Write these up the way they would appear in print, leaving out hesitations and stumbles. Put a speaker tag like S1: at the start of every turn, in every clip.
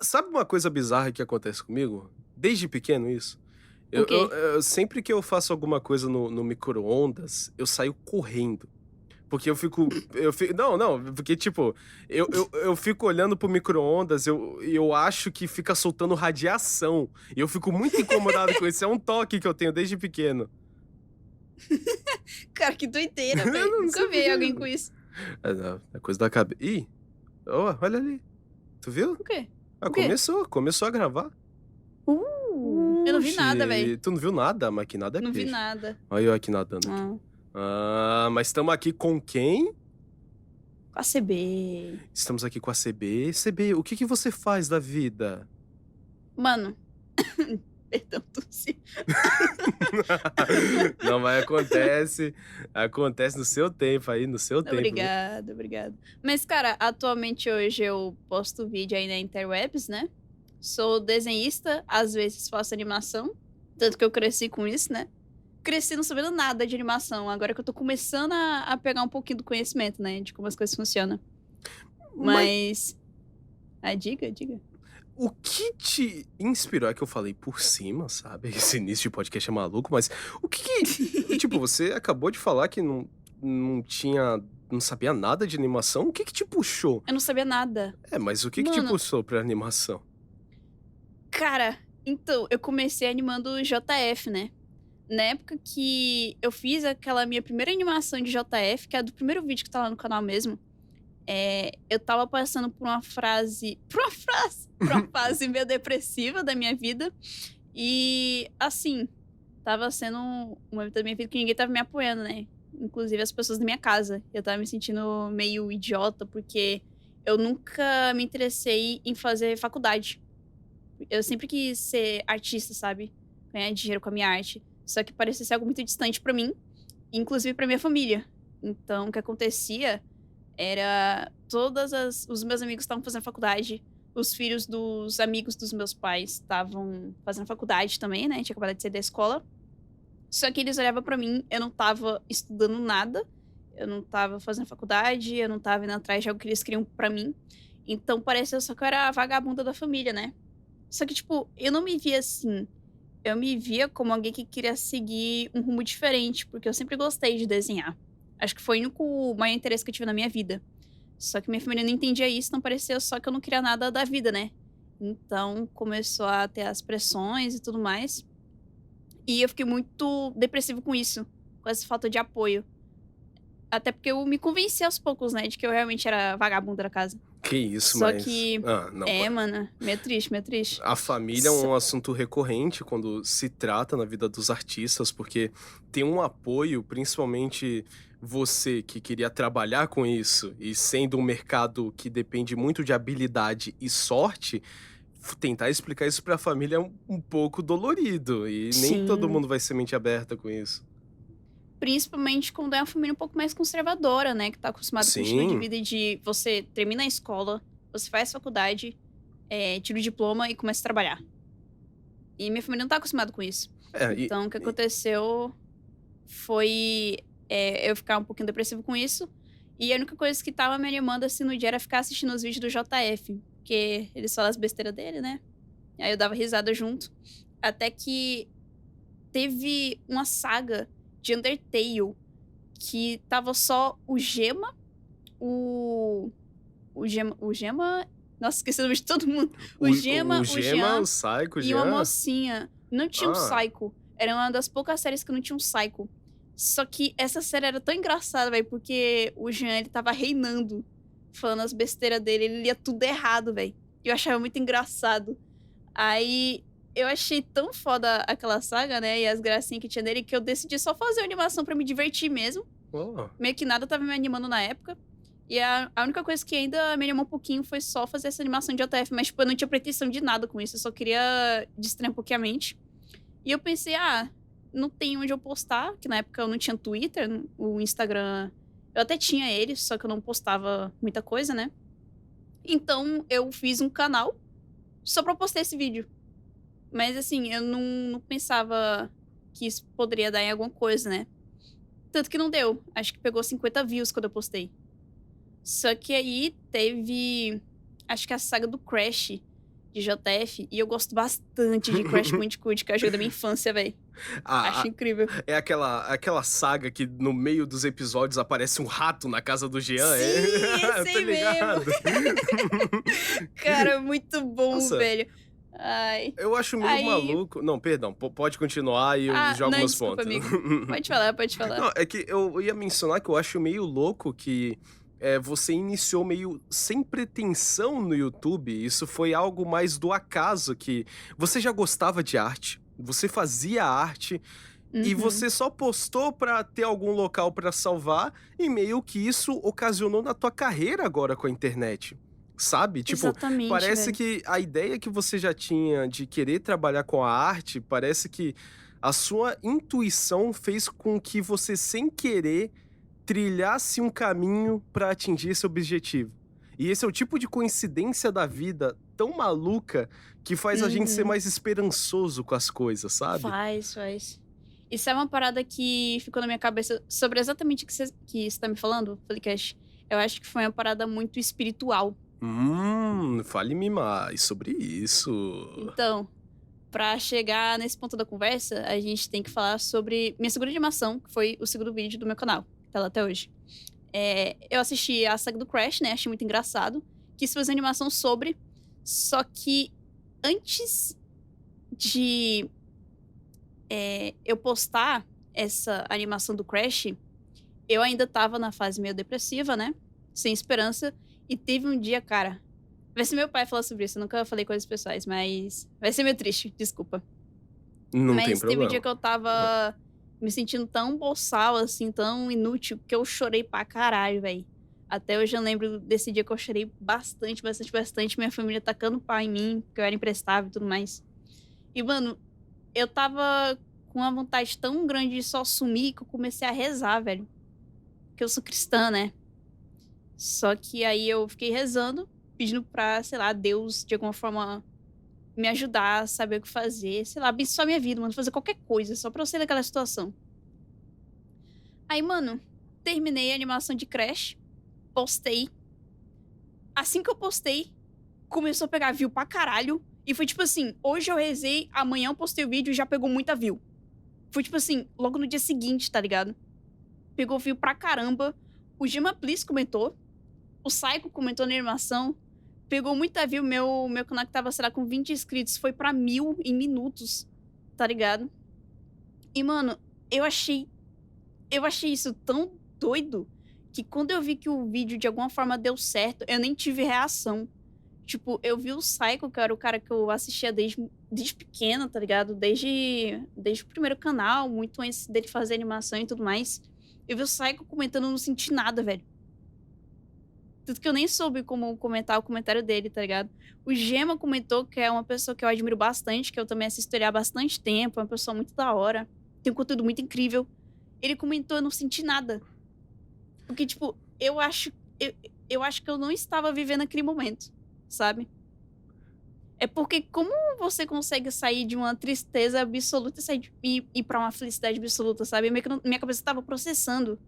S1: Sabe uma coisa bizarra que acontece comigo? Desde pequeno isso?
S2: O
S1: Eu
S2: quê?
S1: eu eu sempre que eu faço alguma coisa no micro-ondas, eu saio correndo. Porque eu fico não, não, porque tipo, eu fico olhando pro micro-ondas, eu acho que fica soltando radiação, e eu fico muito incomodado com isso, é um toque que eu tenho desde pequeno.
S2: Cara, que doideira, velho.
S1: Eu não sei
S2: Nunca
S1: por
S2: vi
S1: quê.
S2: alguém com isso.
S1: É, não, é coisa da cabe ih, ó, olha ali, tu viu?
S2: O quê?
S1: Ah,
S2: O quê?
S1: começou a gravar.
S2: Eu não vi nada, velho.
S1: Oxe, tu não viu nada? Mas que nada é
S2: Não vi
S1: peixe.
S2: nada.
S1: Olha eu aqui nadando aqui.
S2: Ah,
S1: Ah, mas estamos aqui com quem?
S2: com a CB.
S1: Estamos aqui com a CB. CB, o que que você faz da vida?
S2: Mano, perdão, tossi.
S1: Não, mas acontece no seu tempo aí, no seu tempo, viu.
S2: Obrigada, obrigada. Mas, cara, atualmente hoje eu posto vídeo aí na interwebs, né? Sou desenhista, às vezes faço animação. Tanto que eu cresci com isso, né? Cresci não sabendo nada de animação. Agora que eu tô começando a pegar um pouquinho do conhecimento, né? De como as coisas funcionam.
S1: Mas
S2: Mas. Ah, diga, diga.
S1: o que te inspirou? É que eu falei por cima, sabe, esse início de podcast é maluco, mas o que que tipo, você acabou de falar que não sabia nada de animação, o que que te puxou?
S2: Eu não sabia nada.
S1: É, mas o que que te
S2: Mano,
S1: puxou pra animação?
S2: cara, então, eu comecei animando o JF, né? Na época que eu fiz aquela minha primeira animação de JF, que é do primeiro vídeo que tá lá no canal mesmo, eu estava passando por uma frase por uma fase meio depressiva da minha vida, e, assim, estava sendo um momento da minha vida que ninguém estava me apoiando, né, inclusive as pessoas da minha casa. Eu estava me sentindo meio idiota, porque eu nunca me interessei em fazer faculdade. Eu sempre quis ser artista, sabe, ganhar dinheiro com a minha arte, só que parecia ser algo muito distante pra mim, inclusive pra minha família. Então o que acontecia era todas as os meus amigos estavam fazendo faculdade, os filhos dos amigos dos meus pais estavam fazendo faculdade também, né, tinha acabado de sair da escola. Só que eles olhavam pra mim, eu não estava estudando nada, eu não estava fazendo faculdade, eu não estava indo atrás de algo que eles queriam pra mim. Então parecia só que eu era a vagabunda da família, né. Só que, tipo, eu não me via assim, eu me via como alguém que queria seguir um rumo diferente, porque eu sempre gostei de desenhar. Acho que foi o único maior interesse que eu tive na minha vida. Só que minha família não entendia isso, não parecia só que eu não queria nada da vida, né. Então começou a ter as pressões e tudo mais, e eu fiquei muito depressiva com isso, com essa falta de apoio. Até porque eu me convenci aos poucos, né, de que eu realmente era a vagabunda da casa.
S1: Que isso,
S2: Só
S1: mas
S2: que
S1: não, pô.
S2: mano, meio triste, meio triste.
S1: A família é
S2: Só
S1: um assunto recorrente quando se trata na vida dos artistas, porque tem um apoio, principalmente você que queria trabalhar com isso, e sendo um mercado que depende muito de habilidade e sorte, tentar explicar isso pra família é um pouco dolorido, e nem todo
S2: sim.
S1: mundo vai ser mente aberta com isso.
S2: Principalmente quando é uma família um pouco mais conservadora, né, que tá acostumada com o estilo de
S1: Sim,
S2: vida de você termina a escola, você faz faculdade, tira o diploma e começa a trabalhar. E minha família não tá acostumada com isso.
S1: é,
S2: Então o que aconteceu foi, eu ficar um pouquinho depressivo com isso, e a única coisa que estava me animando, assim, no dia era ficar assistindo os vídeos do JF, porque eles falam as besteiras dele, né, aí eu dava risada junto, até que teve uma saga de Undertale que tava só o Gema, o o Gema, nossa, esqueci o nome de todo mundo. O
S1: o
S2: Gema, o
S1: Gema, o
S2: Jean
S1: Psycho, o
S2: e uma
S1: Jean.
S2: mocinha. Não tinha um
S1: Ah,
S2: Psycho, era uma das poucas séries que não tinha um Psycho. Só que essa série era tão engraçada, velho, porque o Jean, ele estava reinando, falando as besteiras dele, ele lia tudo errado, velho. Eu achava muito engraçado. Aí eu achei tão foda aquela saga, né, e as gracinhas que tinha nele, que eu decidi só fazer a animação pra me divertir mesmo.
S1: ó.
S2: Meio que nada estava me animando na época. E a única coisa que ainda me animou um pouquinho foi só fazer essa animação de JF, mas, tipo, eu não tinha pretensão de nada com isso, eu só queria distrair um pouquinho a mente. E eu pensei: "Ah, não tem onde eu postar", que na época eu não tinha Twitter, o Instagram eu até tinha ele, só que eu não postava muita coisa, né. Então eu fiz um canal só pra postar esse vídeo. Mas, assim, eu não pensava que isso poderia dar em alguma coisa, né. Tanto que não deu, acho que pegou 50 views quando eu postei. Só que aí teve, acho que a saga do Crash, de JF e eu gosto bastante de Crash Bandicoot, que é o jogo da minha infância, velho.
S1: A
S2: Acho incrível.
S1: É aquela saga que no meio dos episódios aparece um rato na casa do Jean, é?
S2: Sim, esse
S1: Eu tô
S2: aí mesmo.
S1: ligado.
S2: Cara, muito bom,
S1: Nossa,
S2: velho. Ai.
S1: eu acho meio
S2: Aí
S1: maluco não, perdão, pode continuar e eu jogo
S2: não,
S1: meus
S2: desculpa,
S1: pontos.
S2: amigo. Pode falar, pode falar.
S1: Não, é que eu ia mencionar que eu acho meio louco que, você iniciou meio sem pretensão no YouTube, isso foi algo mais do acaso que você já gostava de arte, você fazia arte, e
S2: Uhum.
S1: você só postou pra ter algum local pra salvar, e meio que isso ocasionou na tua carreira agora com a internet, sabe? Tipo,
S2: Exatamente,
S1: parece
S2: velho.
S1: que a ideia que você já tinha de querer trabalhar com a arte, parece que a sua intuição fez com que você, sem querer, trilhasse um caminho pra atingir esse objetivo. E esse é o tipo de coincidência da vida tão maluca que faz a gente ser
S2: Uhum.
S1: mais esperançoso com as coisas, sabe?
S2: Faz, faz. Isso é uma parada que ficou na minha cabeça sobre exatamente o que você tá me falando, Felicast. Eu acho que foi uma parada muito espiritual.
S1: Fale-me mais sobre isso.
S2: Então, pra chegar nesse ponto da conversa, a gente tem que falar sobre minha segunda animação, que foi o segundo vídeo do meu canal, que tá lá até hoje. Eu assisti a saga do Crash, né? Achei muito engraçado. Quis fazer animação sobre. Só que antes de eu postar essa animação do Crash, eu ainda tava na fase meio depressiva, né? Sem esperança. E teve um dia, cara. Vai ser meu pai falar sobre isso. Eu nunca falei coisas pessoais, mas. Vai ser meio triste, desculpa.
S1: Não tem
S2: Mas teve um dia
S1: problema.
S2: que eu tava me sentindo tão boçal, assim, tão inútil, que eu chorei pra caralho, velho. Até hoje eu lembro desse dia que eu chorei bastante, bastante, bastante. Minha família tacando pau em mim, porque eu era imprestável e tudo mais. E, mano, eu tava com uma vontade tão grande de só sumir que eu comecei a rezar, velho. Porque eu sou cristã, né? Só que aí eu fiquei rezando, pedindo pra, sei lá, Deus de alguma forma me ajudar a saber o que fazer, sei lá, abençoar minha vida, mano, fazer qualquer coisa, só pra eu sair daquela situação. Aí, mano, terminei a animação de Crash, postei. Assim que eu postei, começou a pegar view pra caralho. E foi tipo assim, hoje eu rezei, amanhã eu postei o vídeo e já pegou muita view. Foi tipo assim, logo no dia seguinte, tá ligado? Pegou view pra caramba. O Gima Please comentou. O Psycho comentou na animação. Pegou muita view. Meu canal que tava, sei lá, com 20 inscritos foi pra 1000 em minutos, tá ligado? E, mano, eu achei isso tão doido que quando eu vi que o vídeo de alguma forma deu certo, eu nem tive reação. Tipo, eu vi o Psycho, que era o cara que eu assistia desde pequena, tá ligado? Desde o primeiro canal, muito antes dele fazer animação e tudo mais. Eu vi o Psycho comentando, não senti nada, velho. Tanto que eu nem soube como comentar o comentário dele, tá ligado? O Gema comentou, que é uma pessoa que eu admiro bastante, que eu também assisto ele há bastante tempo, é uma pessoa muito da hora, tem um conteúdo muito incrível. Ele comentou, eu não senti nada. Porque, tipo, eu acho que eu não estava vivendo aquele momento, sabe? É porque como você consegue sair de uma tristeza absoluta e ir pra uma felicidade absoluta, sabe? Meio que minha cabeça tava processando.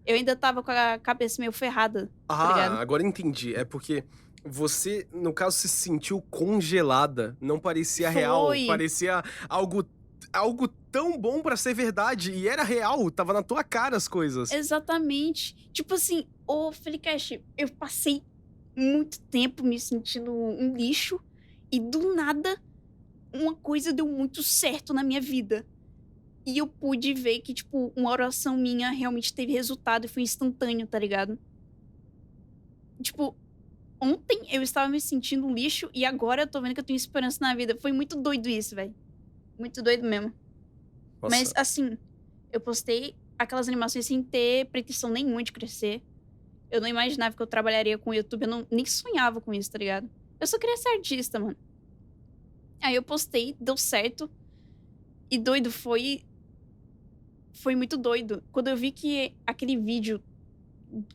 S2: Eu ainda tava com a cabeça meio ferrada, tá ligado?
S1: Agora entendi. É porque você, no caso, se sentiu congelada. Não parecia real.
S2: Foi.
S1: Parecia algo, algo tão bom pra ser verdade. E era real. Tava na tua cara as coisas.
S2: Exatamente. Tipo assim, ô Felicast, eu passei muito tempo me sentindo um lixo e do nada uma coisa deu muito certo na minha vida. E eu pude ver que, tipo, uma oração minha realmente teve resultado e foi instantâneo, tá ligado? Tipo, ontem eu estava me sentindo um lixo e agora eu tô vendo que eu tenho esperança na vida. Foi muito doido isso, velho. Muito doido mesmo. Mas,
S1: Nossa.
S2: assim, eu postei aquelas animações sem ter pretensão nenhuma de crescer. Eu não imaginava que eu trabalharia com o YouTube, eu nem sonhava com isso, tá ligado? Eu só queria ser artista, mano. Aí eu postei, deu certo. E doido, foi muito doido. Quando eu vi que aquele vídeo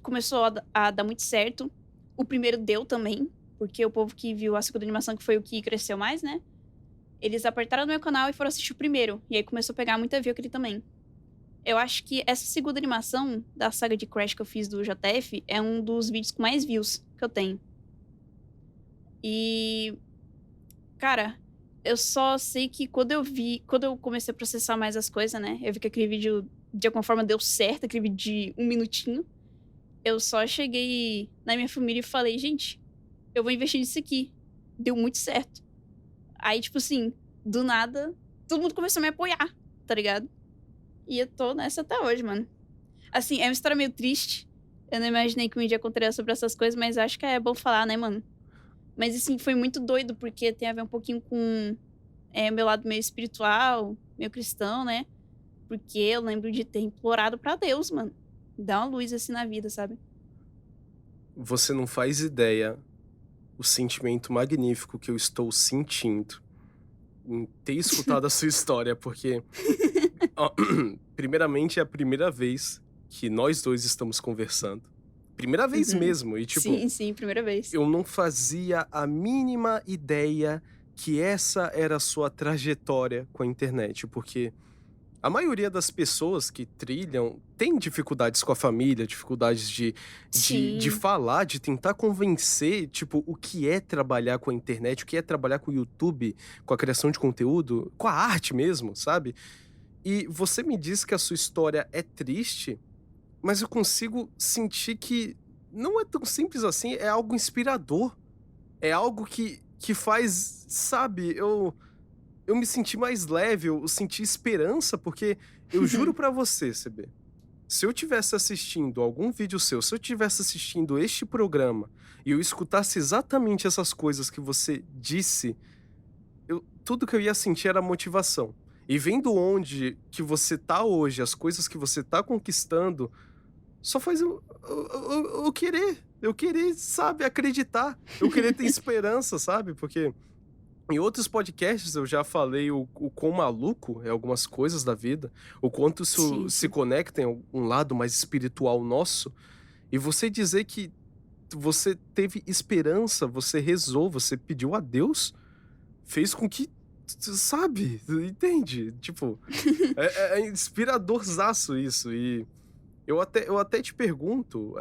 S2: começou a dar muito certo, o primeiro deu também, porque o povo que viu a segunda animação, que foi o que cresceu mais, né? Eles apertaram no meu canal e foram assistir o primeiro. E aí começou a pegar muita view aquele também. Eu acho que essa segunda animação da saga de Crash que eu fiz do JF é um dos vídeos com mais views que eu tenho. E Cara, eu só sei que quando eu comecei a processar mais as coisas, né, eu vi que aquele vídeo de alguma forma deu certo, aquele vídeo de 1 minutinho, eu só cheguei na minha família e falei: "Gente, eu vou investir nisso aqui". Deu muito certo. Aí, tipo assim, do nada, todo mundo começou a me apoiar, tá ligado? E eu tô nessa até hoje, mano. Assim, é uma história meio triste. Eu não imaginei que um dia contaria sobre essas coisas, mas acho que é bom falar, né, mano? Mas, assim, foi muito doido, porque tem a ver um pouquinho com meu lado meio espiritual, meio cristão, né? Porque eu lembro de ter implorado pra Deus, mano. Dar uma luz assim na vida, sabe?
S1: Você não faz ideia o sentimento magnífico que eu estou sentindo em ter escutado a sua história, porque, ó, primeiramente é a primeira vez que nós 2 estamos conversando. Primeira vez
S2: Uhum.
S1: mesmo e, tipo,
S2: Sim, sim, primeira vez.
S1: eu não fazia a mínima ideia que essa era a sua trajetória com a internet, porque a maioria das pessoas que trilham tem dificuldades com a família, dificuldades de
S2: Sim.
S1: falar, de tentar convencer, tipo, o que é trabalhar com a internet, o que é trabalhar com o YouTube, com a criação de conteúdo, com a arte mesmo, sabe? E você me diz que a sua história é triste, mas eu consigo sentir que não é tão simples assim, é algo inspirador. É algo que faz, sabe, eu me senti mais leve, eu senti esperança, porque eu juro pra você, CB, se eu tivesse assistindo algum vídeo seu, se eu tivesse assistindo este programa e eu escutasse exatamente essas coisas que você disse, tudo que eu ia sentir era motivação. E vendo onde que você tá hoje, as coisas que você tá conquistando, só faz eu querer, sabe, acreditar, eu querer ter esperança, sabe, porque em outros podcasts eu já falei o quão maluco é algumas coisas da vida, o quanto isso
S2: Sim,
S1: se
S2: sim.
S1: conecta em um lado mais espiritual nosso, e você dizer que você teve esperança, você rezou, você pediu a Deus, fez com que, sabe, entende? Tipo, é inspiradorzaço isso, e eu até te pergunto,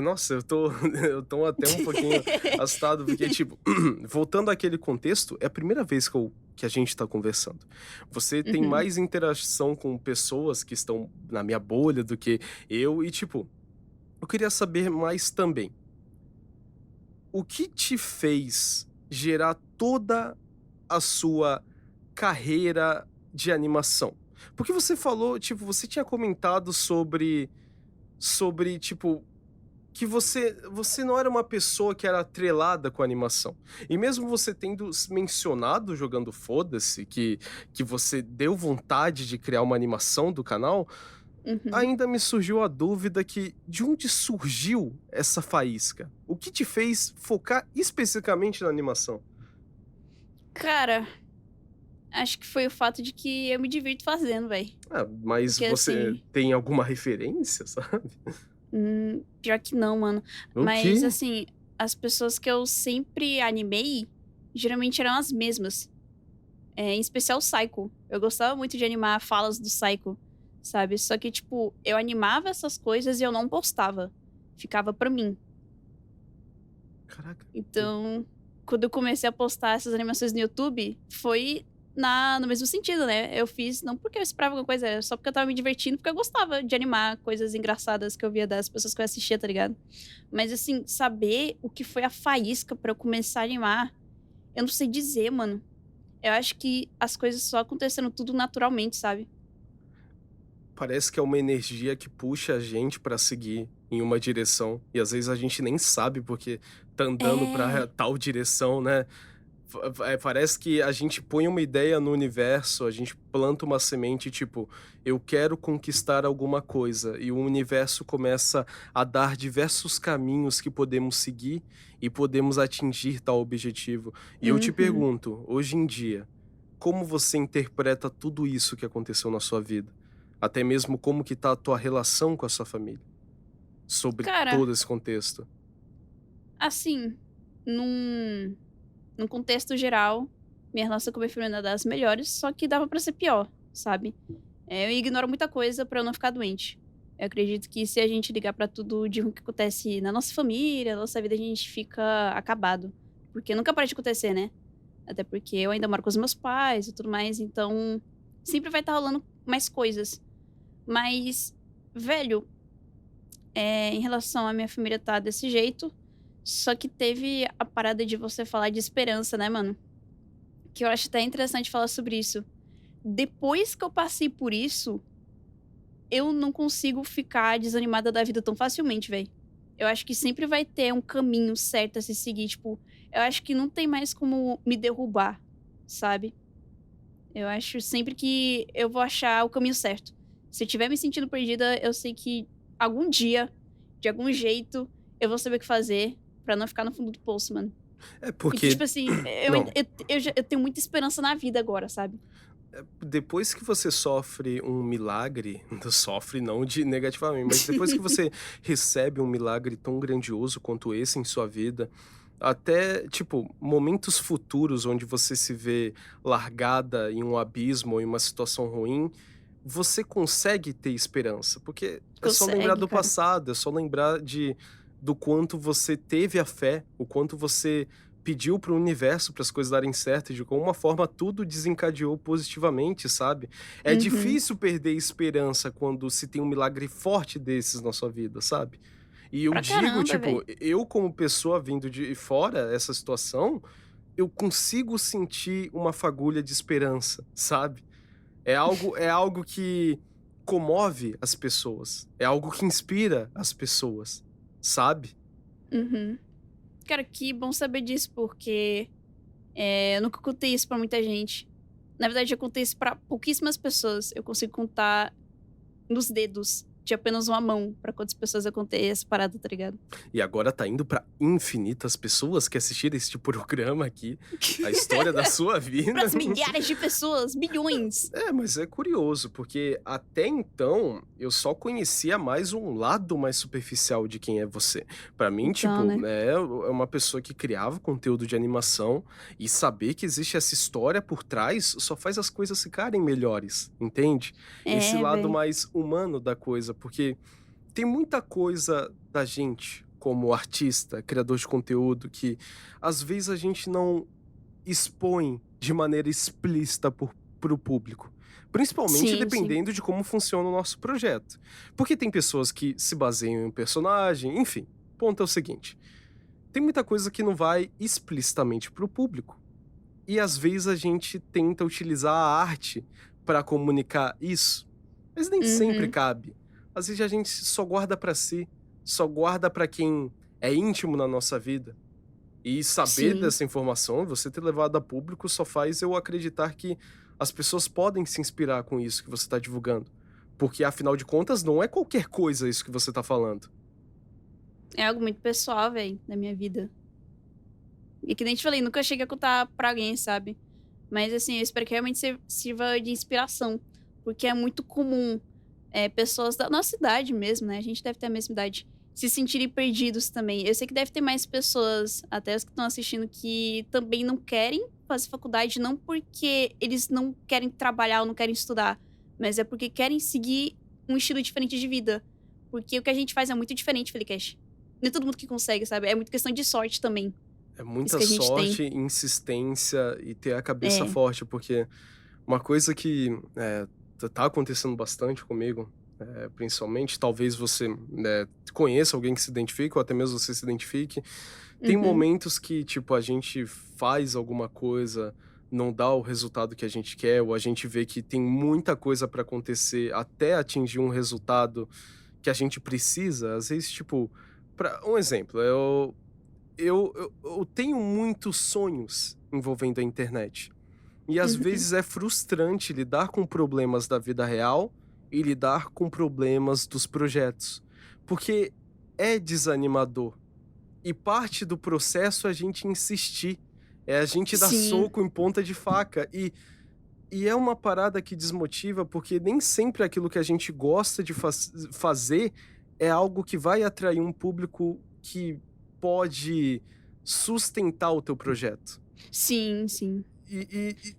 S1: nossa, eu tô eu tô até um pouquinho assustado, porque, tipo, voltando àquele contexto, é a primeira vez que a gente tá conversando. Você tem
S2: Uhum.
S1: mais interação com pessoas que estão na minha bolha do que eu e, tipo, eu queria saber mais também, o que te fez gerar toda a sua carreira de animação? Porque você falou, tipo, você tinha comentado sobre, tipo, que você não era uma pessoa que era atrelada com a animação. E mesmo você tendo mencionado jogando Foda-se que você deu vontade de criar uma animação do canal,
S2: Uhum.
S1: ainda me surgiu a dúvida que de onde surgiu essa faísca? O que te fez focar especificamente na animação?
S2: Cara, acho que foi o fato de que eu me divirto fazendo, velho.
S1: Ah, mas
S2: Porque
S1: você
S2: assim,
S1: tem alguma referência, sabe?
S2: pior que não, mano.
S1: O
S2: Mas
S1: quê?
S2: assim, as pessoas que eu sempre animei, geralmente eram as mesmas. Em especial o Psycho. Eu gostava muito de animar falas do Psycho, sabe? Só que, tipo, eu animava essas coisas e eu não postava. Ficava pra mim.
S1: Caraca.
S2: Então, quando eu comecei a postar essas animações no YouTube, foi no mesmo sentido, né? Eu fiz não porque eu esperava alguma coisa, era só porque eu estava me divertindo, porque eu gostava de animar coisas engraçadas que eu via das pessoas que eu assistia, tá ligado? Mas assim, saber o que foi a faísca pra eu começar a animar, eu não sei dizer, mano. Eu acho que as coisas só acontecendo tudo naturalmente, sabe?
S1: Parece que é uma energia que puxa a gente pra seguir em uma direção, e às vezes a gente nem sabe porque tá andando pra
S2: É.
S1: tal direção, né. Parece que a gente põe uma ideia no universo, a gente planta uma semente, tipo: "Eu quero conquistar alguma coisa", e o universo começa a dar diversos caminhos que podemos seguir e podemos atingir tal objetivo. E eu te
S2: Uhum.
S1: pergunto, hoje em dia, como você interpreta tudo isso que aconteceu na sua vida? Até mesmo como que tá a tua relação com a sua família, sobre
S2: Cara,
S1: todo esse contexto?
S2: assim, num num contexto geral, minha relação com a minha família não é das melhores, só que dava pra ser pior, sabe? Eu ignoro muita coisa pra eu não ficar doente. Eu acredito que se a gente ligar pra tudo de ruim que acontece na nossa família, na nossa vida, a gente fica acabado. porque nunca para de acontecer, né. Até porque eu ainda moro com os meus pais e tudo mais, então sempre vai estar rolando mais coisas. Mas, velho, em relação à minha família tá desse jeito, só que teve a parada de você falar de esperança, né, mano, que eu acho até interessante falar sobre isso. Depois que eu passei por isso, eu não consigo ficar desanimada da vida tão facilmente, velho. Eu acho que sempre vai ter um caminho certo a se seguir, tipo, eu acho que não tem mais como me derrubar, sabe. Eu acho sempre que eu vou achar o caminho certo. Se eu estiver me sentindo perdida, eu sei que algum dia, de algum jeito, eu vou saber o que fazer pra não ficar no fundo do poço, mano.
S1: É
S2: E que,
S1: porque
S2: tipo assim, eu ainda
S1: não,
S2: eu tenho muita esperança na vida agora, sabe.
S1: depois que você sofre um milagre, sofre não de negativamente, mas depois que você recebe um milagre tão grandioso quanto esse em sua vida, até, tipo, momentos futuros onde você se vê largada em um abismo ou em uma situação ruim, você consegue ter esperança, porque é só lembrar
S2: Consegue,
S1: do
S2: cara.
S1: passado, é só lembrar do quanto você teve a fé, o quanto você pediu para o universo para as coisas darem certo, e de alguma forma tudo desencadeou positivamente, sabe. É
S2: Uhum.
S1: difícil perder esperança quando se tem um milagre forte desses na sua vida, sabe. E eu
S2: Pra
S1: digo,
S2: caramba,
S1: tipo,
S2: velho.
S1: eu como pessoa vindo de fora essa situação, eu consigo sentir uma fagulha de esperança, sabe. É algo que comove as pessoas, é algo que inspira as pessoas, sabe.
S2: Uhum. Cara, que bom saber disso, porque, eu nunca contei isso pra muita gente. Na verdade, eu contei isso pra pouquíssimas pessoas. Eu consigo contar nos dedos de apenas uma mão pra quantas pessoas eu contei essa parada, tá ligado?
S1: E agora tá indo pra infinitas pessoas que assistiram este programa aqui, a história da sua
S2: Para
S1: vida.
S2: as milhares de pessoas, milhões.
S1: É, mas é curioso, porque até então eu só conhecia mais um lado mais superficial de quem é você. Pra mim,
S2: Então,
S1: tipo,
S2: né.
S1: né, é uma pessoa que criava conteúdo de animação e saber que existe essa história por trás só faz as coisas ficarem melhores, entende? Esse
S2: É,
S1: lado
S2: velho.
S1: mais humano da coisa, porque tem muita coisa da gente como artista, criador de conteúdo, que às vezes a gente não expõe de maneira explícita para o público. Principalmente
S2: Sim, sim.
S1: dependendo de como funciona o nosso projeto. Porque tem pessoas que se baseiam em um personagem, enfim. Ponto é o seguinte: tem muita coisa que não vai explicitamente para o público. E às vezes a gente tenta utilizar a arte para comunicar isso, mas nem sempre
S2: Uhum.
S1: cabe. Às vezes a gente só guarda para si, só guarda para quem é íntimo na nossa vida. E saber
S2: Sim.
S1: dessa informação, você ter levado a público, só faz eu acreditar que as pessoas podem se inspirar com isso que você está divulgando. Porque afinal de contas, não é qualquer coisa isso que você está falando.
S2: É algo muito pessoal, velho, da minha vida. E que nem te falei, nunca cheguei a contar pra alguém, sabe. Mas, assim, eu espero que realmente sirva de inspiração, porque é muito comum, pessoas da nossa idade mesmo, né, a gente deve ter a mesma idade, se sentirem perdidos também. Eu sei que deve ter mais pessoas, até os que estão assistindo, que também não querem fazer faculdade, não porque eles não querem trabalhar ou não querem estudar, mas é porque querem seguir um estilo diferente de vida. Porque o que a gente faz é muito diferente, Felicast. Não é todo mundo que consegue, sabe, é muito questão de sorte também,
S1: É
S2: isso
S1: muita
S2: que a gente tem.
S1: sorte, insistência e ter a cabeça
S2: É.
S1: forte, porque uma coisa que tá acontecendo bastante comigo, principalmente, talvez você conheça alguém que se identifique, ou até mesmo você se identifique. Tem
S2: Uhum.
S1: momentos que, tipo, a gente faz alguma coisa, não dá o resultado que a gente quer, ou a gente vê que tem muita coisa para acontecer até atingir um resultado que a gente precisa. Às vezes, tipo, para um exemplo, eu tenho muitos sonhos envolvendo a internet. E às
S2: Uhum.
S1: vezes é frustrante lidar com problemas da vida real e lidar com problemas dos projetos. Porque é desanimador. E parte do processo é a gente insistir, é a gente dar
S2: Sim,
S1: soco em ponta de faca. E é uma parada que desmotiva, porque nem sempre aquilo que a gente gosta de fazer é algo que vai atrair um público que pode sustentar o teu projeto.
S2: sim, sim.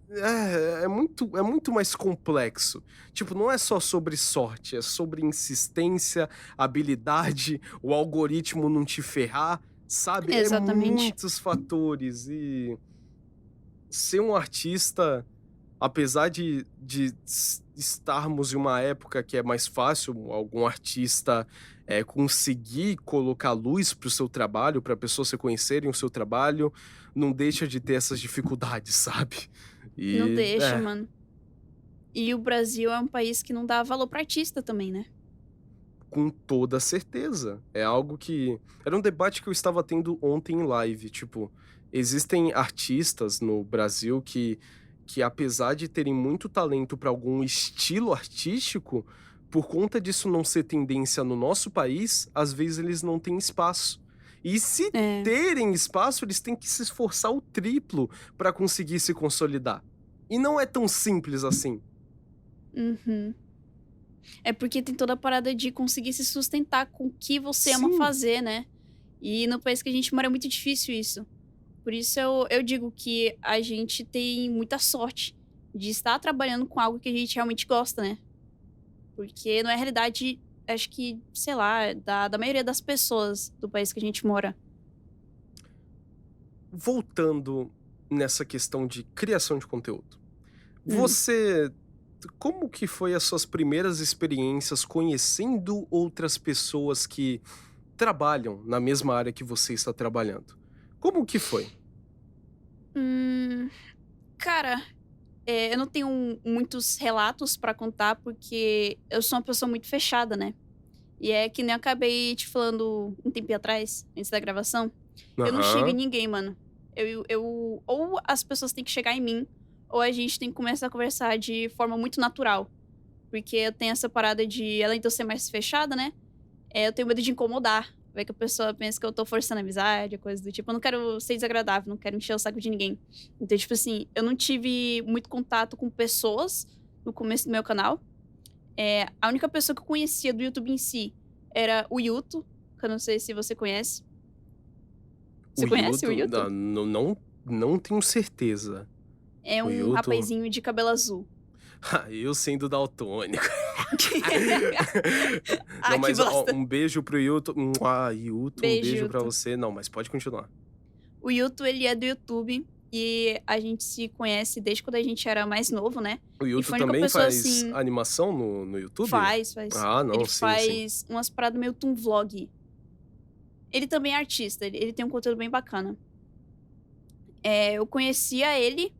S1: É muito mais complexo. Tipo, não é só sobre sorte, é sobre insistência, habilidade, o algoritmo não te ferrar, sabe? É
S2: Exatamente.
S1: muitos fatores e ser um artista, apesar de estarmos em uma época que é mais fácil algum artista, conseguir colocar luz para o seu trabalho, para pessoas reconhecerem o seu trabalho, não deixa de ter essas dificuldades, sabe.
S2: Não
S1: E
S2: deixa, mano. E o Brasil é um país que não dá valor pra artista também, né?
S1: com toda certeza. É algo que era um debate que eu estava tendo ontem em live, tipo, existem artistas no Brasil que apesar de terem muito talento para algum estilo artístico, por conta disso não ser tendência no nosso país, às vezes eles não têm espaço. E se
S2: É.
S1: terem espaço, eles têm que se esforçar o triplo para conseguir se consolidar. E não é tão simples assim.
S2: Uhum. É porque tem toda a parada de conseguir se sustentar com o que você ama
S1: Sim,
S2: fazer, né? E no país que a gente mora é muito difícil isso. Por isso eu digo que a gente tem muita sorte de estar trabalhando com algo que a gente realmente gosta, né? Porque não é a realidade, acho que, sei lá, da maioria das pessoas do país que a gente mora.
S1: voltando nessa questão de criação de conteúdo.
S2: Hum.
S1: Você como que foi as suas primeiras experiências conhecendo outras pessoas que trabalham na mesma área que você está trabalhando? Como que foi?
S2: Hum, cara, eu não tenho muitos relatos pra contar, porque eu sou uma pessoa muito fechada, né? E é que nem eu acabei te falando um tempinho atrás, antes da gravação. Eu não chego em
S1: Aham.
S2: ninguém, mano. Ou as pessoas têm que chegar em mim, ou a gente tem que começar a conversar de forma muito natural. Porque eu tenho essa parada de, além de eu ser mais fechada, né? Eu tenho medo de incomodar. Vai que a pessoa pensa que eu tô forçando a amizade, coisa do tipo. Eu não quero ser desagradável, não quero encher o saco de ninguém. Então, tipo assim, eu não tive muito contato com pessoas no começo do meu canal. A única pessoa que eu conhecia do YouTube em si era o Yuto, que eu não sei se você conhece.
S1: O
S2: Você conhece o
S1: Yuto,
S2: Yuto?
S1: não tenho certeza.
S2: É
S1: O
S2: um
S1: Yuto,
S2: rapazinho de cabelo azul.
S1: eu sendo daltônico. Não,
S2: Ah, que
S1: mas ó,
S2: bosta.
S1: um beijo pro Yuto. Yuto, um
S2: Beijo,
S1: beijo pra
S2: Yuto.
S1: você. Não, mas pode continuar.
S2: O Yuto, ele é do YouTube e a gente se conhece desde quando a gente era mais novo, né?
S1: O
S2: E
S1: Yuto
S2: foi a única
S1: também
S2: pessoa
S1: faz
S2: assim.
S1: animação no YouTube?
S2: Faz.
S1: Ah,
S2: Ele
S1: não, sim, sim.
S2: faz umas paradas meio Toon Vlog. Ele também é artista, ele tem um conteúdo bem bacana. Eu conhecia ele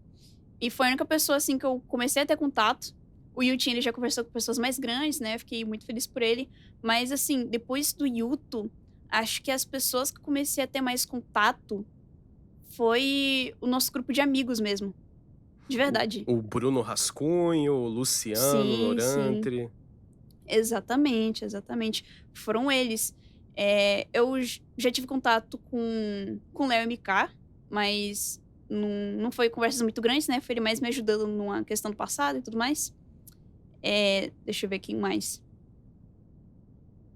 S2: e foi a única pessoa assim que eu comecei a ter contato. O Yutin, ele já conversou com pessoas mais grandes, né? Eu fiquei muito feliz por ele. Mas assim, depois do Yuto, acho que as pessoas que eu comecei a ter mais contato foi o nosso grupo de amigos mesmo. De
S1: O
S2: verdade.
S1: o Bruno Rascunho, o Luciano
S2: Sim.
S1: Norantri.
S2: Exatamente, exatamente. Foram eles. Eu já tive contato com o Léo MK, mas não foi conversas muito grandes, né? Foi ele mais me ajudando numa questão do passado e tudo mais. Deixa eu ver quem mais.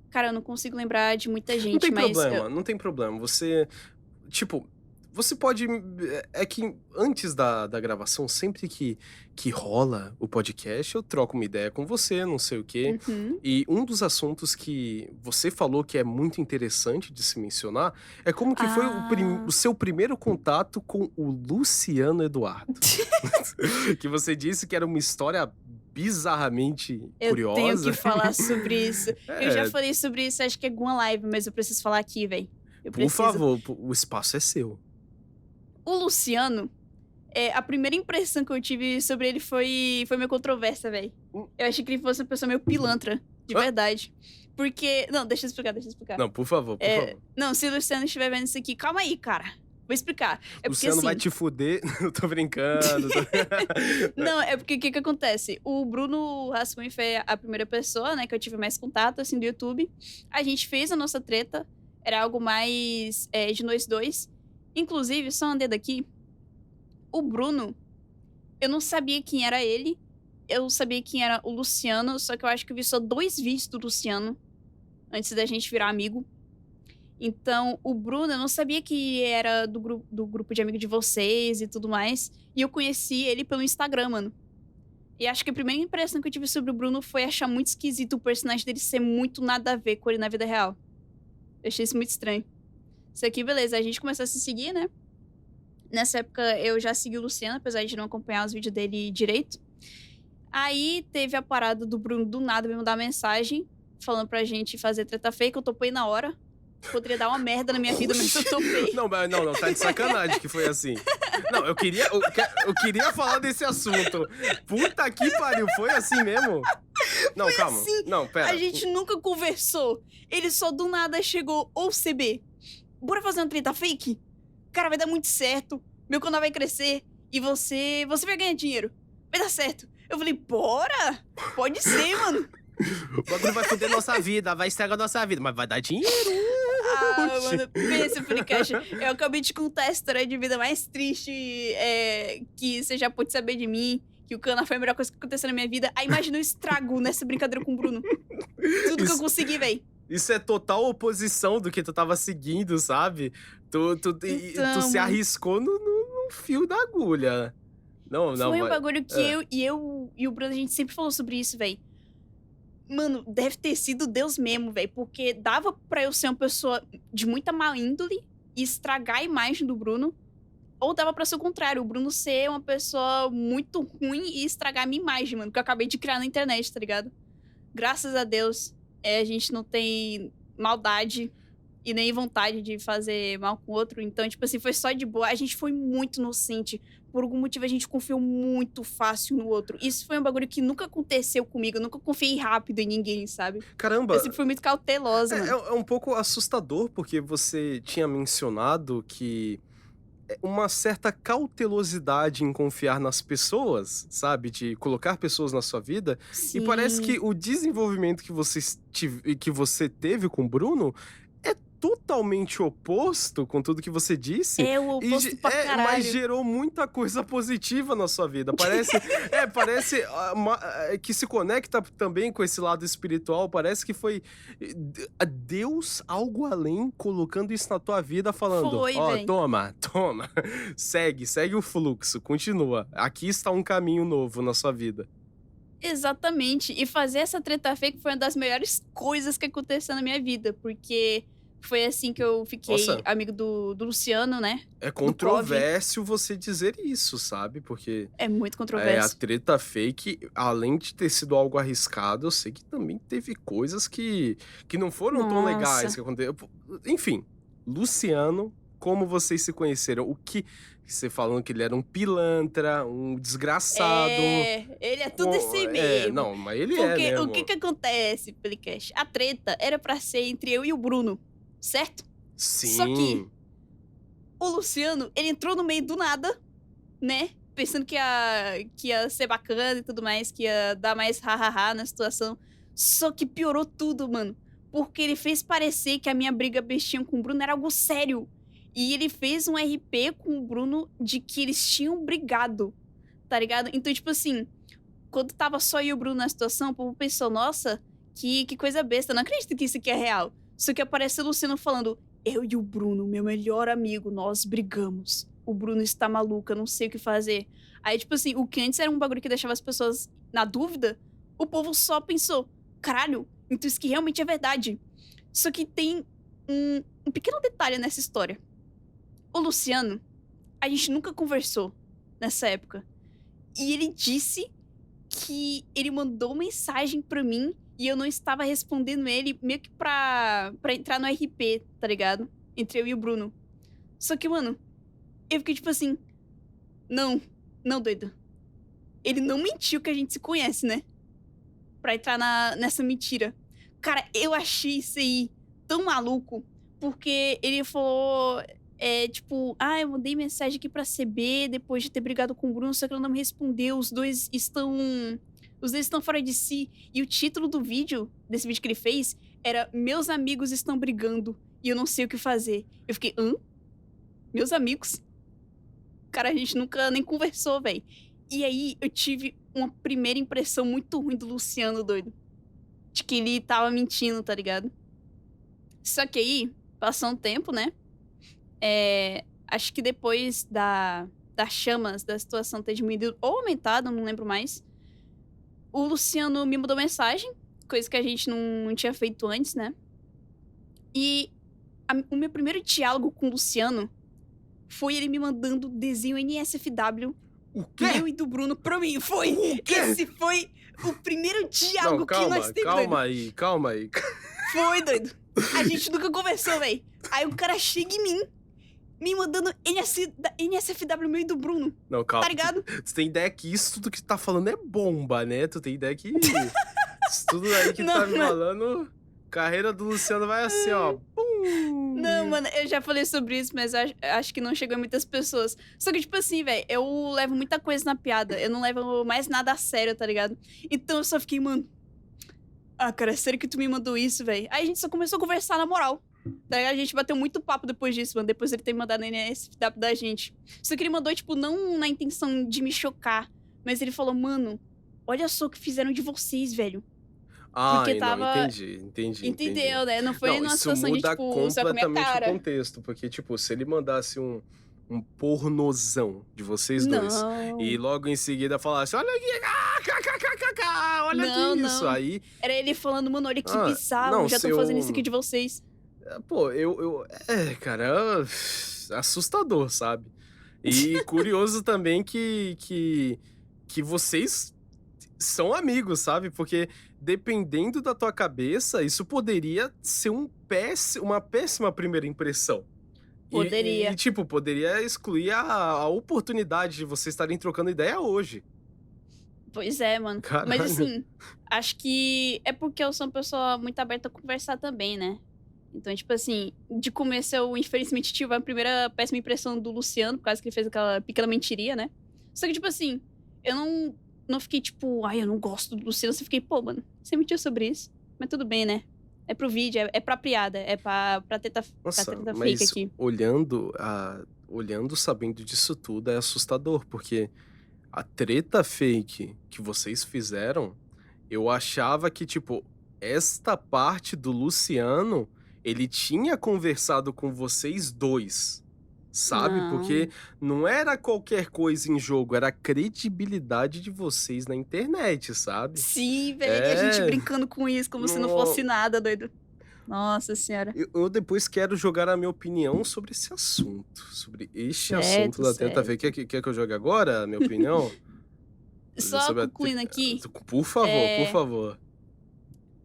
S2: Cara, eu não consigo lembrar de muita
S1: Não
S2: gente,
S1: tem
S2: mas
S1: problema, não tem problema. Você, tipo, você pode. É que antes da gravação, sempre que rola o podcast, eu troco uma ideia com você, não sei o quê.
S2: uhum.
S1: E um dos assuntos que você falou que é muito interessante de se mencionar é como que foi o
S2: Ah.
S1: seu primeiro contato com o Luciano Eduardo. Que você disse que era uma história bizarramente
S2: Eu tenho que
S1: curiosa.
S2: falar sobre isso. Eu já
S1: É,
S2: falei sobre isso, acho que em alguma live, mas eu preciso falar aqui, velho. Eu
S1: por
S2: preciso.
S1: favor, o espaço é seu.
S2: O Luciano, a primeira impressão que eu tive sobre ele foi meio controversa, velho.
S1: Hum,
S2: Eu achei que ele fosse uma pessoa meio pilantra, de
S1: hã?
S2: verdade. Porque. Não, deixa eu explicar.
S1: Não, por favor, por favor.
S2: Não, se o Luciano estiver vendo isso aqui, calma aí, cara. Vou explicar. É porque
S1: Luciano vai
S2: assim.
S1: te fuder. Eu tô brincando.
S2: Não, é porque o que que acontece? O Bruno Rascunho foi a primeira pessoa, né, que eu tive mais contato, assim, do YouTube. A gente fez a nossa treta. Era algo mais de nós dois. Inclusive, só um dedo aqui. O Bruno, eu não sabia quem era ele. Eu sabia quem era o Luciano, só que eu acho que eu vi só 2 vídeos do Luciano antes da gente virar amigo. Então, o Bruno, eu não sabia que era do grupo de amigo de vocês e tudo mais. E eu conheci ele pelo Instagram, mano. E acho que a primeira impressão que eu tive sobre o Bruno foi achar muito esquisito o personagem dele ser muito nada a ver com ele na vida real. Eu achei isso muito estranho. Isso aqui, beleza. A gente começou a se seguir, né? Nessa época eu já segui o Luciano, apesar de não acompanhar os vídeos dele direito. Aí teve a parada do Bruno do nada me mandar mensagem falando pra gente fazer treta fake. Eu topei na hora. Poderia dar uma merda na minha vida, mas eu topei.
S1: Não, não, tá de sacanagem que foi assim. Não, eu queria falar desse assunto. Puta que pariu, foi assim mesmo? Não,
S2: Foi
S1: calma.
S2: assim.
S1: Não, pera.
S2: A gente nunca conversou. Ele só do nada chegou, ou CB, bora fazer uma treta fake? Cara, vai dar muito certo. Meu canal vai crescer. E você vai ganhar dinheiro. Vai dar certo. Eu falei, bora? Pode ser, mano.
S1: O bagulho vai foder nossa vida, vai estragar nossa vida, mas vai dar dinheiro.
S2: Ah, mano, pensa, Freecast. Eu acabei de contar a história de vida mais triste que você já pôde saber de mim. Que o canal foi a melhor coisa que aconteceu na minha vida. Aí imagina o estrago nessa brincadeira com o Bruno. Tudo que eu consegui, véi.
S1: Isso é total oposição do que tu tava seguindo, sabe? Tu
S2: Então,
S1: se arriscou no fio da agulha. Não,
S2: foi um
S1: mas...
S2: bagulho que eu e o Bruno, a gente sempre falou sobre isso, véi. Mano, deve ter sido Deus mesmo, velho. Porque dava pra eu ser uma pessoa de muita má índole e estragar a imagem do Bruno. Ou dava pra ser o contrário, o Bruno ser uma pessoa muito ruim e estragar a minha imagem, mano. Que eu acabei de criar na internet, tá ligado? Graças a Deus, a gente não tem maldade e nem vontade de fazer mal com o outro. Então, tipo assim, foi só de boa. A gente foi muito inocente. Por algum motivo, a gente confiou muito fácil no outro. Isso foi um bagulho que nunca aconteceu comigo. Eu nunca confiei rápido em ninguém, sabe?
S1: Caramba!
S2: Eu sempre fui muito cautelosa, mano.
S1: É um pouco assustador, porque você tinha mencionado que uma certa cautelosidade em confiar nas pessoas, sabe? De colocar pessoas na sua vida.
S2: Sim.
S1: E parece que o desenvolvimento que você teve com o Bruno é totalmente oposto com tudo que você disse.
S2: É o oposto pra caralho.
S1: Mas gerou muita coisa positiva na sua vida. Parece que se conecta também com esse lado espiritual. Parece que foi Deus, algo além, colocando isso na tua vida, falando: ó, toma, segue o fluxo, continua. Aqui está um caminho novo na sua vida.
S2: Exatamente. E fazer essa treta fake foi uma das melhores coisas que aconteceu na minha vida, porque foi assim que eu fiquei amigo do Luciano, né?
S1: É controvérsio você dizer isso, sabe? Porque...
S2: é muito controverso.
S1: A treta fake, além de ter sido algo arriscado, eu sei que também teve coisas que não foram tão legais que aconteceram. Enfim, Luciano, como vocês se conheceram? O que... você falando que ele era um pilantra, um desgraçado.
S2: Ele é tudo assim mesmo.
S1: Não, mas ele
S2: porque
S1: mesmo.
S2: O que acontece, Pelicast? A treta era pra ser entre eu e o Bruno, certo?
S1: Sim.
S2: Só que o Luciano, ele entrou no meio do nada, né? Pensando que ia ser bacana e tudo mais, que ia dar mais ha-ha-ha na situação. Só que piorou tudo, mano. Porque ele fez parecer que a minha briga bestinha com o Bruno era algo sério. E ele fez um RP com o Bruno de que eles tinham brigado, tá ligado? Então, tipo assim, quando tava só eu e o Bruno na situação, o povo pensou, nossa, que coisa besta, não acredito que isso aqui é real. Só que aparece o Luciano falando, eu e o Bruno, meu melhor amigo, nós brigamos. O Bruno está maluco, eu não sei o que fazer. Aí, tipo assim, o que antes era um bagulho que deixava as pessoas na dúvida, o povo só pensou, caralho, então isso que realmente é verdade. Só que tem um pequeno detalhe nessa história. O Luciano, a gente nunca conversou nessa época. E ele disse que ele mandou mensagem pra mim e eu não estava respondendo ele meio que pra entrar no RP, tá ligado? Entre eu e o Bruno. Só que, mano, eu fiquei tipo assim, não, doido. Ele não mentiu que a gente se conhece, né? Pra entrar nessa mentira. Cara, eu achei isso aí tão maluco, porque ele falou... tipo, eu mandei mensagem aqui pra CB depois de ter brigado com o Bruno, só que ela não me respondeu. Os dois estão fora de si. E o título do vídeo, desse vídeo que ele fez, era Meus amigos estão brigando e eu não sei o que fazer. Eu fiquei, Meus amigos? Cara, a gente nunca nem conversou, velho. E aí, eu tive uma primeira impressão muito ruim do Luciano, doido. De que ele tava mentindo, tá ligado? Só que aí, passou um tempo, né? Acho que depois das chamas da situação ter diminuído ou aumentado, não lembro mais, o Luciano me mandou mensagem, coisa que a gente não tinha feito antes, né? E o meu primeiro diálogo com o Luciano foi ele me mandando desenho NSFW,
S1: O
S2: meu
S1: quê?
S2: e do Bruno, pra mim. Foi!
S1: O quê?
S2: Esse foi o primeiro
S1: Não,
S2: diálogo que nós
S1: calma,
S2: temos, doido.
S1: calma aí, calma aí.
S2: Foi, doido. A gente nunca conversou, velho. Aí o cara chega em mim, me mandando NSFW meio do Bruno,
S1: Não, calma.
S2: tá ligado?
S1: Tu tem ideia que isso tudo que tu tá falando é bomba, né? Tu tem ideia que isso tudo aí que tu tá me falando, carreira do Luciano vai assim, ó. Pum.
S2: Não, mano, eu já falei sobre isso, mas acho que não chegou a muitas pessoas. Só que, tipo assim, velho, eu levo muita coisa na piada. Eu não levo mais nada a sério, tá ligado? Então eu só fiquei, mano. Ah, cara, é sério que tu me mandou isso, velho? Aí a gente só começou a conversar na moral. Daí a gente bateu muito papo depois disso, mano. Depois ele ter mandado NSFW da gente. Só que ele mandou, tipo, não na intenção de me chocar. Mas ele falou, mano, olha só o que fizeram de vocês, velho. Porque
S1: Ai, não,
S2: tava.
S1: entendi.
S2: Entendeu, né? Não foi
S1: Não,
S2: numa
S1: isso
S2: situação de,
S1: muda
S2: tipo, só com a minha
S1: completamente o
S2: cara.
S1: contexto, porque, tipo, se ele mandasse um pornozão de vocês dois e
S2: Não.
S1: logo em seguida falasse, olha aqui, kkkk, olha
S2: Não,
S1: aqui isso,
S2: não.
S1: aí,
S2: Era ele falando, mano, olha que
S1: ah,
S2: bizarro,
S1: não,
S2: já tô fazendo isso aqui de vocês.
S1: pô, cara, assustador, sabe? E curioso também que vocês são amigos, sabe? Porque dependendo da tua cabeça, isso poderia ser uma péssima primeira impressão.
S2: Poderia.
S1: Tipo, poderia excluir a oportunidade de vocês estarem trocando ideia hoje.
S2: Pois é, mano.
S1: Caralho.
S2: Mas assim, acho que é porque eu sou uma pessoa muito aberta a conversar também, né? Então, tipo assim, de começo eu infelizmente tive a primeira péssima impressão do Luciano, por causa que ele fez aquela pequena mentiria, né? Só que, tipo assim, eu não fiquei tipo, ai, eu não gosto do Luciano. Eu fiquei, pô, mano, você mentiu sobre isso. Mas tudo bem, né? É pro vídeo, é pra piada, é pra treta
S1: Nossa,
S2: fake
S1: mas
S2: aqui.
S1: olhando, sabendo disso tudo, é assustador, porque a treta fake que vocês fizeram, eu achava que, tipo, esta parte do Luciano, ele tinha conversado com vocês dois, sabe? Porque
S2: Não.
S1: não era qualquer coisa em jogo, era a credibilidade de vocês na internet, sabe?
S2: Sim, velho, a gente
S1: É,
S2: brincando com isso, como se não fosse nada, doido. Nossa senhora.
S1: eu depois quero jogar a minha opinião sobre esse assunto, sobre este assunto
S2: Certo,
S1: da treta fake.
S2: certo.
S1: Quer que eu jogue agora a minha opinião?
S2: Só
S1: Sobre a
S2: concluindo aqui,
S1: Por favor, por
S2: é,
S1: favor.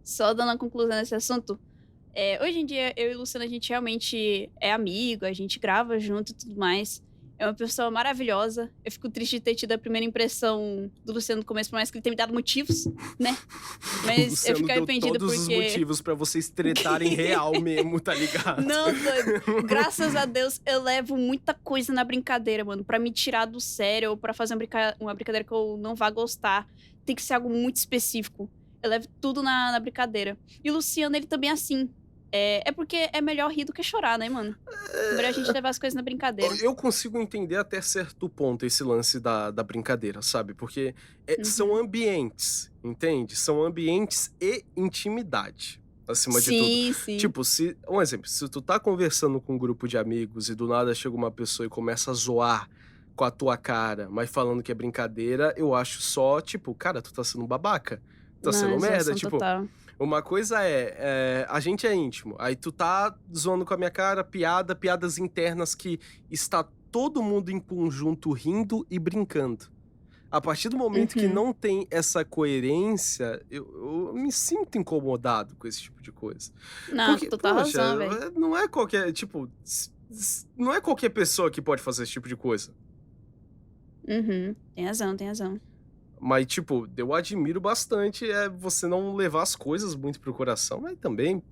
S2: só dando a conclusão nesse assunto, hoje em dia eu e Luciana, a gente realmente é amigo, a gente grava junto e tudo mais. É uma pessoa maravilhosa. Eu fico triste de ter tido a primeira impressão do Luciano no começo, por mais que ele tenha me dado motivos, né?
S1: O
S2: Mas eu
S1: Luciano
S2: fico
S1: deu
S2: arrependida
S1: todos os
S2: porque.
S1: motivos pra vocês tretarem real mesmo, tá ligado?
S2: Não, doido. Graças a Deus, eu levo muita coisa na brincadeira, mano. Pra me tirar do sério ou pra fazer uma brincadeira que eu não vá gostar. Tem que ser algo muito específico. Eu levo tudo na brincadeira. E o Luciano, ele também é assim. É porque é melhor rir do que chorar, né, mano? É melhor a gente levar as coisas na brincadeira.
S1: Eu consigo entender até certo ponto esse lance da brincadeira, sabe? Porque são
S2: Uhum.
S1: ambientes, entende? São ambientes e intimidade, acima de tudo.
S2: Sim, sim.
S1: Tipo, um exemplo, se tu tá conversando com um grupo de amigos e do nada chega uma pessoa e começa a zoar com a tua cara, mas falando que é brincadeira, eu acho só, tipo, cara, tu tá sendo um babaca. Tá
S2: Não,
S1: sendo merda,
S2: exaustão
S1: tipo,
S2: total.
S1: uma coisa a gente é íntimo, aí tu tá zoando com a minha cara, piadas internas que está todo mundo em conjunto rindo e brincando. A partir do momento que
S2: Uhum.
S1: não tem essa coerência, eu me sinto incomodado com esse tipo de coisa.
S2: Não,
S1: Porque,
S2: total
S1: poxa,
S2: razão, velho.
S1: não é qualquer, tipo, não é qualquer pessoa que pode fazer esse tipo de coisa.
S2: Uhum. Tem razão, tem razão.
S1: Mas, tipo, eu admiro bastante você não levar as coisas muito pro coração, mas também,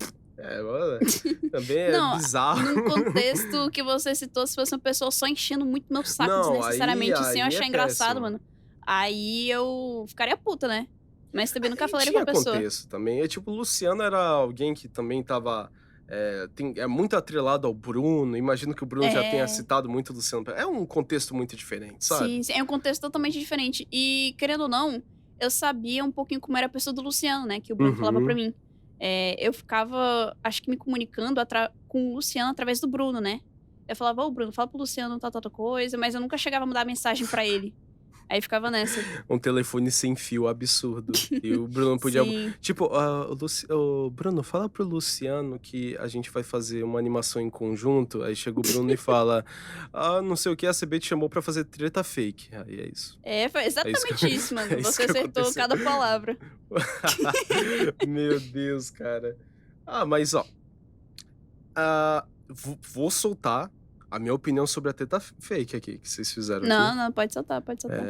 S1: também é
S2: Não,
S1: bizarro.
S2: num contexto que você citou, se fosse uma pessoa só enchendo muito meu saco
S1: Não,
S2: desnecessariamente, sem eu
S1: aí
S2: achar
S1: é
S2: engraçado,
S1: péssimo.
S2: mano, aí eu ficaria puta, né? Mas também nunca
S1: E
S2: falaria
S1: tinha
S2: pra pessoa.
S1: contexto também. Tipo, o Luciano era alguém que também tava. É muito atrelado ao Bruno. Imagino que o Bruno já tenha
S2: É,
S1: citado muito o Luciano. É um contexto muito diferente, sabe?
S2: sim, sim, é um contexto totalmente diferente. E, querendo ou não, eu sabia um pouquinho como era a pessoa do Luciano, né? Que o Bruno falava pra
S1: Uhum.
S2: mim. Eu ficava, acho que me comunicando com o Luciano através do Bruno, né? Eu falava, ô Bruno, fala pro Luciano tal coisa, mas eu nunca chegava a mandar mensagem pra ele. Aí ficava nessa.
S1: Um telefone sem fio absurdo. E o Bruno podia.
S2: Sim.
S1: Tipo, o Bruno, fala pro Luciano que a gente vai fazer uma animação em conjunto. Aí chega o Bruno e fala: Ah, não sei o que, a CB te chamou pra fazer treta fake. Aí é isso.
S2: É, foi
S1: É isso que,
S2: exatamente isso,
S1: é
S2: mano.
S1: isso
S2: Você
S1: que
S2: acertou
S1: aconteceu.
S2: cada palavra.
S1: Meu Deus, cara. Mas ó. Vou soltar a minha opinião sobre a treta fake aqui, que vocês fizeram aqui.
S2: Não, pode soltar, pode soltar.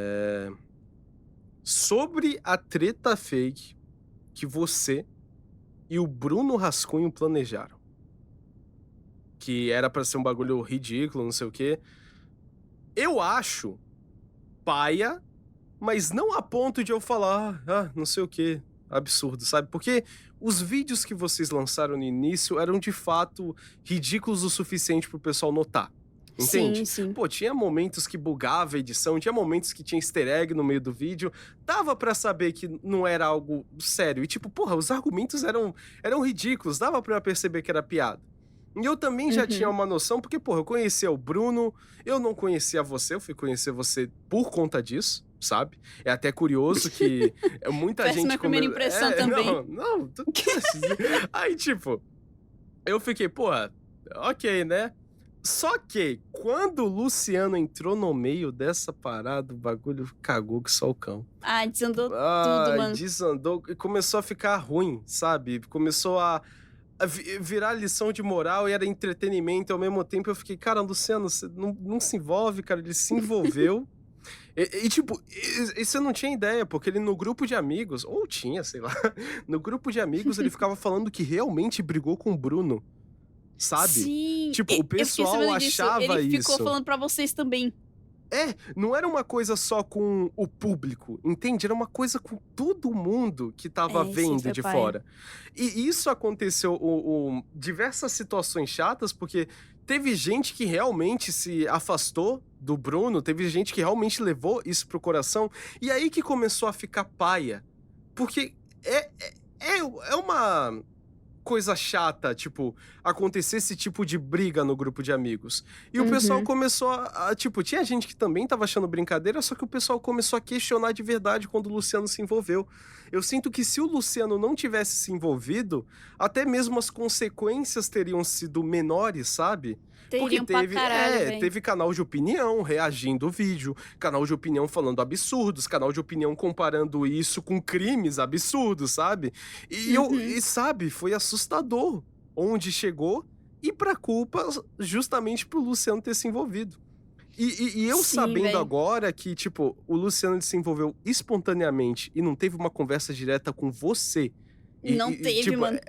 S1: Sobre a treta fake que você e o Bruno Rascunho planejaram. Que era pra ser um bagulho ridículo, não sei o quê. Eu acho paia, mas não a ponto de eu falar, não sei o quê, absurdo, sabe? Porque os vídeos que vocês lançaram no início eram de fato ridículos o suficiente pro pessoal notar. Entende?
S2: Sim, sim.
S1: Pô, tinha momentos que bugava a edição, tinha momentos que tinha easter egg no meio do vídeo, dava pra saber que não era algo sério. E tipo, porra, os argumentos eram ridículos, dava pra perceber que era piada. E eu também já tinha
S2: Uhum.
S1: uma noção, porque, porra, eu conhecia o Bruno, eu não conhecia você, eu fui conhecer você por conta disso, sabe? É até curioso que muita
S2: Péssima
S1: gente...
S2: primeira impressão também.
S1: Não, aí, tipo, eu fiquei, porra, ok, né? Só que, quando o Luciano entrou no meio dessa parada, o bagulho cagou que só o cão.
S2: Ah, desandou tudo, mano.
S1: Desandou e começou a ficar ruim, sabe? Começou a virar lição de moral e era entretenimento. Ao mesmo tempo eu fiquei, cara, Luciano, você não se envolve, cara. Ele se envolveu. Tipo, e você não tinha ideia, porque ele no grupo de amigos, ou tinha, sei lá, no grupo de amigos ele ficava falando que realmente brigou com o Bruno, sabe?
S2: Sim,
S1: Tipo, o
S2: eu fiquei
S1: pessoal
S2: sabendo disso.
S1: achava
S2: Ele ficou
S1: isso.
S2: falando pra vocês também.
S1: Não era uma coisa só com o público, entende? Era uma coisa com todo mundo que tava
S2: Sim,
S1: vendo
S2: foi
S1: de
S2: paia.
S1: fora. E isso aconteceu diversas situações chatas, porque teve gente que realmente se afastou do Bruno, teve gente que realmente levou isso pro coração, e aí que começou a ficar paia. Porque é uma coisa chata, tipo, acontecer esse tipo de briga no grupo de amigos. E o pessoal
S2: Uhum.
S1: começou tipo, tinha gente que também tava achando brincadeira, só que o pessoal começou a questionar de verdade quando o Luciano se envolveu. Eu sinto que se o Luciano não tivesse se envolvido, até mesmo as consequências teriam sido menores, sabe? Porque
S2: Teriam pra caralho, velho.
S1: teve canal de opinião reagindo ao vídeo, canal de opinião falando absurdos, canal de opinião comparando isso com crimes absurdos, sabe?
S2: Uhum.
S1: Sabe, foi assustador onde chegou e pra culpa justamente pro Luciano ter se envolvido. E eu
S2: Sim,
S1: sabendo
S2: velho.
S1: agora que, tipo, o Luciano ele se envolveu espontaneamente e não teve uma conversa direta com você.
S2: Não teve,
S1: Tipo,
S2: mano.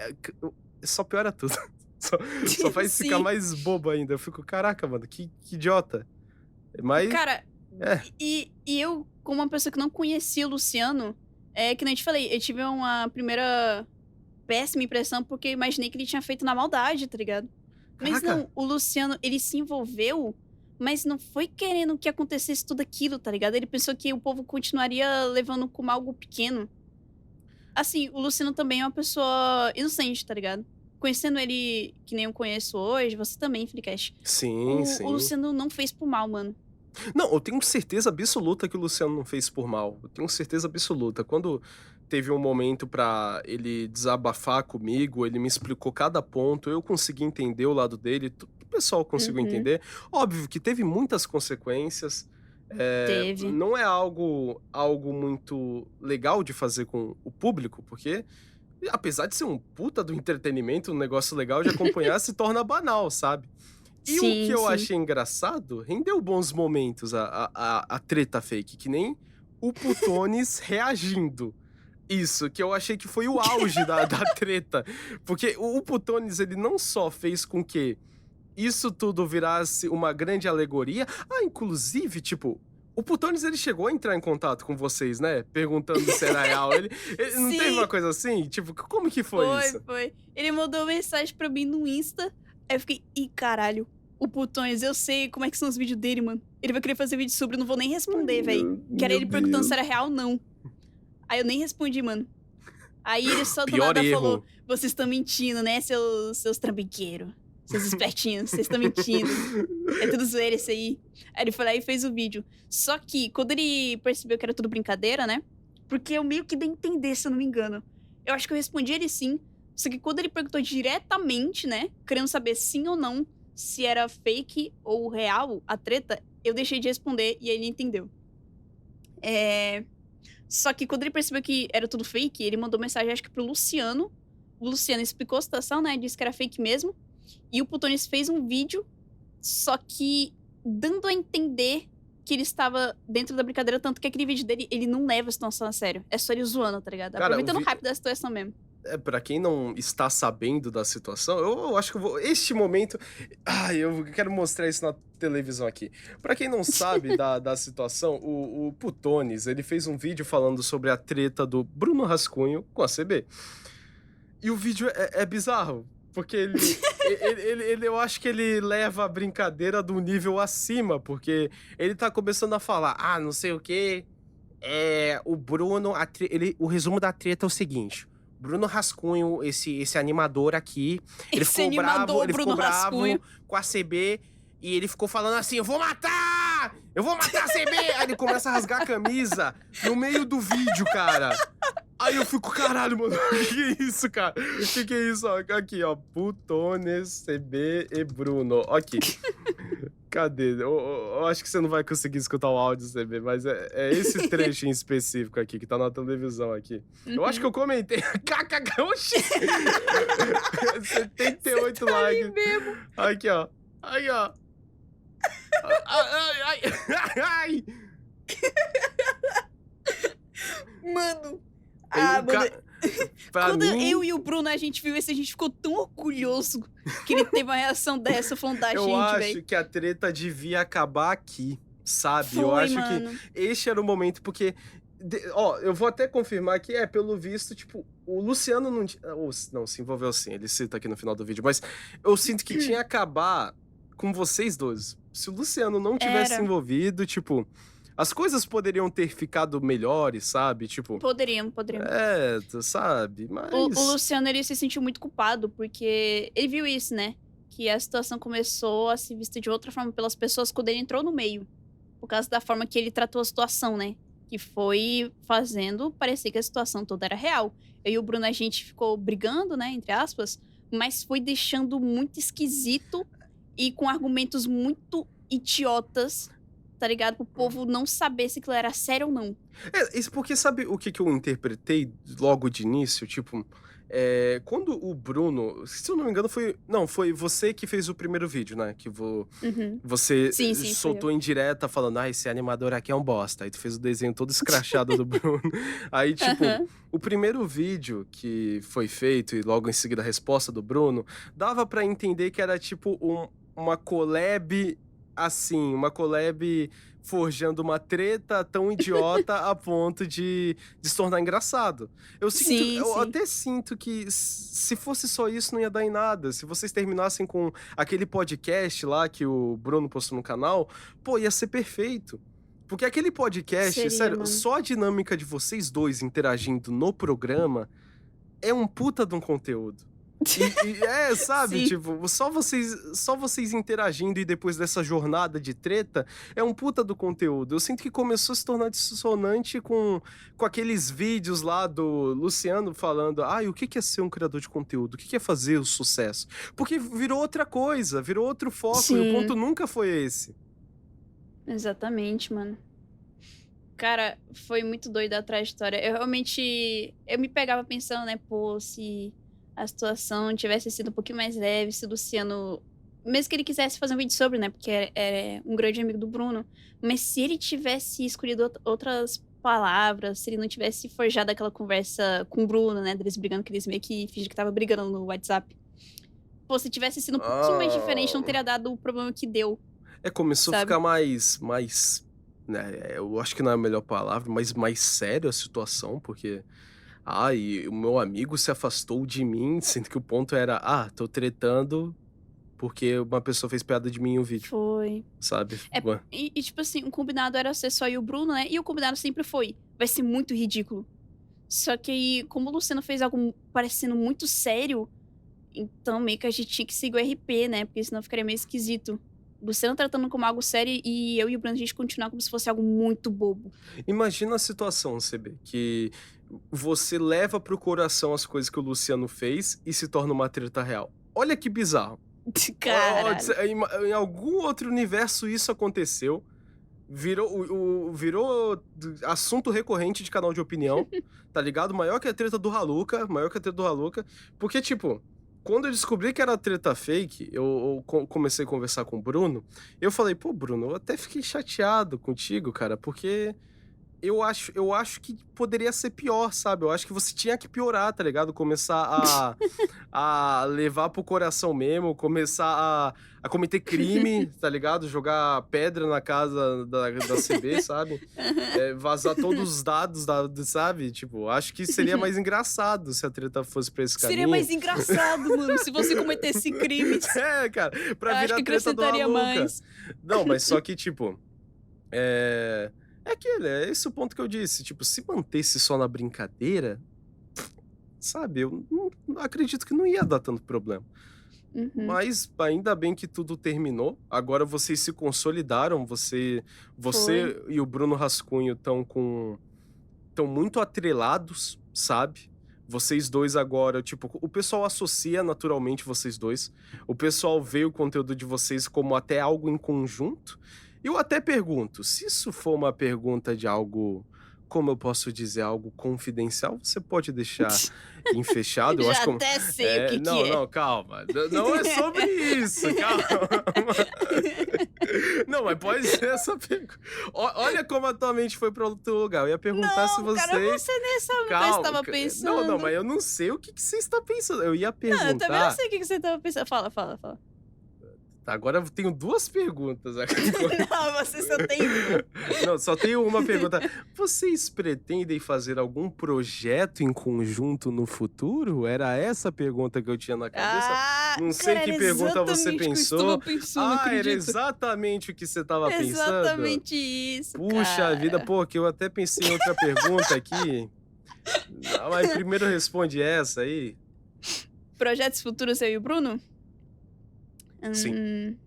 S1: só piora tudo. Só, só faz ficar
S2: Sim.
S1: mais bobo ainda. Eu fico, caraca, mano, que idiota. Mas,
S2: Cara,
S1: é,
S2: e eu, como uma pessoa que não conhecia o Luciano, que nem eu te falei, eu tive uma primeira péssima impressão porque eu imaginei que ele tinha feito na maldade, tá ligado? Mas
S1: caraca.
S2: não, o Luciano, ele se envolveu, mas não foi querendo que acontecesse tudo aquilo, tá ligado? Ele pensou que o povo continuaria levando como algo pequeno. Assim, o Luciano também é uma pessoa inocente, tá ligado? Conhecendo ele que nem eu conheço hoje, você também, Freecast.
S1: Sim,
S2: O
S1: sim.
S2: Luciano não fez por mal, mano.
S1: Não, eu tenho certeza absoluta que o Luciano não fez por mal. Eu tenho certeza absoluta. Quando teve um momento pra ele desabafar comigo, ele me explicou cada ponto, eu consegui entender o lado dele, o pessoal conseguiu
S2: Uhum,
S1: entender. Óbvio que teve muitas consequências.
S2: teve.
S1: Não é algo muito legal de fazer com o público, porque apesar de ser um puta do entretenimento, um negócio legal de acompanhar, se torna banal, sabe? E o que
S2: Sim,
S1: eu
S2: sim.
S1: achei engraçado, rendeu bons momentos a treta fake, que nem o Putones reagindo. Isso, que eu achei que foi o auge da treta. Porque o Putones, ele não só fez com que isso tudo virasse uma grande alegoria. Inclusive, tipo, o Putones, ele chegou a entrar em contato com vocês, né? Perguntando se era real. Ele não teve uma
S2: Sim,
S1: coisa assim? Tipo, como que foi isso?
S2: foi. Ele mandou mensagem pra mim no Insta. Aí eu fiquei, ih, caralho. O Putões, eu sei como é que são os vídeos dele, mano. Ele vai querer fazer vídeo sobre, eu não vou nem responder, véi. Que era
S1: Meu
S2: ele perguntando se
S1: Deus.
S2: era real ou não. Aí eu nem respondi, mano. Aí ele só do
S1: Pior
S2: nada falou,
S1: erro.
S2: vocês estão mentindo, né, seus trambiqueiros. seus espertinhos, vocês estão mentindo. É tudo zoeira isso aí. Aí ele foi lá e fez o vídeo. Só que, quando ele percebeu que era tudo brincadeira, né? Porque eu meio que dei a entender, se eu não me engano. Eu acho que eu respondi ele sim. Só que quando ele perguntou diretamente, né? Querendo saber sim ou não se era fake ou real a treta, eu deixei de responder e ele entendeu. Só que quando ele percebeu que era tudo fake, ele mandou mensagem, acho que pro Luciano. O Luciano explicou a situação, né? Disse que era fake mesmo. E o Putones fez um vídeo, só que dando a entender que ele estava dentro da brincadeira, tanto que aquele vídeo dele, ele não leva a situação a sério. É só ele zoando, tá ligado?
S1: Cara,
S2: Aproveitando o hype da situação mesmo.
S1: Pra quem não está sabendo da situação, eu acho que eu vou. Este momento. Ai, eu quero mostrar isso na televisão aqui. Pra quem não sabe da situação, o Putones, ele fez um vídeo falando sobre a treta do Bruno Rascunho com a CB. E o vídeo é bizarro, porque eu acho que ele leva a brincadeira do nível acima, porque ele tá começando a falar, não sei o quê. O Bruno, o resumo da treta é o seguinte. Bruno Rascunho, esse animador aqui, ele ficou bravo com a CB e ele ficou falando assim, eu vou matar a CB! Aí ele começa a rasgar a camisa no meio do vídeo, cara. Aí eu fico, caralho, mano, o que é isso, cara? O que é isso? Aqui, ó, Putones, CB e Bruno. Aqui. Cadê? Eu acho que você não vai conseguir escutar o áudio, CB, mas é esse trecho em específico aqui, que tá na televisão aqui. Eu acho que eu comentei. Oxi! 78 likes.
S2: Mesmo.
S1: Aqui, ó. Aí, ó. Ai.
S2: Mano.
S1: Mano.
S2: Quando eu e o Bruno, a gente viu isso, a gente ficou tão orgulhoso que ele teve uma reação dessa, falando da gente, velho.
S1: Eu acho que a treta devia acabar aqui, sabe?
S2: Eu
S1: acho
S2: mano.
S1: que este era o momento, porque... eu vou até confirmar que pelo visto, tipo, o Luciano não se envolveu sim, ele cita aqui no final do vídeo, mas eu sinto que tinha que acabar com vocês dois. Se o Luciano não tivesse envolvido, tipo... As coisas poderiam ter ficado melhores, sabe? Tipo...
S2: Poderiam.
S1: Tu sabe? Mas...
S2: O Luciano, ele se sentiu muito culpado, porque ele viu isso, né? Que a situação começou a ser vista de outra forma pelas pessoas quando ele entrou no meio. Por causa da forma que ele tratou a situação, né? Que foi fazendo parecer que a situação toda era real. Eu e o Bruno, a gente ficou brigando, né? Entre aspas. Mas foi deixando muito esquisito e com argumentos muito idiotas, tá ligado? Pro povo não saber se aquilo era sério ou não.
S1: Isso porque sabe o que eu interpretei logo de início? Tipo, quando o Bruno, se eu não me engano, foi você que fez o primeiro vídeo, né? Que você
S2: Sim,
S1: soltou em direta falando, esse animador aqui é um bosta. Aí tu fez o desenho todo escrachado do Bruno. Aí, tipo, o primeiro vídeo que foi feito e logo em seguida a resposta do Bruno, dava pra entender que era tipo uma collab, assim, uma collab forjando uma treta tão idiota a ponto de se tornar engraçado. Eu até sinto que se fosse só isso não ia dar em nada. Se vocês terminassem com aquele podcast lá que o Bruno postou no canal, pô, ia ser perfeito. Porque aquele podcast, sério,
S2: mano.
S1: só a dinâmica de vocês dois interagindo no programa é um puta de um conteúdo. Sabe?
S2: Sim.
S1: Tipo, só vocês interagindo e depois dessa jornada de treta é um puta do conteúdo. Eu sinto que começou a se tornar dissonante com aqueles vídeos lá do Luciano falando, o que é ser um criador de conteúdo? O que é fazer o sucesso? Porque virou outra coisa, virou outro foco.
S2: Sim.
S1: E o ponto nunca foi esse.
S2: Exatamente, mano. Cara, foi muito doida a trajetória. Eu me pegava pensando, né, pô, se a situação tivesse sido um pouquinho mais leve, se o Luciano, mesmo que ele quisesse fazer um vídeo sobre, né, porque é um grande amigo do Bruno, mas se ele tivesse escolhido outras palavras, se ele não tivesse forjado aquela conversa com o Bruno, né, deles brigando, que eles meio que fingem que tava brigando no WhatsApp. Pô, se tivesse sido um pouquinho mais diferente, não teria dado o problema que deu.
S1: Começou
S2: sabe?
S1: a ficar mais, né, eu acho que não é a melhor palavra, mas mais sério a situação, porque... e o meu amigo se afastou de mim, sendo que o ponto era, tô tretando porque uma pessoa fez piada de mim em um vídeo.
S2: Foi.
S1: Sabe?
S2: E tipo assim, o combinado era ser só eu e o Bruno, né? E o combinado sempre foi, vai ser muito ridículo. Só que aí, como o Luciano fez algo parecendo muito sério, Então, meio que a gente tinha que seguir o RP, né, porque senão ficaria meio esquisito. Luciano tratando como algo sério e eu e o Bruno, a gente continuar como se fosse algo muito bobo.
S1: Imagina a situação, CB, que você leva pro coração as coisas que o Luciano fez e se torna uma treta real. Olha que bizarro.
S2: Caralho.
S1: Em algum outro universo isso aconteceu. Virou assunto recorrente de canal de opinião, tá ligado? Maior que a treta do Haluca, maior que a treta do Haluca. Porque, tipo, quando eu descobri que era treta fake, eu comecei a conversar com o Bruno. Eu falei, pô, Bruno, eu até fiquei chateado contigo, cara, porque eu acho que poderia ser pior, sabe? Eu acho que você tinha que piorar, tá ligado? Começar a levar pro coração mesmo, começar a cometer crime, tá ligado? Jogar pedra na casa da CB, sabe? Vazar todos os dados, sabe? Tipo, acho que seria mais engraçado se a treta fosse pra esse
S2: Seria
S1: caminho.
S2: mais engraçado, mano, se você cometesse crimes.
S1: Cara, pra
S2: Eu acho
S1: virar
S2: que
S1: treta do
S2: acrescentaria
S1: Haluca.
S2: mais.
S1: Não, mas só que, tipo, é esse o ponto que eu disse. Tipo, se mantesse só na brincadeira, sabe, eu não acredito que não ia dar tanto problema.
S2: Uhum.
S1: Mas ainda bem que tudo terminou. Agora vocês se consolidaram. Você
S2: Foi.
S1: e o Bruno Rascunho estão muito atrelados, sabe? Vocês dois agora, tipo, o pessoal associa naturalmente vocês dois. O pessoal vê o conteúdo de vocês como até algo em conjunto. Eu até pergunto, se isso for uma pergunta de algo, como eu posso dizer, algo confidencial, você pode deixar em fechado? Eu acho
S2: Já
S1: que
S2: até sei o que que
S1: não,
S2: é.
S1: não, calma. Não é sobre isso, calma. Não, mas pode ser essa pergunta. Olha como a tua mente foi para outro lugar. Eu ia perguntar se
S2: Não, cara,
S1: você.
S2: você nem sabe o que eu
S1: Calma.
S2: estava
S1: Não, não,
S2: pensando.
S1: mas eu não sei o que você está pensando. Eu ia
S2: Não, eu também não
S1: perguntar.
S2: sei o que você estava pensando. Fala, fala, fala.
S1: Agora eu tenho duas perguntas aqui.
S2: Não, você só tem uma.
S1: Não, só tenho uma pergunta. Vocês pretendem fazer algum projeto em conjunto no futuro? Era essa a pergunta que eu tinha na cabeça.
S2: Ah,
S1: Não sei
S2: cara,
S1: que
S2: era
S1: pergunta você
S2: exatamente o que eu
S1: pensou.
S2: estava pensando,
S1: Era
S2: acredita?
S1: exatamente o que você estava pensando.
S2: Exatamente isso,
S1: Puxa vida,
S2: cara.
S1: pô, que eu até pensei em outra pergunta aqui. Não, mas primeiro responde essa aí.
S2: Projetos futuros, eu e o Bruno?
S1: Sim.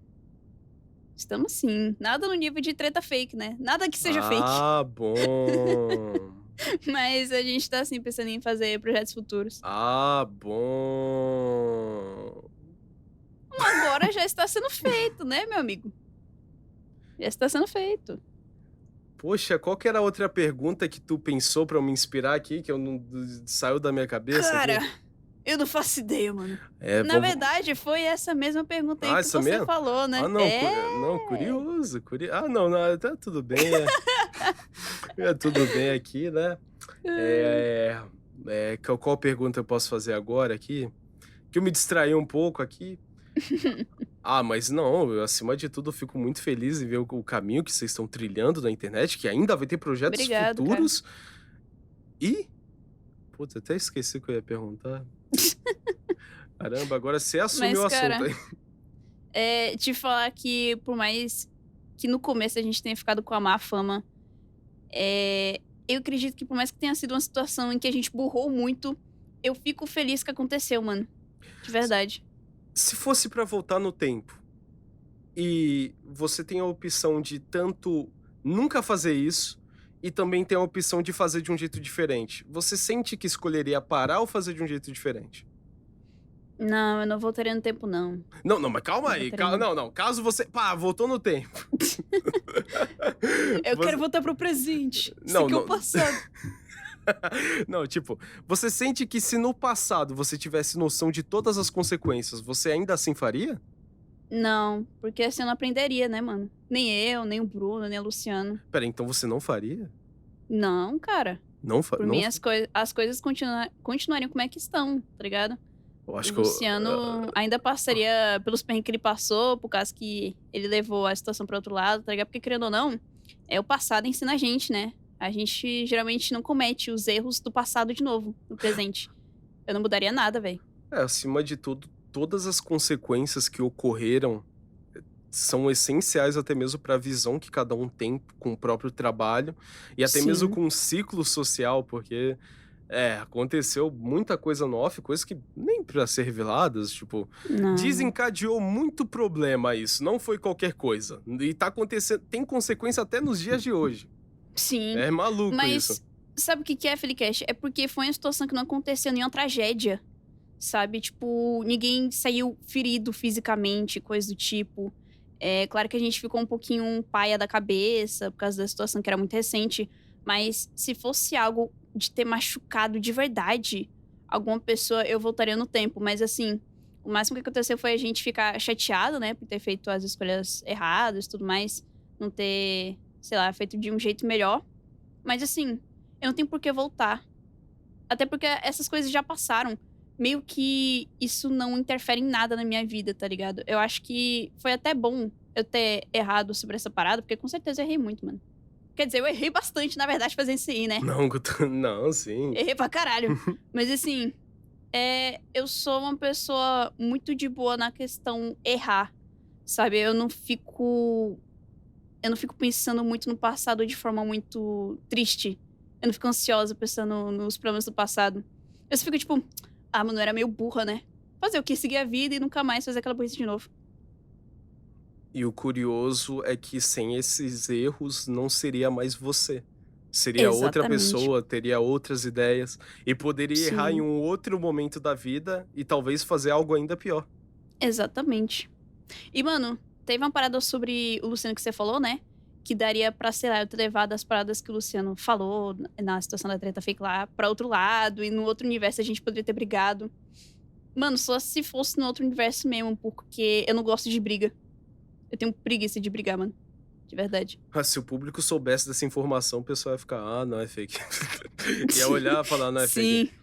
S2: Estamos sim. Nada no nível de treta fake, né? Nada que seja fake.
S1: Ah, bom.
S2: Mas a gente tá, assim, pensando em fazer projetos futuros.
S1: Ah, bom.
S2: Agora já está sendo feito, né, meu amigo? Já está sendo feito.
S1: Poxa, qual que era a outra pergunta que tu pensou pra eu me inspirar aqui, que eu não saiu da minha cabeça aqui?
S2: Cara, eu não faço ideia, mano.
S1: É,
S2: Na verdade, foi essa mesma pergunta aí que
S1: essa
S2: você
S1: mesmo?
S2: falou, né?
S1: Ah, não, não, curioso, Ah, não, não, tá tudo bem, tudo bem aqui, né? Qual pergunta eu posso fazer agora aqui? Que eu me distraí um pouco aqui. Ah, mas não, eu, acima de tudo, eu fico muito feliz em ver o caminho que vocês estão trilhando na internet, que ainda vai ter projetos
S2: Obrigado, cara.
S1: futuros. E, putz, até esqueci o que eu ia perguntar. Caramba, agora você assumiu o
S2: Mas,
S1: assunto
S2: cara,
S1: aí.
S2: te falar que por mais que no começo a gente tenha ficado com a má fama, eu acredito que por mais que tenha sido uma situação em que a gente burrou muito, eu fico feliz que aconteceu, mano. De verdade.
S1: Se fosse pra voltar no tempo e você tem a opção de tanto nunca fazer isso e também tem a opção de fazer de um jeito diferente, você sente que escolheria parar ou fazer de um jeito diferente?
S2: Não, eu não voltaria no tempo, não.
S1: Não, não, mas calma
S2: Não
S1: aí.
S2: voltaria, não.
S1: Não, caso você. Pá, voltou no tempo.
S2: Eu
S1: Você-
S2: quero voltar pro presente.
S1: Não,
S2: Isso aqui é o
S1: não.
S2: passado.
S1: Não, tipo, você sente que se no passado você tivesse noção de todas as consequências, você ainda assim faria?
S2: Não, porque assim eu não aprenderia, né, mano? Nem eu, nem o Bruno, nem o Luciano.
S1: Pera, então você não faria?
S2: Não, cara.
S1: Não,
S2: Por
S1: não.
S2: mim, as coisas continuariam como é que estão, tá ligado?
S1: Eu acho
S2: O
S1: que eu.
S2: Luciano ainda passaria pelos perrengues que ele passou, por causa que ele levou a situação para outro lado, tá ligado? Porque, querendo ou não, o passado ensina a gente, né? A gente geralmente não comete os erros do passado de novo, no presente. Eu não mudaria nada, velho.
S1: Acima de tudo, todas as consequências que ocorreram são essenciais até mesmo para a visão que cada um tem com o próprio trabalho e até mesmo
S2: Sim.
S1: com o ciclo social, porque Aconteceu muita coisa no off, coisas que nem pra ser reveladas, tipo,
S2: Não.
S1: desencadeou muito problema isso, não foi qualquer coisa. E tá acontecendo, tem consequência até nos dias de hoje.
S2: Sim.
S1: É maluco isso.
S2: Mas sabe o que que é, Felicast? É porque foi uma situação que não aconteceu nenhuma tragédia, sabe? Tipo, ninguém saiu ferido fisicamente, coisa do tipo. É claro que a gente ficou um pouquinho paia da cabeça por causa da situação que era muito recente, mas se fosse algo de ter machucado de verdade alguma pessoa, eu voltaria no tempo. Mas assim, o máximo que aconteceu foi a gente ficar chateado, né, por ter feito as escolhas erradas e tudo mais, não ter, sei lá, feito de um jeito melhor. Mas assim, eu não tenho por que voltar. Até porque essas coisas já passaram. Meio que isso não interfere em nada na minha vida, tá ligado? Eu acho que foi até bom eu ter errado sobre essa parada, porque com certeza eu errei muito, mano. Quer dizer, eu errei bastante, na verdade, fazendo isso aí, né?
S1: Não, não, sim.
S2: Errei pra caralho. Mas assim, eu sou uma pessoa muito de boa na questão errar, sabe? Eu não fico pensando muito no passado de forma muito triste. Eu não fico ansiosa pensando nos problemas do passado. Eu só fico tipo, ah, mano, eu era meio burra, né? Fazer o quê? Seguir a vida e nunca mais fazer aquela burrice de novo.
S1: E o curioso é que sem esses erros não seria mais você. Seria outra
S2: Exatamente.
S1: pessoa, teria outras ideias e poderia errar em
S2: Sim,
S1: um outro momento da vida e talvez fazer algo ainda pior.
S2: exatamente. E, mano, teve uma parada sobre o Luciano que você falou, né? Que daria pra, sei lá, eu ter levado as paradas que o Luciano falou na situação da treta fake lá pra outro lado, e no outro universo a gente poderia ter brigado. Mano, só se fosse no outro universo mesmo, porque eu não gosto de briga. Eu tenho preguiça de brigar, mano. De verdade.
S1: Ah, se o público soubesse dessa informação, o pessoal ia ficar, ah, não é fake. Ia olhar e falar, não é fake.
S2: Sim.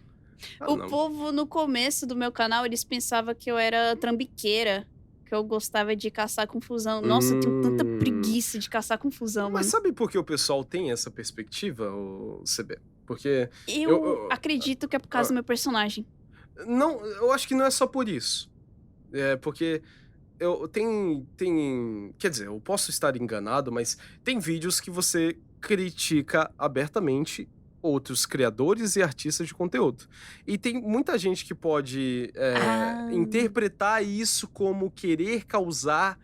S1: Ah,
S2: O
S1: não.
S2: povo, no começo do meu canal, eles pensavam que eu era trambiqueira, que eu gostava de caçar confusão. Nossa, eu tenho tanta
S1: Hum.
S2: preguiça de caçar confusão,
S1: Mas
S2: mano.
S1: sabe por que o pessoal tem essa perspectiva, o CB? Porque eu,
S2: Eu
S1: eu-
S2: acredito que é por causa
S1: ah,
S2: do meu personagem.
S1: não, eu acho que não é só por isso. É porque quer dizer, eu posso estar enganado, mas tem vídeos que você critica abertamente outros criadores e artistas de conteúdo. E tem muita gente que pode,
S2: Ah,
S1: interpretar isso como querer causar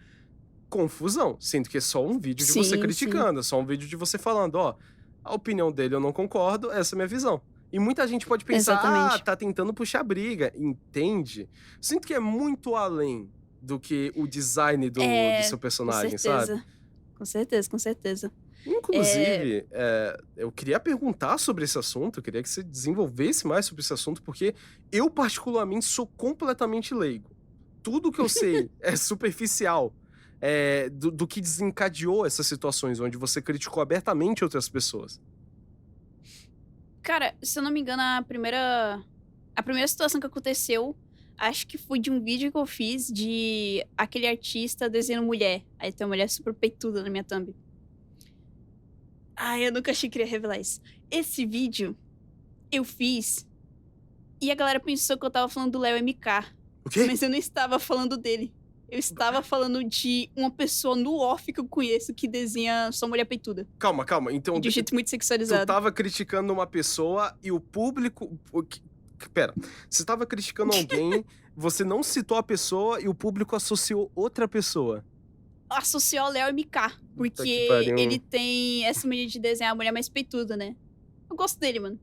S1: confusão, sendo que é só um vídeo de você
S2: sim, sim.
S1: criticando, é só um vídeo de você falando: "Ó, a opinião dele eu não concordo, essa é a minha visão". E muita gente pode pensar: "Ah,
S2: Exatamente.
S1: tá tentando puxar briga", entende? Sinto que é muito além do que o design do
S2: É,
S1: seu
S2: com
S1: personagem, sabe?
S2: certeza. Com certeza, com certeza. É,
S1: Inclusive, eu queria perguntar sobre esse assunto, eu queria que você desenvolvesse mais sobre esse assunto, porque eu particularmente sou completamente leigo. Tudo que eu sei é superficial, do que desencadeou essas situações onde você criticou abertamente outras pessoas.
S2: cara, se eu não me engano, a primeira situação que aconteceu, acho que foi de um vídeo que eu fiz de aquele artista desenhando mulher. Aí tem uma mulher super peituda na minha thumb. Ai, eu nunca achei que iria revelar isso. Esse vídeo eu fiz e a galera pensou que eu estava falando do Léo MK,
S1: O quê?
S2: mas eu não estava falando dele. Eu estava falando de uma pessoa no off que eu conheço que desenha só mulher peituda.
S1: Calma, calma,
S2: E
S1: então
S2: de um jeito muito
S1: tu
S2: sexualizado.
S1: estava criticando uma pessoa e o público espera, você estava criticando alguém, você não citou a pessoa e o público associou outra pessoa.
S2: Associou ao Léo MK,
S1: Puta que
S2: porque ele
S1: pariu.
S2: tem essa mania de desenhar a mulher mais peituda, né? Eu gosto dele, mano.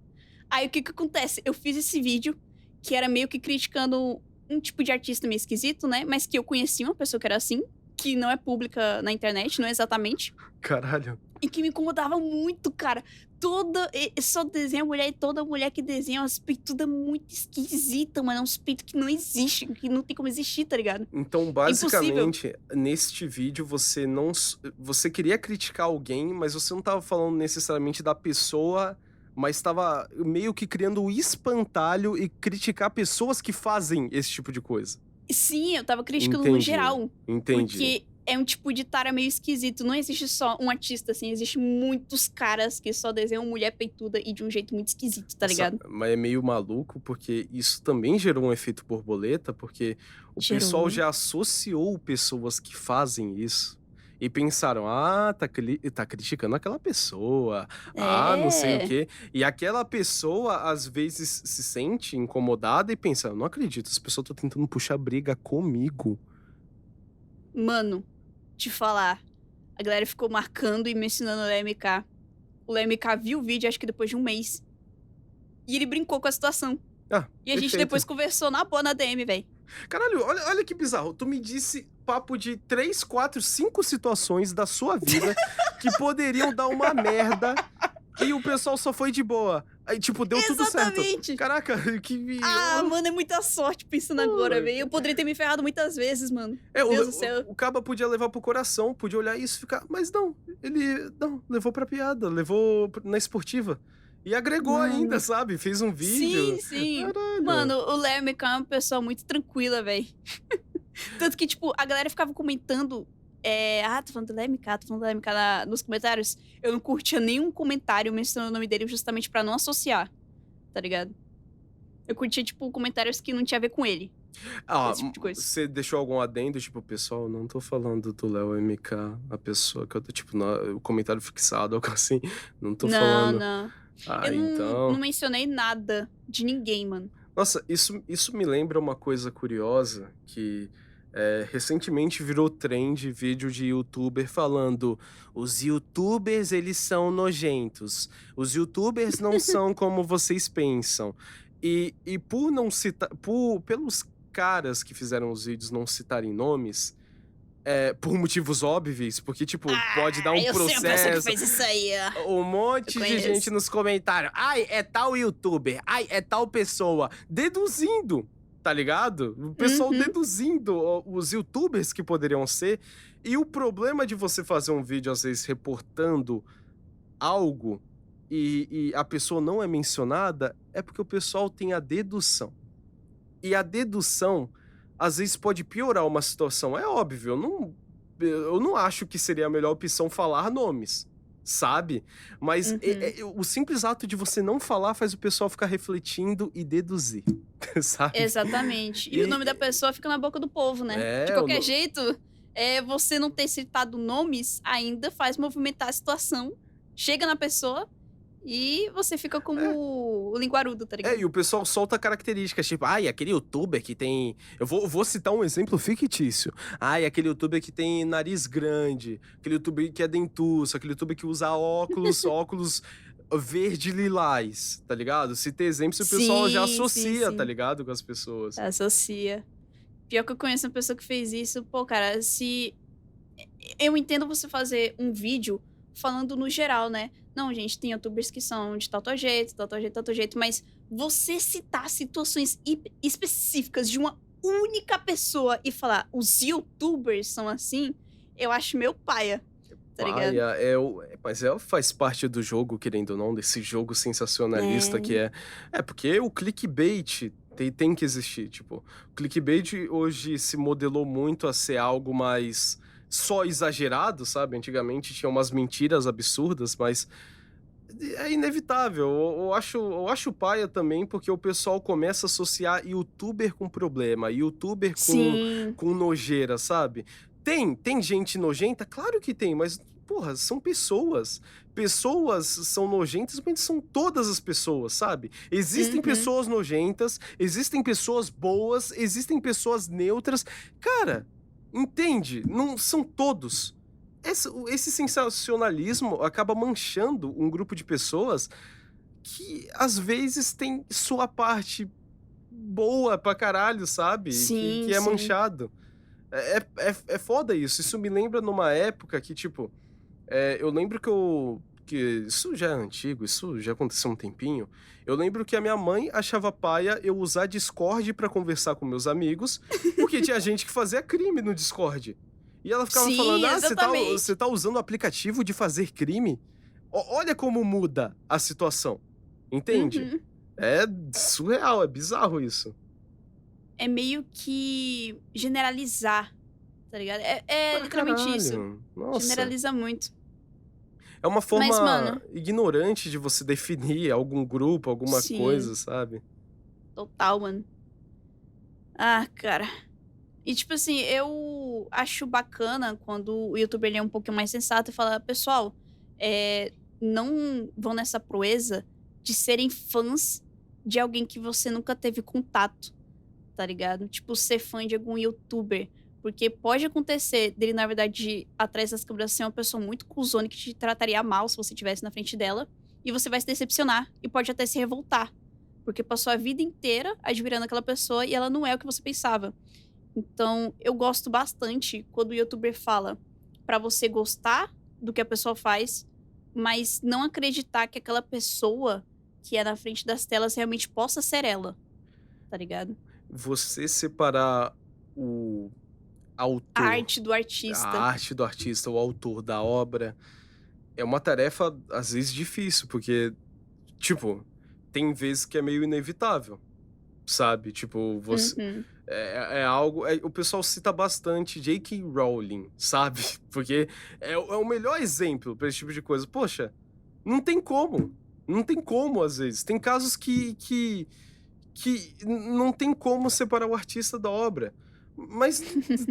S2: Aí o que que acontece? Eu fiz esse vídeo que era meio que criticando um tipo de artista meio esquisito, né? Mas que eu conheci uma pessoa que era assim, que não é pública na internet, não é exatamente.
S1: Caralho.
S2: E que me incomodava muito, cara. Só desenha mulher e toda mulher que desenha umas peitudas muito esquisita, mano. É uns peitos que não existem, que não tem como existir, tá ligado?
S1: Então,
S2: É impossível.
S1: basicamente, neste vídeo você não você queria criticar alguém, mas você não estava falando necessariamente da pessoa, mas estava meio que criando um espantalho e criticar pessoas que fazem esse tipo de coisa.
S2: Sim, eu estava criticando no
S1: Entendi,
S2: geral,
S1: entendi.
S2: porque é um tipo de tara meio esquisito. Não existe só um artista, assim, existe muitos caras que só desenham mulher peituda e de um jeito muito esquisito, tá
S1: Nossa,
S2: ligado?
S1: mas é meio maluco, porque isso também gerou um efeito borboleta, porque o pessoal
S2: Gerou.
S1: já associou pessoas que fazem isso. e pensaram: "Ah, tá criticando aquela pessoa. Ah, não sei o
S2: É.
S1: quê". E aquela pessoa, às vezes, se sente incomodada e pensa: "Não acredito, essa pessoa tá tentando puxar briga comigo".
S2: Mano, te falar, a galera ficou marcando e mencionando o LMK. O LMK viu o vídeo, acho que depois de um mês, e ele brincou com a situação.
S1: Ah,
S2: E a gente depois
S1: perfeito.
S2: conversou na boa na DM, velho.
S1: Caralho, olha que bizarro. Tu me disse papo de 3, 4, 5 situações da sua vida que poderiam dar uma merda e o pessoal só foi de boa. Aí, tipo, deu tudo certo.
S2: Exatamente.
S1: Caraca, que.
S2: Ah, mano, é muita sorte pensando agora, velho. Eu poderia ter me ferrado muitas vezes, mano.
S1: É,
S2: Deus do céu.
S1: o Caba podia levar pro coração, podia olhar isso e ficar. Mas não, ele. Não, levou pra piada, levou na esportiva. E agregou ainda,
S2: Mano.
S1: sabe? Fez um vídeo.
S2: Sim, sim.
S1: Caralho.
S2: Mano, o LMK é uma pessoa muito tranquila, velho. Tanto que, tipo, a galera ficava comentando. Tô falando do LMK, tô falando do LMK nos comentários. Eu não curtia nenhum comentário mencionando o nome dele justamente pra não associar, tá ligado? Eu curtia, tipo, comentários que não tinha a ver com ele.
S1: Ah,
S2: Esse tipo de coisa.
S1: você deixou algum adendo, tipo, pessoal, não tô falando do Léo MK, a pessoa que eu tô, tipo, o comentário fixado, algo assim. Não tô
S2: Não,
S1: falando.
S2: não. Eu
S1: Ah,
S2: não
S1: então.
S2: mencionei nada de ninguém, mano.
S1: Nossa, isso me lembra uma coisa curiosa que recentemente virou trend vídeo de youtuber falando: os youtubers eles são nojentos, os youtubers não são como vocês pensam. E por não citar, pelos caras que fizeram os vídeos não citarem nomes, por motivos óbvios, porque, tipo, pode dar
S2: Ah,
S1: um
S2: eu sei a pessoa que
S1: processo,
S2: fez isso aí, ó.
S1: um
S2: Eu
S1: monte de gente
S2: conheço.
S1: nos comentários. Ai, é tal youtuber. Ai, é tal pessoa. Deduzindo, tá ligado? O pessoal
S2: Uhum.
S1: deduzindo os youtubers que poderiam ser. E o problema de você fazer um vídeo, às vezes, reportando algo e a pessoa não é mencionada, é porque o pessoal tem a dedução. E a dedução, às vezes, pode piorar uma situação. É óbvio, eu não acho que seria a melhor opção falar nomes, sabe? Mas
S2: Uhum.
S1: o simples ato de você não falar faz o pessoal ficar refletindo e deduzir, sabe?
S2: Exatamente. E o nome da
S1: E
S2: pessoa fica na boca do povo, né? De
S1: é,
S2: qualquer jeito, você não ter citado nomes ainda faz movimentar a situação, chega na pessoa e você fica
S1: é,
S2: como o linguarudo, tá ligado?
S1: e o pessoal solta características, tipo, ai, aquele youtuber que tem. Eu vou citar um exemplo fictício. Ai, aquele youtuber que tem nariz grande, aquele youtuber que é dentuço, aquele youtuber que usa óculos verde lilás, tá ligado? Cita exemplos e o pessoal já
S2: Sim, sim,
S1: associa, tá
S2: sim.
S1: ligado? Com as pessoas.
S2: Associa. Pior que eu conheço uma pessoa que fez isso. Pô, cara, se eu entendo você fazer um vídeo falando no geral, né? Não, gente, tem youtubers que são de tal jeito, tal jeito, mas você citar situações específicas de uma única pessoa e falar os youtubers são assim, eu acho meio paia, tá ligado?
S1: Paia mas faz parte do jogo, querendo ou não, desse jogo sensacionalista que
S2: É,
S1: porque o clickbait tem que existir, tipo, o clickbait hoje se modelou muito a ser algo mais só exagerado, sabe? Antigamente tinha umas mentiras absurdas, mas é inevitável. Eu acho paia também, porque o pessoal começa a associar youtuber com problema, youtuber com,
S2: sim.
S1: com nojeira, sabe? Tem gente nojenta? Claro que tem, mas, porra, são pessoas. Pessoas são nojentas, mas são todas as pessoas, sabe? Existem
S2: Uhum.
S1: pessoas nojentas, existem pessoas boas, existem pessoas neutras. Cara, entende? Não são todos. Esse sensacionalismo acaba manchando um grupo de pessoas que às vezes tem sua parte boa pra caralho, sabe? Que
S2: Sim,
S1: é
S2: sim.
S1: manchado. É foda isso. Isso me lembra numa época que, tipo, eu lembro que isso já é antigo, isso já aconteceu há um tempinho. Eu lembro que a minha mãe achava paia eu usar Discord pra conversar com meus amigos, porque tinha gente que fazia crime no Discord. E ela ficava falando:
S2: Sim,
S1: "Ah, você
S2: exatamente.
S1: tá usando o aplicativo de fazer crime?" Olha como muda a situação, entende?
S2: Uhum.
S1: É surreal, é bizarro isso.
S2: É meio que generalizar, tá ligado? É
S1: Pra
S2: literalmente isso.
S1: caralho. Nossa.
S2: Generaliza muito.
S1: É uma
S2: Mas,
S1: forma
S2: mano,
S1: ignorante de você definir algum grupo, alguma
S2: sim,
S1: coisa, sabe?
S2: total, mano. Ah, cara. E tipo assim, eu acho bacana quando o youtuber ele é um pouquinho mais sensato e fala: "Pessoal, não vão nessa proeza de serem fãs de alguém que você nunca teve contato", tá ligado? Tipo, ser fã de algum youtuber. Porque pode acontecer dele, na verdade, atrás das câmeras ser uma pessoa muito cuzona que te trataria mal se você estivesse na frente dela. E você vai se decepcionar e pode até se revoltar. Porque passou a vida inteira admirando aquela pessoa e ela não é o que você pensava. Então, eu gosto bastante quando o youtuber fala pra você gostar do que a pessoa faz, mas não acreditar que aquela pessoa que é na frente das telas realmente possa ser ela, tá ligado?
S1: Você separar o
S2: A
S1: autor,
S2: arte do
S1: a
S2: artista.
S1: arte do artista, o autor da obra, é uma tarefa, às vezes, difícil, porque, tipo, tem vezes que é meio inevitável, sabe? Tipo, você.
S2: Uhum.
S1: É algo. O pessoal cita bastante J.K. Rowling, sabe? Porque é o melhor exemplo pra esse tipo de coisa. Poxa, não tem como. Não tem como, às vezes. Tem casos que não tem como separar o artista da obra. Mas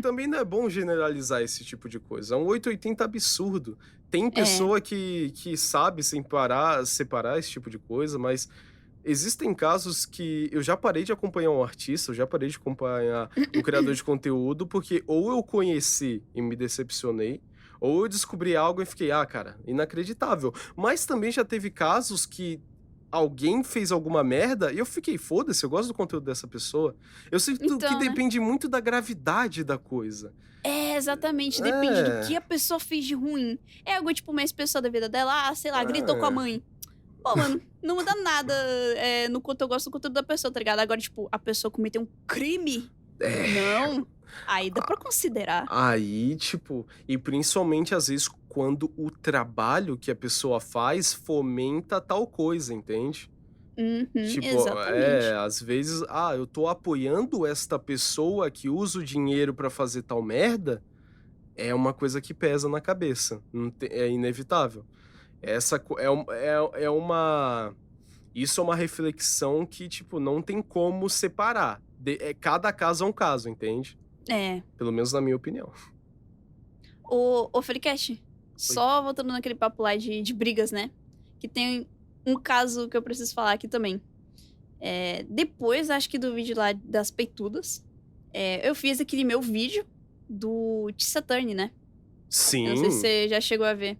S1: também não é bom generalizar esse tipo de coisa. É um 880 absurdo. Tem
S2: É.
S1: pessoa que sabe separar esse tipo de coisa, mas existem casos que eu já parei de acompanhar um artista, eu já parei de acompanhar um criador de conteúdo, porque ou eu conheci e me decepcionei, ou eu descobri algo e fiquei, ah, cara, inacreditável. Mas também já teve casos que alguém fez alguma merda e eu fiquei, foda-se, eu gosto do conteúdo dessa pessoa. Eu sinto que
S2: Então, né?
S1: depende muito da gravidade da coisa.
S2: É, exatamente, depende do que
S1: É,
S2: a pessoa fez de ruim. É algo, tipo, mais pessoa da vida dela, sei lá, gritou com a
S1: é,
S2: mãe. Pô, mano, não muda nada, no quanto eu gosto do conteúdo da pessoa, tá ligado? Agora, tipo, a pessoa cometeu um crime?
S1: é.
S2: Não. Aí dá pra considerar.
S1: Aí, tipo, e principalmente às vezes quando o trabalho que a pessoa faz fomenta tal coisa, entende?
S2: Uhum,
S1: Tipo,
S2: exatamente.
S1: às vezes, ah, eu tô apoiando esta pessoa que usa o dinheiro pra fazer tal merda, é uma coisa que pesa na cabeça, é inevitável. Essa co é um é uma Isso é uma reflexão que, tipo, não tem como separar, cada caso é um caso, entende?
S2: É.
S1: Pelo menos na minha opinião.
S2: Ô Freecast,
S1: Oi.
S2: só voltando naquele papo lá de brigas, né? Que tem um caso que eu preciso falar aqui também. Depois, acho que do vídeo lá das peitudas, eu fiz aquele meu vídeo do Tissa Turner, né? Eu não sei se
S1: Sim.
S2: você já chegou a ver.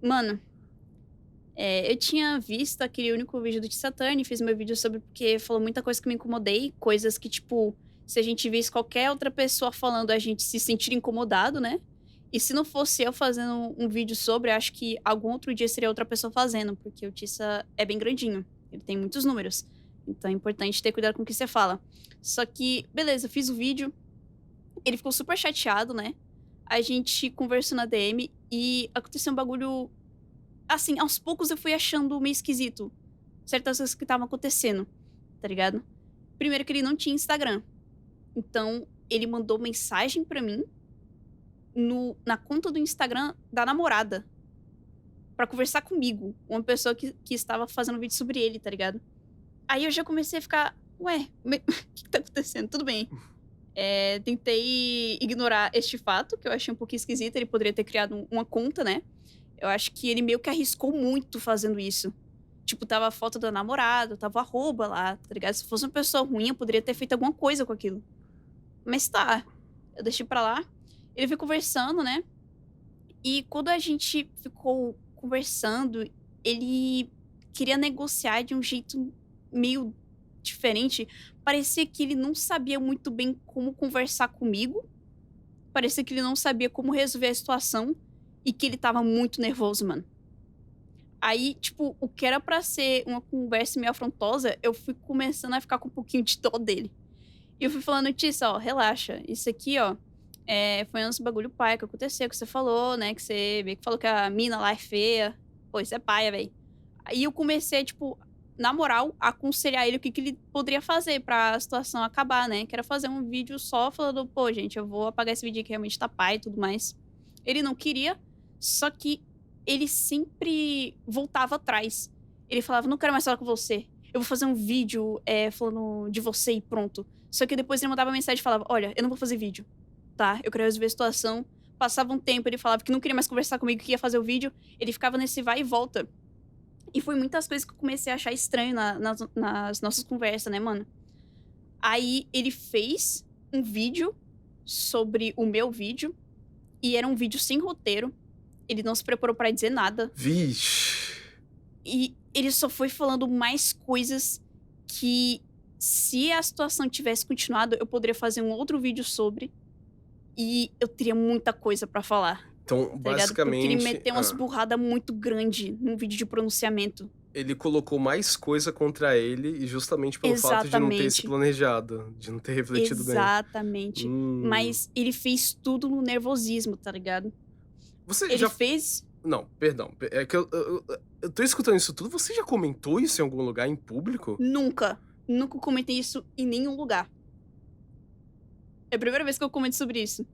S2: Mano, eu tinha visto aquele único vídeo do Tissa Turner, fiz meu vídeo sobre porque falou muita coisa que me incomodei, coisas que, tipo, se a gente visse qualquer outra pessoa falando, a gente se sentir incomodado, né? E se não fosse eu fazendo um vídeo sobre, acho que algum outro dia seria outra pessoa fazendo, porque o Tissa é bem grandinho, ele tem muitos números. Então é importante ter cuidado com o que você fala. Só que, beleza, eu fiz o vídeo, ele ficou super chateado, né? A gente conversou na DM e aconteceu um bagulho. Assim, aos poucos eu fui achando meio esquisito certas coisas que estavam acontecendo, tá ligado? Primeiro que ele não tinha Instagram. Então, ele mandou mensagem pra mim na conta do Instagram da namorada. Pra conversar comigo. Uma pessoa que estava fazendo vídeo sobre ele, tá ligado? Aí eu já comecei a ficar, ué, o que tá acontecendo? Tudo bem. Tentei ignorar este fato, que eu achei um pouquinho esquisito. Ele poderia ter criado uma conta, né? Eu acho que ele meio que arriscou muito fazendo isso. Tipo, tava a foto da namorada, tava o arroba lá, tá ligado? Se fosse uma pessoa ruim, eu poderia ter feito alguma coisa com aquilo. Mas tá, eu deixei pra lá. Ele foi conversando, né? E quando a gente ficou conversando, ele queria negociar de um jeito meio diferente. Parecia que ele não sabia muito bem como conversar comigo. Parecia que ele não sabia como resolver a situação. E que ele tava muito nervoso, mano. Aí, tipo, o que era pra ser uma conversa meio afrontosa, eu fui começando a ficar com um pouquinho de dó dele. E eu fui falando, Tissa, ó, relaxa. Isso aqui, ó, foi uns bagulho paia que aconteceu, que você falou, né? Que você meio que falou que a mina lá é feia. Pô, isso é paia, velho. Aí eu comecei, tipo, na moral, a aconselhar ele o que, que ele poderia fazer pra situação acabar, né? Que era fazer um vídeo só falando, pô, gente, eu vou apagar esse vídeo aqui, realmente tá paia e tudo mais. Ele não queria, só que ele sempre voltava atrás. Ele falava, não quero mais falar com você. Eu vou fazer um vídeo falando de você e pronto. Só que depois ele mandava mensagem e falava, olha, eu não vou fazer vídeo. tá? Eu quero resolver a situação. Passava um tempo, ele falava que não queria mais conversar comigo, que ia fazer o vídeo. Ele ficava nesse vai e volta. E foi muitas coisas que eu comecei a achar estranho nas nossas conversas, né, mano? Aí ele fez um vídeo sobre o meu vídeo. E era um vídeo sem roteiro. Ele não se preparou pra dizer nada.
S1: Vixe.
S2: E ele só foi falando mais coisas que, se a situação tivesse continuado, eu poderia fazer um outro vídeo sobre. E eu teria muita coisa pra falar,
S1: Então,
S2: tá ligado? Porque ele
S1: basicamente,
S2: meteu umas burradas muito grandes num vídeo de pronunciamento.
S1: ele colocou mais coisa contra ele e justamente pelo fato de não ter se
S2: Exatamente.
S1: planejado, de não ter refletido bem.
S2: Exatamente. Mas ele fez tudo no nervosismo, tá ligado?
S1: Você
S2: Ele
S1: já
S2: fez.
S1: Não, perdão, é que eu tô escutando isso tudo, você já comentou isso em algum lugar em público?
S2: Nunca. Nunca comentei isso em nenhum lugar. É a primeira vez que eu comento sobre isso.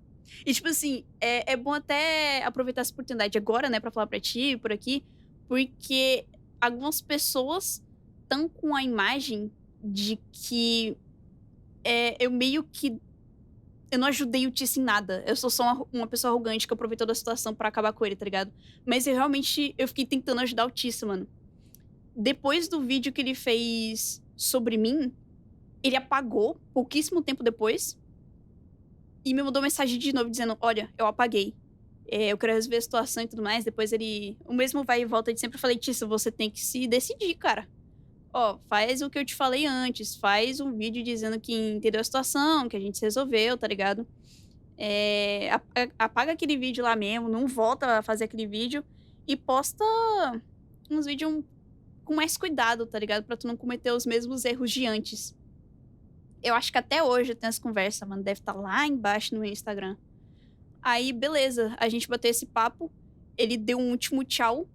S2: E, tipo assim, é bom até aproveitar essa oportunidade agora, né, pra falar pra ti, por aqui, porque algumas pessoas estão com a imagem de que eu meio que. Eu não ajudei o Tice em nada. Eu sou só uma pessoa arrogante que aproveitou da situação pra acabar com ele, tá ligado? Mas eu fiquei tentando ajudar o Tice, mano. Depois do vídeo que ele fez sobre mim, ele apagou pouquíssimo tempo depois e me mandou mensagem de novo dizendo: olha, eu apaguei. Eu quero resolver a situação e tudo mais. Depois ele. O mesmo vai e volta de sempre. Eu falei: Tissa, você tem que se decidir, cara. Ó, faz o que eu te falei antes. Faz um vídeo dizendo que entendeu a situação, que a gente se resolveu, tá ligado? Apaga aquele vídeo lá mesmo, não volta a fazer aquele vídeo e posta uns vídeos com mais cuidado, tá ligado? Pra tu não cometer os mesmos erros de antes. Eu acho que até hoje eu tenho essa conversa, mano. Deve estar lá embaixo no meu Instagram. Aí, beleza. A gente bateu esse papo. Ele deu um último tchau.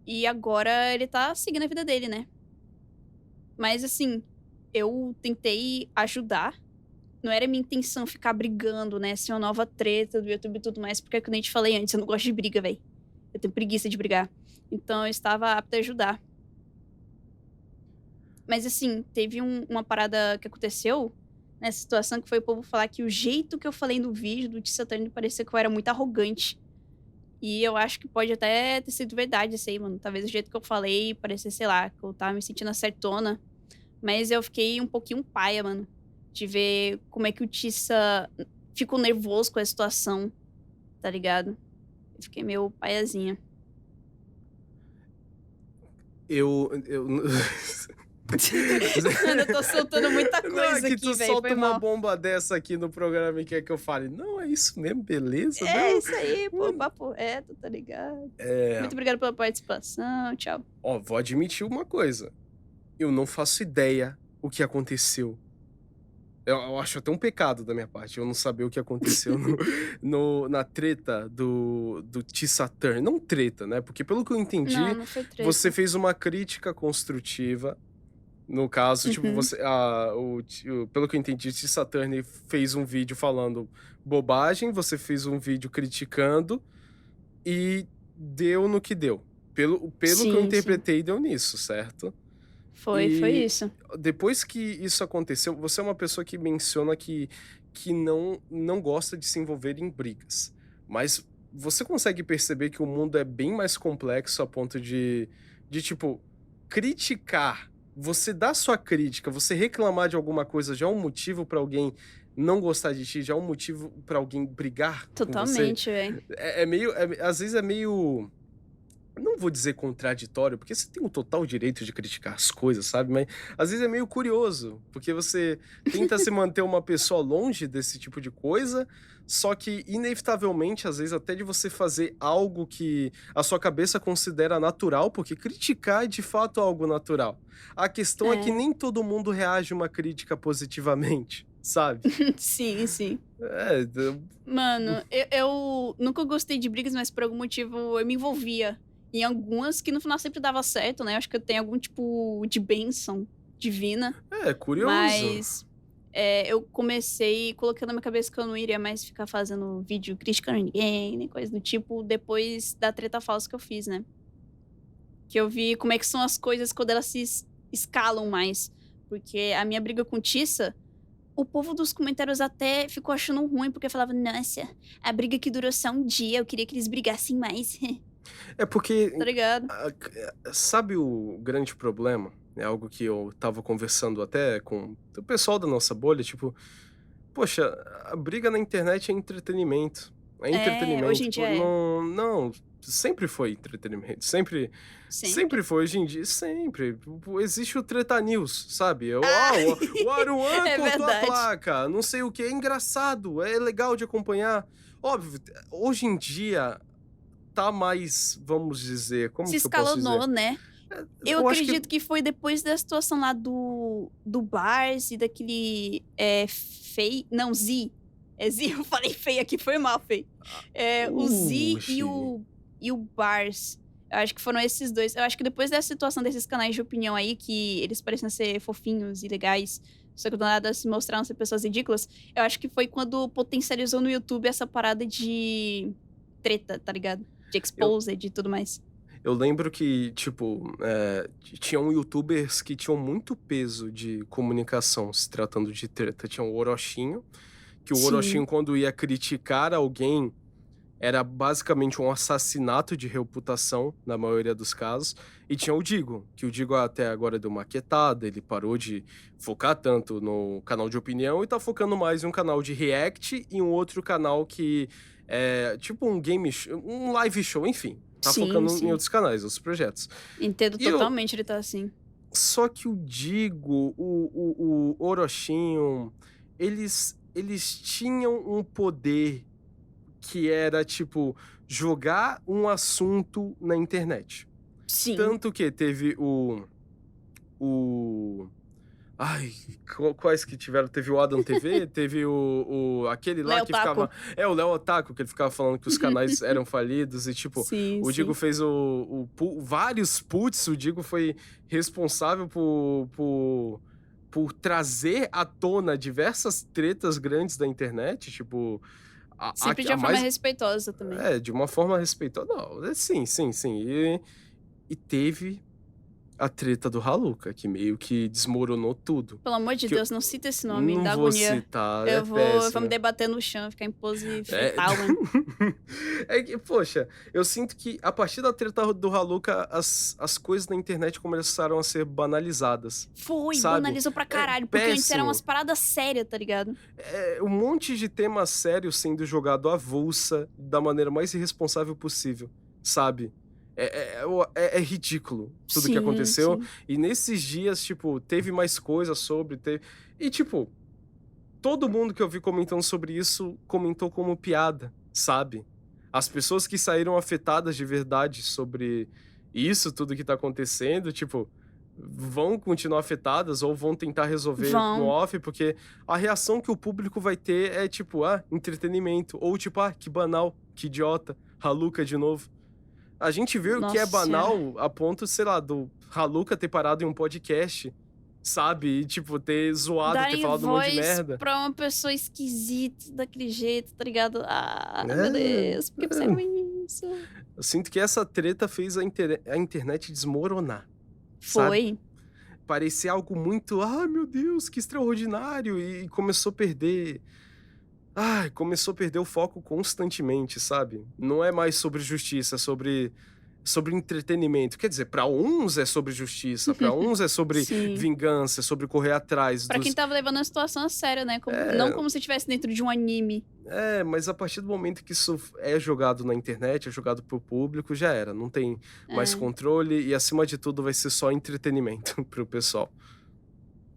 S2: E agora ele tá seguindo a vida dele, né? Mas, assim, eu tentei ajudar. Não era minha intenção ficar brigando, né? Ser uma nova treta do YouTube e tudo mais. Porque, como eu te falei antes, eu não gosto de briga, velho. Eu tenho preguiça de brigar. Então, eu estava apta a ajudar. Mas, assim, teve uma parada que aconteceu nessa situação, que foi o povo falar que o jeito que eu falei no vídeo do T-Saturn parecia que eu era muito arrogante. E eu acho que pode até ter sido verdade isso aí, mano. Talvez o jeito que eu falei parecia, sei lá, que eu tava me sentindo acertona. Mas eu fiquei um pouquinho paia, mano. De ver como é que o Tissa ficou nervoso com a situação, tá ligado? Eu fiquei meio paiazinha.
S1: Eu
S2: Mano, eu tô soltando muita
S1: Não,
S2: coisa
S1: é que
S2: aqui,
S1: tu
S2: velho.
S1: solta
S2: Foi
S1: uma
S2: mal.
S1: bomba dessa aqui no programa e quer que eu fale: "Não, é isso mesmo, beleza,
S2: É
S1: não".
S2: isso aí, pô, papo reto, tá ligado?
S1: É,
S2: Muito obrigada pela participação, tchau.
S1: ó, vou admitir uma coisa, eu não faço ideia o que aconteceu. Eu acho até um pecado da minha parte, eu não saber o que aconteceu na treta do T-Saturn. Não treta, né, porque pelo que eu
S2: Não,
S1: entendi,
S2: não foi
S1: você
S2: treta.
S1: fez uma crítica construtiva. No caso, tipo,
S2: Uhum.
S1: pelo que eu entendi, o T-Saturn fez um vídeo falando bobagem, você fez um vídeo criticando e deu no que deu. Pelo que eu
S2: Sim, sim.
S1: interpretei, deu nisso, certo?
S2: Foi
S1: E
S2: isso.
S1: depois que isso aconteceu, você é uma pessoa que menciona que não gosta de se envolver em brigas. Mas você consegue perceber que o mundo é bem mais complexo a ponto de tipo, criticar, você dar sua crítica, você reclamar de alguma coisa já é um motivo pra alguém não gostar de ti, já é um motivo pra alguém brigar com você?
S2: Totalmente, velho.
S1: Às vezes é meio, não vou dizer contraditório, porque você tem o total direito de criticar as coisas, sabe? Mas às vezes é meio curioso, porque você tenta se manter uma pessoa longe desse tipo de coisa, só que inevitavelmente, às vezes, até de você fazer algo que a sua cabeça considera natural, porque criticar é de fato algo natural. A questão é que
S2: É.
S1: nem todo mundo reage a uma crítica positivamente, sabe?
S2: Sim, sim.
S1: É,
S2: Mano, eu nunca gostei de brigas, mas por algum motivo eu me envolvia em algumas que no final sempre dava certo, né? Eu acho que eu tenho algum tipo de bênção divina,
S1: é curioso.
S2: mas eu comecei colocando na minha cabeça que eu não iria mais ficar fazendo vídeo criticando ninguém, nem coisa do tipo, depois da treta falsa que eu fiz, né? Que eu vi como é que são as coisas quando elas se escalam mais. Porque a minha briga com Tissa o povo dos comentários até ficou achando ruim, porque falava: "Nossa, a briga que durou só um dia, eu queria que eles brigassem mais".
S1: É porque,
S2: Tá ligado?
S1: sabe o grande problema? É algo que eu estava conversando até com o pessoal da nossa bolha, tipo, poxa, a briga na internet é entretenimento. É
S2: É, hoje
S1: entretenimento,
S2: em
S1: tipo,
S2: dia é.
S1: não, sempre foi entretenimento, sempre
S2: Sempre.
S1: sempre foi, hoje em dia sempre. Existe o Treta News, sabe?
S2: Ah,
S1: O Aruan
S2: é
S1: cortou a
S2: verdade.
S1: placa, não sei o que, é engraçado, é legal de acompanhar. Óbvio, hoje em dia tá mais, vamos dizer, como
S2: Se
S1: que eu posso
S2: escalonou,
S1: dizer?
S2: né. Eu
S1: Eu acho que
S2: acredito que foi depois da situação lá do Bars e daquele, Fei não, Z. É Z, eu falei Fei aqui, foi mal, Fei. O Z e
S1: Oxi.
S2: o Bars. Eu acho que foram esses 2. Eu acho que depois dessa situação desses canais de opinião aí, que eles pareciam ser fofinhos e legais, só que do nada se mostraram ser pessoas ridículas, eu acho que foi quando potencializou no YouTube essa parada de treta, tá ligado? De
S1: Eu
S2: exposed e tudo mais.
S1: eu lembro que, tipo, tinham youtubers que tinham muito peso de comunicação se tratando de treta. Tinha o Orochinho, que o
S2: Sim.
S1: Orochinho, quando ia criticar alguém, era basicamente um assassinato de reputação, na maioria dos casos. E tinha o Digo, que o Digo até agora deu uma quietada, ele parou de focar tanto no canal de opinião e tá focando mais em um canal de react e um outro canal que é tipo um game show, um live show, enfim. Tá
S2: Sim,
S1: focando em
S2: sim.
S1: outros canais, outros projetos.
S2: Entendo
S1: E eu,
S2: totalmente ele tá assim.
S1: só que o Digo, o Orochinho, eles tinham um poder que era, tipo, jogar um assunto na internet.
S2: Sim.
S1: Tanto que teve o ai, quais que tiveram? Teve o Adam TV, teve aquele lá
S2: Léo
S1: que ficava
S2: Taco.
S1: o Léo Otaku, que ele ficava falando que os canais eram falidos e, tipo,
S2: Sim,
S1: o Digo
S2: sim.
S1: fez vários puts, o Digo foi responsável por trazer à tona diversas tretas grandes da internet, tipo,
S2: Sempre de
S1: a
S2: uma forma
S1: mais
S2: respeitosa também.
S1: de uma forma respeitosa. Não, sim, sim, sim. E teve a treta do Haluca, que meio que desmoronou tudo.
S2: Pelo amor de
S1: Que eu
S2: Deus, não cita esse nome,
S1: não
S2: dá
S1: vou
S2: agonia.
S1: citar, é
S2: Vamos
S1: péssimo.
S2: debater no chão, ficar em pose
S1: É,
S2: fetal, mano.
S1: é que, poxa, eu sinto que a partir da treta do Haluca, as coisas na internet começaram a ser banalizadas,
S2: Foi,
S1: sabe?
S2: banalizou pra
S1: É
S2: caralho, porque antes eram umas
S1: péssimo.
S2: paradas sérias, tá ligado?
S1: É um monte de tema sério sendo jogado à avulsa da maneira mais irresponsável possível, sabe? É ridículo tudo que
S2: Sim,
S1: aconteceu.
S2: sim.
S1: E nesses dias, tipo, teve mais coisas sobre. E, tipo, todo mundo que eu vi comentando sobre isso comentou como piada, sabe? As pessoas que saíram afetadas de verdade sobre isso, tudo que tá acontecendo, tipo, vão continuar afetadas ou vão tentar resolver no
S2: Vão.
S1: off, porque a reação que o público vai ter é tipo, entretenimento, ou tipo, que banal, que idiota, Haluca de novo. A gente vê o que é
S2: Nossa senhora.
S1: banal a ponto, sei lá, do Haluca ter parado em um podcast, sabe? E, tipo, ter zoado, ter
S2: Darem
S1: falado um monte de
S2: voz
S1: merda.
S2: pra uma pessoa esquisita daquele jeito, tá ligado? Ah, meu
S1: É,
S2: Deus, por que fizeram
S1: é.
S2: isso?
S1: Eu sinto que essa treta fez a internet desmoronar, sabe?
S2: Foi.
S1: Parecia algo muito, ai meu Deus, que extraordinário, e começou a perder. Ai, começou a perder o foco constantemente, sabe? Não é mais sobre justiça, é sobre entretenimento. Quer dizer, pra uns é sobre justiça, pra uns é sobre
S2: Sim.
S1: vingança, é sobre correr atrás
S2: Pra quem
S1: dos.
S2: tava levando a situação a sério, né, não
S1: É,
S2: como se estivesse dentro de um anime.
S1: mas a partir do momento que isso é jogado na internet, é jogado pro público, já era. Não tem mais
S2: É.
S1: controle e, acima de tudo, vai ser só entretenimento pro pessoal.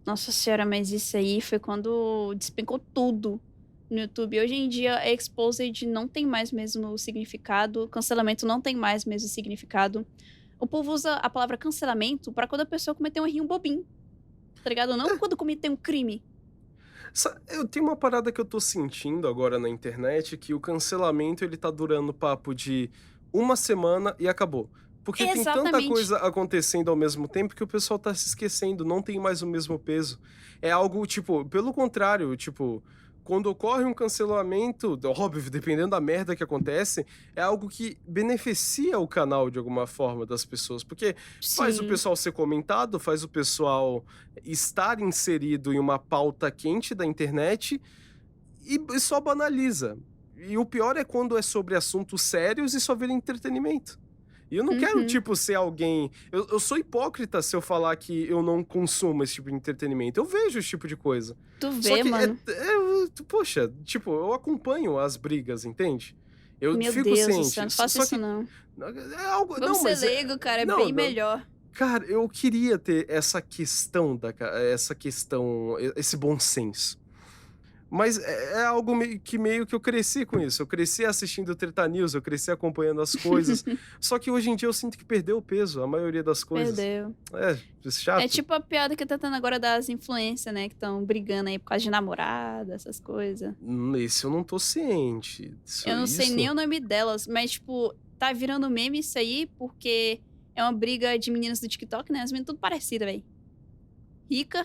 S2: Nossa senhora, mas isso aí foi quando despencou tudo no YouTube. Hoje em dia, a exposed não tem mais mesmo significado, cancelamento não tem mais mesmo significado. O povo usa a palavra cancelamento pra quando a pessoa cometer um errinho bobinho, tá ligado? Não quando cometer um crime.
S1: Eu tenho uma parada que eu tô sentindo agora na internet, que o cancelamento ele tá durando papo de uma semana e acabou. Porque tem tanta
S2: Exatamente.
S1: coisa acontecendo ao mesmo tempo que o pessoal tá se esquecendo, não tem mais o mesmo peso. É algo, tipo, pelo contrário, tipo, quando ocorre um cancelamento, óbvio, dependendo da merda que acontece, é algo que beneficia o canal de alguma forma das pessoas, porque faz o
S2: Sim.
S1: pessoal ser comentado, faz o pessoal estar inserido em uma pauta quente da internet e só banaliza. E o pior é quando é sobre assuntos sérios e só vira entretenimento. E eu não quero,
S2: Uhum.
S1: tipo, ser alguém. Eu sou hipócrita se eu falar que eu não consumo esse tipo de entretenimento. Eu vejo esse tipo de coisa.
S2: Tu
S1: Só
S2: vê,
S1: que
S2: mano.
S1: poxa, tipo, eu acompanho as brigas, entende? Eu
S2: Meu
S1: fico
S2: Deus do céu,
S1: ciente.
S2: não faça
S1: Só
S2: isso
S1: que
S2: não.
S1: é algo.
S2: Vamos
S1: Não,
S2: ser
S1: mas é.
S2: leigo, cara, é
S1: Não,
S2: bem
S1: não.
S2: melhor.
S1: Cara, eu queria ter essa questão, esse bom senso. Mas é algo meio que eu cresci com isso. Eu cresci assistindo Treta News, eu cresci acompanhando as coisas. Só que hoje em dia eu sinto que perdeu o peso, a maioria das coisas.
S2: Perdeu.
S1: É,
S2: É
S1: chato.
S2: tipo a piada que tá tendo agora das influências, né, que estão brigando aí por causa de namorada, essas coisas.
S1: Esse eu não tô ciente.
S2: Eu não sei nem
S1: Isso?
S2: o nome delas, mas, tipo, tá virando meme isso aí, porque é uma briga de meninas do TikTok, né, as meninas tudo parecidas, velho. Rica,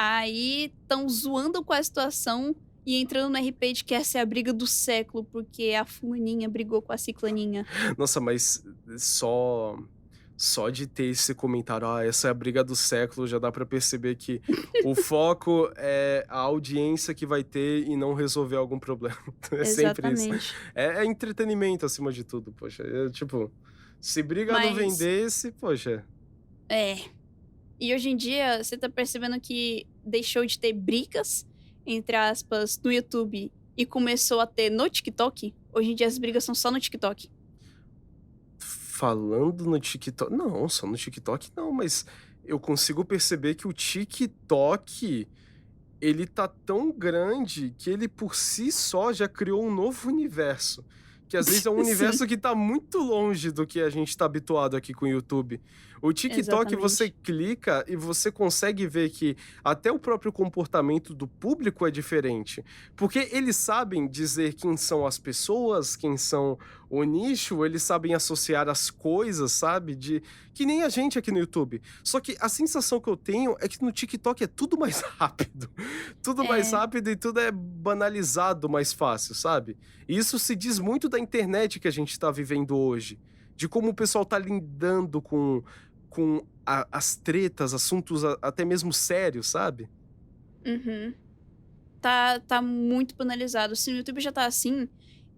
S2: aí estão zoando com a situação e entrando no RP de que essa é a briga do século, porque a fulaninha brigou com a ciclaninha.
S1: Nossa, mas só de ter esse comentário, essa é a briga do século, já dá pra perceber que o foco é a audiência que vai ter e não resolver algum problema. É sempre isso.
S2: Exatamente.
S1: É entretenimento acima de tudo, poxa. Tipo, se briga não
S2: Mas,
S1: vendesse, poxa.
S2: é. E hoje em dia, você tá percebendo que deixou de ter brigas, entre aspas, no YouTube e começou a ter no TikTok? Hoje em dia as brigas são só no TikTok.
S1: Falando no TikTok, não, só no TikTok não, mas eu consigo perceber que o TikTok, ele tá tão grande que ele por si só já criou um novo universo, que às vezes é um
S2: Sim,
S1: universo que tá muito longe do que a gente tá habituado aqui com o YouTube. O TikTok você
S2: exatamente.
S1: clica e você consegue ver que até o próprio comportamento do público é diferente, porque eles sabem dizer quem são as pessoas, quem são o nicho, eles sabem associar as coisas, sabe, de que nem a gente aqui no YouTube. Só que a sensação que eu tenho é que no TikTok é tudo mais rápido. Tudo mais
S2: É,
S1: rápido e tudo é banalizado mais fácil, sabe? E isso se diz muito da internet que a gente tá vivendo hoje, de como o pessoal tá lidando com as tretas, assuntos até mesmo sérios, sabe?
S2: uhum. Tá muito banalizado. Se no YouTube já tá assim,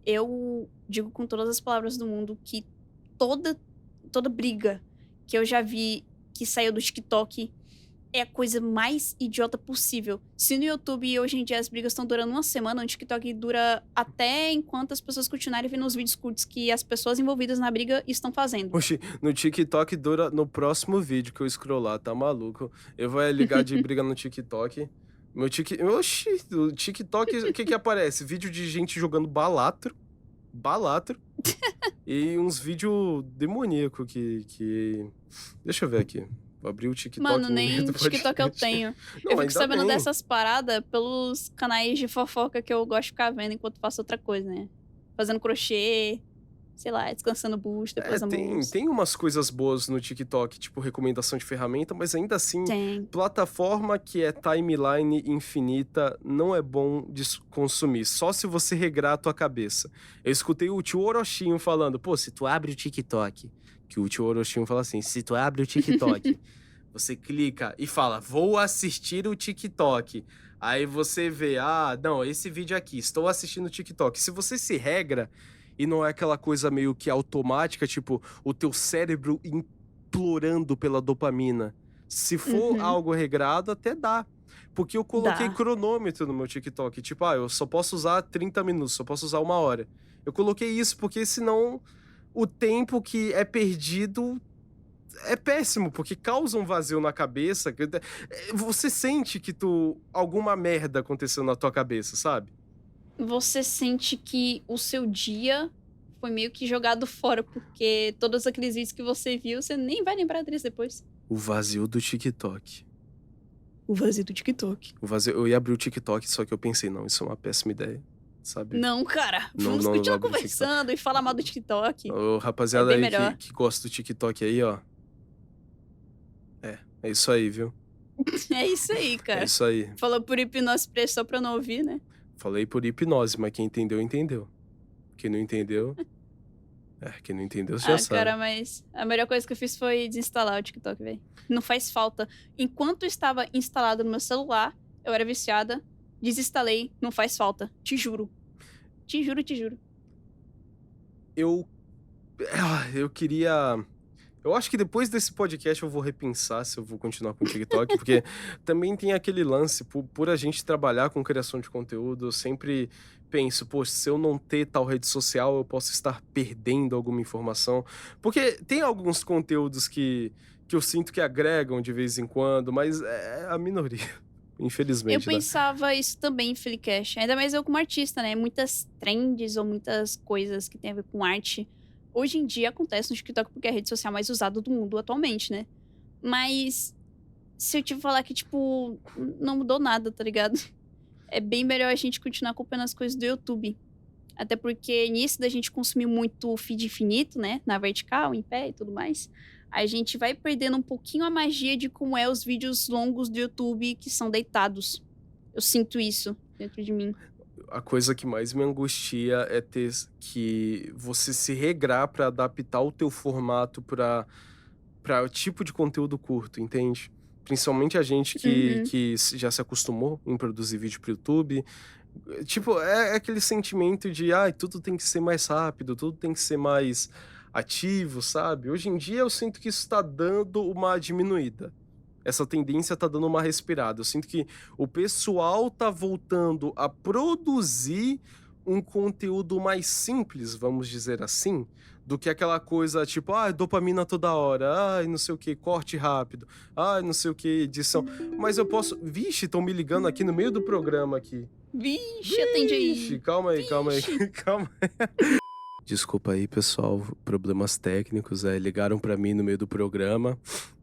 S2: eu digo com todas as palavras do mundo que toda toda briga que eu já vi que saiu do TikTok é a coisa mais idiota possível. Se no YouTube hoje em dia as brigas estão durando uma semana, no TikTok dura até enquanto as pessoas continuarem vendo os vídeos curtos que as pessoas envolvidas na briga estão fazendo.
S1: Oxi, no TikTok dura no próximo vídeo que eu scrollar, tá maluco? Eu vou ligar de briga no TikTok. Oxi, o TikTok, o que que aparece? Vídeo de gente jogando balatro, e uns vídeos demoníaco que. Deixa eu ver aqui. Vou abrir o
S2: Mano,
S1: TikTok no meio
S2: nem
S1: do
S2: TikTok eu
S1: podcast.
S2: tenho. Eu
S1: Não,
S2: fico
S1: ainda
S2: sabendo
S1: bem.
S2: dessas paradas pelos canais de fofoca que eu gosto de ficar vendo enquanto faço outra coisa, né? Fazendo crochê, sei lá, descansando o bucho depois do almoço.
S1: Tem umas coisas boas no TikTok, tipo recomendação de ferramenta, mas ainda assim,
S2: Tem.
S1: plataforma que é timeline infinita não é bom de consumir, só se você regrar a tua cabeça. Eu escutei o tio Orochinho falando, pô, se tu abre o TikTok, que o tio Orochinho fala assim, se tu abre o TikTok, você clica e fala, vou assistir o TikTok. Aí você vê, não, esse vídeo aqui, estou assistindo o TikTok. Se você se regra e não é aquela coisa meio que automática, tipo, o teu cérebro implorando pela dopamina. Se for
S2: Uhum.
S1: algo regrado, até dá. Porque eu coloquei
S2: Dá.
S1: cronômetro no meu TikTok. Tipo, eu só posso usar 30 minutos, só posso usar 1 hora. Eu coloquei isso porque senão o tempo que é perdido é péssimo, porque causa um vazio na cabeça. Você sente que alguma merda aconteceu na tua cabeça, sabe?
S2: Você sente que o seu dia foi meio que jogado fora, porque todos aqueles vídeos que você viu, você nem vai lembrar deles depois.
S1: O vazio do TikTok.
S2: O vazio do TikTok.
S1: O vazio, eu ia abrir o TikTok, só que eu pensei, não, isso é uma péssima ideia, sabe?
S2: Não, cara,
S1: Não,
S2: vamos
S1: não, não vou
S2: continuar
S1: abrir o TikTok.
S2: conversando e falar mal do TikTok.
S1: Ô,
S2: É
S1: rapaziada
S2: bem
S1: aí
S2: melhor.
S1: que gosta do TikTok aí, ó. É isso aí, viu?
S2: É isso aí,
S1: É
S2: cara.
S1: isso aí.
S2: Falou por hipnose express só pra eu não ouvir, né?
S1: Falei por hipnose, mas quem entendeu, entendeu. Quem não entendeu, quem não entendeu você já
S2: Ah,
S1: sabe.
S2: cara, mas a melhor coisa que eu fiz foi desinstalar o TikTok, velho. Não faz falta. Enquanto estava instalado no meu celular, eu era viciada. Desinstalei, não faz falta. Te juro. Te juro, te juro.
S1: Eu eu queria eu acho que depois desse podcast eu vou repensar se eu vou continuar com o TikTok, porque também tem aquele lance, por a gente trabalhar com criação de conteúdo, eu sempre penso: "Poxa, se eu não ter tal rede social, eu posso estar perdendo alguma informação". Porque tem alguns conteúdos que eu sinto que agregam de vez em quando, mas é a minoria,
S2: Eu
S1: infelizmente, né.
S2: pensava isso também em Freecast, ainda mais eu como artista, né? Muitas trends ou muitas coisas que tem a ver com arte, hoje em dia acontecem no TikTok porque é a rede social mais usada do mundo atualmente, né? Mas se eu te falar que, tipo, não mudou nada, tá ligado? É bem melhor a gente continuar acompanhando as coisas do YouTube. Até porque nisso da gente consumir muito feed infinito, né? Na vertical, em pé e tudo mais, a gente vai perdendo um pouquinho a magia de como é os vídeos longos do YouTube que são deitados. Eu sinto isso dentro de mim.
S1: A coisa que mais me angustia é ter que você se regrar para adaptar o teu formato para o tipo de conteúdo curto, entende? Principalmente a gente
S2: Uhum.
S1: que já se acostumou em produzir vídeo para o YouTube. Tipo, é aquele sentimento de: "Ai, tudo tem que ser mais rápido, tudo tem que ser mais ativo", sabe? Hoje em dia eu sinto que isso tá dando uma diminuída. Essa tendência tá dando uma respirada. Eu sinto que o pessoal tá voltando a produzir um conteúdo mais simples, vamos dizer assim, do que aquela coisa tipo: "Ai, dopamina toda hora. Ai, não sei o que, corte rápido. Ai, não sei o que, edição". Mas eu posso vixe, estão me ligando aqui no meio do programa aqui.
S2: Vixe, atende
S1: Vixe,
S2: aí.
S1: calma aí, calma aí,
S2: Vixe.
S1: calma aí. Desculpa aí, pessoal, problemas técnicos, ligaram pra mim no meio do programa.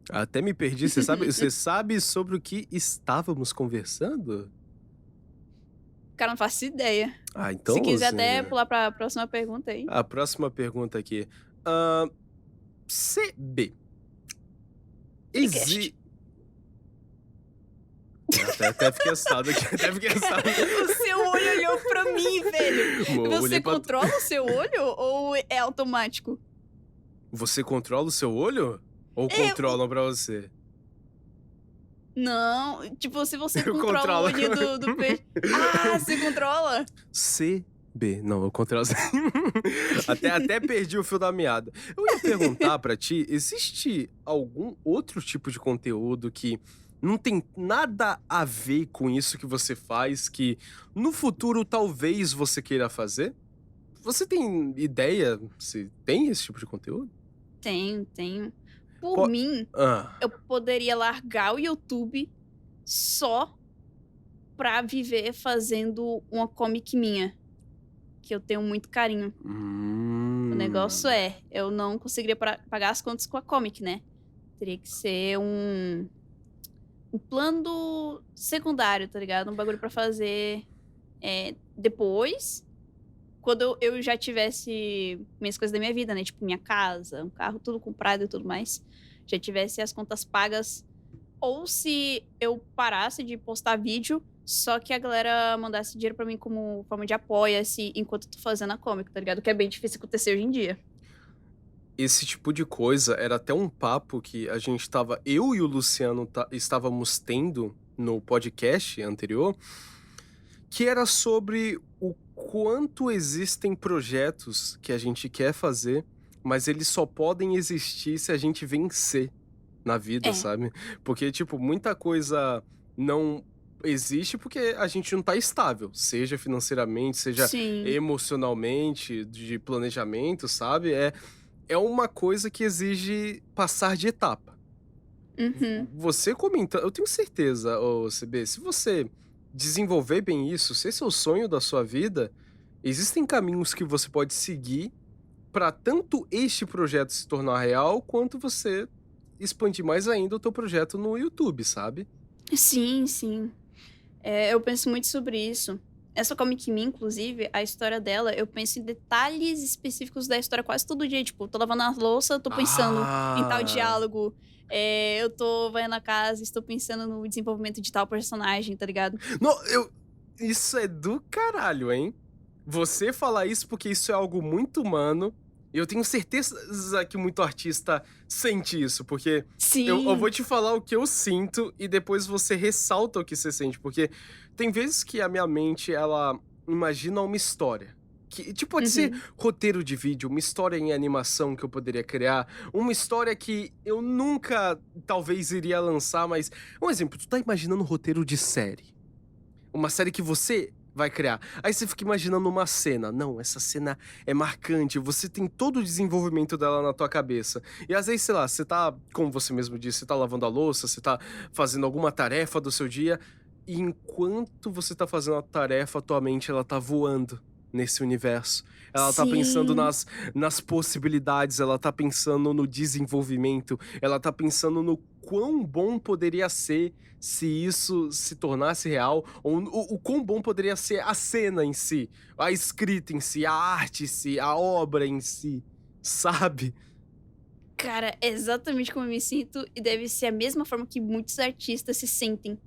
S1: Até me perdi, você sabe sobre o que estávamos conversando?
S2: Cara, não faço ideia.
S1: Ah,
S2: Se
S1: então
S2: quiser
S1: você
S2: até pular pra próxima pergunta aí.
S1: a próxima pergunta aqui, hã, CB,
S2: Freecast.
S1: exi até fiquei assustado aqui, até fiquei assustado.
S2: O seu olho olhou pra mim, velho.
S1: Olhei
S2: Você
S1: pra
S2: controla o seu olho ou é automático?
S1: Você controla o seu olho? Ou
S2: É,
S1: controlam pra você?
S2: não, tipo, se você
S1: Eu
S2: controla o
S1: controlo.
S2: olhinho do peixe. Ah, você controla?
S1: CB. Não, eu controlo. Até perdi o fio da meada. Eu ia perguntar pra ti, existe algum outro tipo de conteúdo que não tem nada a ver com isso que você faz, que no futuro talvez você queira fazer? Você tem ideia se tem esse tipo de conteúdo?
S2: Tenho, tenho. Por
S1: Po
S2: mim,
S1: hã.
S2: eu poderia largar o YouTube só pra viver fazendo uma comic minha, que eu tenho muito carinho. O negócio
S1: Hum.
S2: é, eu não conseguiria pagar as contas com a comic, né? Teria que ser um plano secundário, tá ligado? Um bagulho pra fazer depois, quando eu já tivesse minhas coisas da minha vida, né? Tipo, minha casa, um carro, tudo comprado e tudo mais. Já tivesse as contas pagas. Ou se eu parasse de postar vídeo, só que a galera mandasse dinheiro pra mim como forma de apoia-se enquanto eu tô fazendo a comic, tá ligado? Que é bem difícil acontecer hoje em dia.
S1: Esse tipo de coisa era até um papo que a gente estava eu e o Luciano estávamos tendo no podcast anterior, que era sobre o quanto existem projetos que a gente quer fazer, mas eles só podem existir se a gente vencer na vida,
S2: É,
S1: sabe. Porque, tipo, muita coisa não existe porque a gente não tá estável, seja financeiramente, seja
S2: sim.
S1: emocionalmente, de planejamento, sabe. É uma coisa que exige passar de etapa.
S2: Uhum.
S1: Você comenta eu tenho certeza, ô CB, se você desenvolver bem isso, se esse é o sonho da sua vida, existem caminhos que você pode seguir para tanto este projeto se tornar real, quanto você expandir mais ainda o teu projeto no YouTube, sabe?
S2: Sim, sim. Eu penso muito sobre isso. Essa Comic Me, inclusive, a história dela, eu penso em detalhes específicos da história quase todo dia. Tipo, tô lavando a louça, tô pensando em tal
S1: Ah!
S2: diálogo. Eu tô varrendo a casa, estou pensando no desenvolvimento de tal personagem, tá ligado?
S1: Não, Isso é do caralho, hein? Você falar isso porque isso é algo muito humano. E eu tenho certeza que muito artista sente isso, porque eu vou
S2: Sim.
S1: te falar o que eu sinto e depois você ressalta o que você sente, porque tem vezes que a minha mente, ela imagina uma história. Que, tipo, pode ser
S2: Uhum.
S1: roteiro de vídeo, uma história em animação que eu poderia criar, uma história que eu nunca, talvez, iria lançar, mas... Um exemplo, tu tá imaginando um roteiro de série. Uma série que você vai criar. Aí você fica imaginando uma cena. Não, essa cena é marcante. Você tem todo o desenvolvimento dela na tua cabeça. E às vezes, sei lá, você tá, como você mesmo disse, você tá lavando a louça, você tá fazendo alguma tarefa do seu dia. E enquanto você tá fazendo a tarefa, tua mente ela tá voando nesse universo. Ela tá pensando
S2: Sim.
S1: nas possibilidades, ela tá pensando no desenvolvimento, ela tá pensando no quão bom poderia ser se isso se tornasse real, ou o quão bom poderia ser a cena em si, a escrita em si, a arte em si, a obra em si, sabe?
S2: Cara, é exatamente como eu me sinto e deve ser a mesma forma que muitos artistas se sentem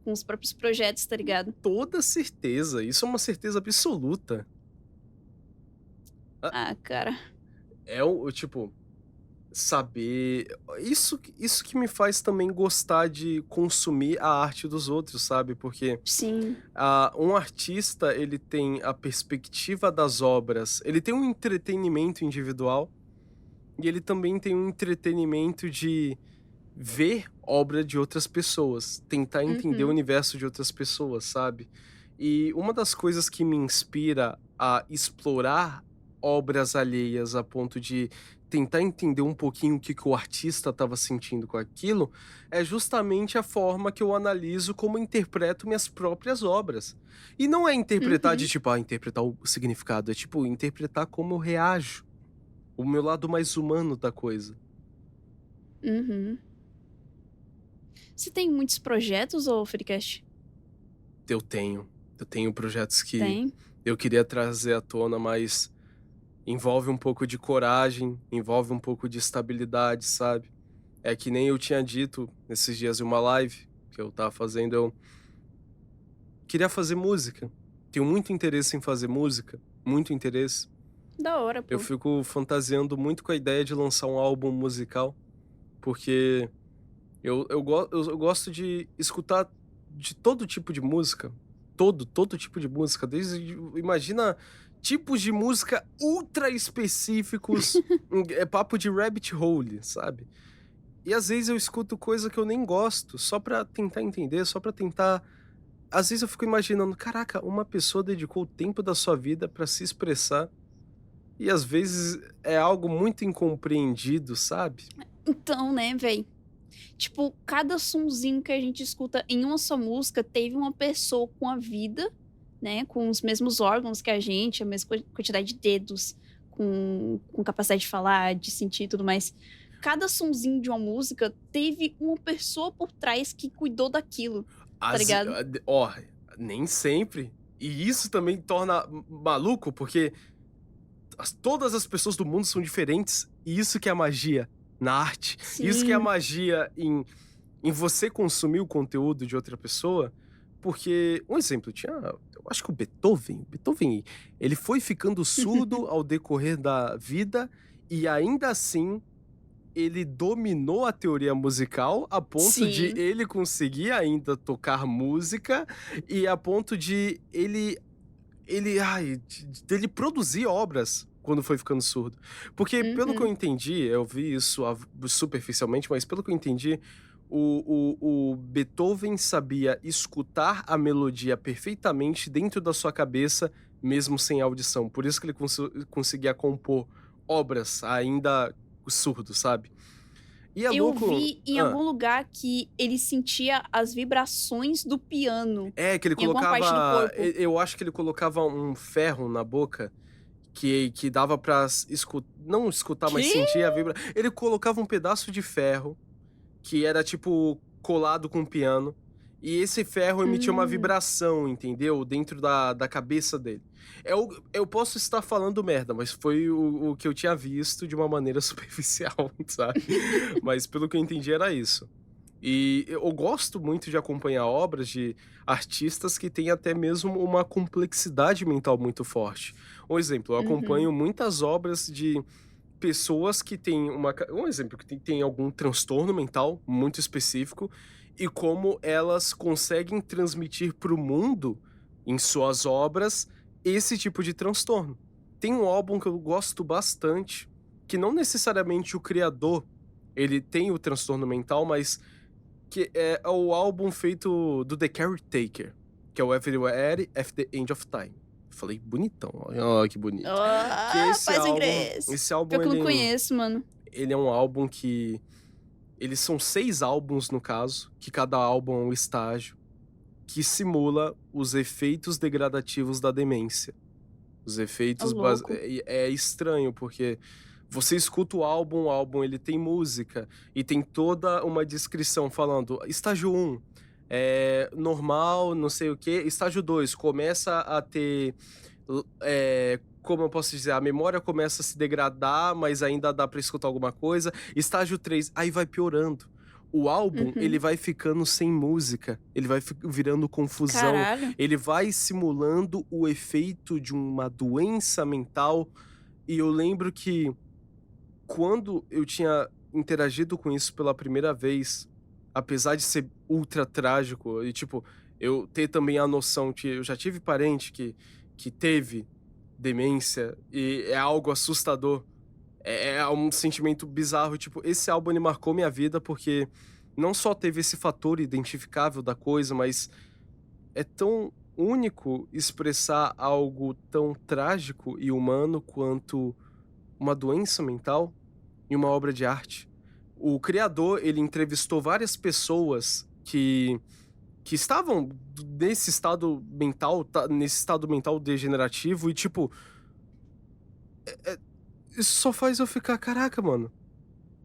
S2: com os próprios projetos, tá ligado?
S1: Toda certeza, isso é uma certeza absoluta. Ah,
S2: Ah, cara.
S1: é o tipo, saber isso que me faz também gostar de consumir a arte dos outros, sabe, porque
S2: Sim.
S1: um artista, ele tem a perspectiva das obras, ele tem um entretenimento individual, e ele também tem um entretenimento de ver obra de outras pessoas, tentar entender o
S2: Uhum.
S1: universo de outras pessoas, sabe. E uma das coisas que me inspira a explorar obras alheias a ponto de tentar entender um pouquinho o que que o artista estava sentindo com aquilo, é justamente a forma que eu analiso como interpreto minhas próprias obras. E não é interpretar de
S2: Uhum.
S1: tipo, interpretar o significado, é tipo, interpretar como eu reajo, o meu lado mais humano da coisa.
S2: Uhum. Você tem muitos projetos, ô Freecast?
S1: Eu tenho. Eu tenho projetos que
S2: Tem?
S1: eu queria trazer à tona, mas envolve um pouco de coragem, envolve um pouco de estabilidade, sabe. É que nem eu tinha dito nesses dias em uma live que eu estava fazendo, eu queria fazer música. Tenho muito interesse em fazer música, muito interesse.
S2: Da hora,
S1: Eu
S2: pô.
S1: fico fantasiando muito com a ideia de lançar um álbum musical, porque eu gosto de escutar de todo tipo de música, todo tipo de música, desde imagina tipos de música ultra específicos, é papo de rabbit hole, sabe. E às vezes eu escuto coisa que eu nem gosto, só pra tentar entender, só pra tentar às vezes eu fico imaginando: "Caraca, uma pessoa dedicou o tempo da sua vida pra se expressar", e às vezes é algo muito incompreendido, sabe.
S2: Então, né, véi? Tipo, cada sonzinho que a gente escuta em uma só música teve uma pessoa com a vida, né, com os mesmos órgãos que a gente, a mesma quantidade de dedos, com capacidade de falar, de sentir e tudo mais. Cada sonzinho de uma música teve uma pessoa por trás que cuidou daquilo, tá
S1: As
S2: ligado?
S1: a de ó, nem sempre. E isso também torna maluco, porque todas as pessoas do mundo são diferentes, e isso que é a magia na arte, isso que é a
S2: Sim.
S1: magia em você consumir o conteúdo de outra pessoa, porque um exemplo, tinha eu acho que o Beethoven, ele foi ficando surdo ao decorrer da vida, e ainda assim ele dominou a teoria musical a ponto de
S2: Sim.
S1: ele conseguir ainda tocar música e a ponto de dele produzir obras quando foi ficando surdo. Porque pelo que eu
S2: Uhum.
S1: entendi, eu vi isso superficialmente, mas pelo que eu entendi, o Beethoven sabia escutar a melodia perfeitamente dentro da sua cabeça, mesmo sem audição. Por isso que ele conseguia compor obras ainda surdo, sabe. E é
S2: Eu
S1: louco.
S2: vi em algum lugar que ele sentia as vibrações do piano
S1: É, que ele
S2: em alguma parte do
S1: colocava
S2: corpo.
S1: eu acho que ele colocava um ferro na boca que dava pra não escutar, mas
S2: Quê?
S1: sentir a ele colocava um pedaço de ferro, que era, tipo, colado com o piano, e esse ferro emitia uma
S2: Hum.
S1: vibração, entendeu, dentro da cabeça dele. Eu posso estar falando merda, mas foi o que eu tinha visto de uma maneira superficial, sabe. Mas pelo que eu entendi era isso. E eu gosto muito de acompanhar obras de artistas que têm até mesmo uma complexidade mental muito forte. Um exemplo, eu
S2: Uhum.
S1: acompanho muitas obras de pessoas que têm um exemplo, que tem algum transtorno mental muito específico e como elas conseguem transmitir para o mundo, em suas obras, esse tipo de transtorno. Tem um álbum que eu gosto bastante, que não necessariamente o criador, ele tem o transtorno mental, mas que é o álbum feito do The Caretaker, que é o Everywhere at the End of Time. Falei bonitão, ó que bonito. Que
S2: Ah,
S1: esse
S2: faz o
S1: álbum
S2: inglês.
S1: esse
S2: Pior
S1: álbum
S2: que eu não conheço, mano.
S1: ele é um álbum que eles são 6 álbuns no caso, que cada álbum é um estágio, que simula os efeitos degradativos da demência. Os
S2: Ô
S1: efeitos
S2: louco.
S1: é estranho, porque você escuta o álbum ele tem música e tem toda uma descrição falando: estágio um normal, não sei o quê. Estágio 2 começa a ter como eu posso dizer? A memória começa a se degradar, mas ainda dá pra escutar alguma coisa. Estágio 3 aí vai piorando. O álbum, ele
S2: Uhum.
S1: vai ficando sem música, ele vai virando confusão,
S2: Caralho.
S1: ele vai simulando o efeito de uma doença mental. E eu lembro que quando eu tinha interagido com isso pela primeira vez, apesar de ser ultra trágico e, tipo, eu ter também a noção que eu já tive parente que teve demência e é algo assustador, é um sentimento bizarro, tipo, esse álbum ele marcou minha vida porque não só teve esse fator identificável da coisa, mas é tão único expressar algo tão trágico e humano quanto uma doença mental em uma obra de arte. O criador, ele entrevistou várias pessoas que estavam nesse estado mental degenerativo e, tipo, isso só faz eu ficar: "Caraca, mano,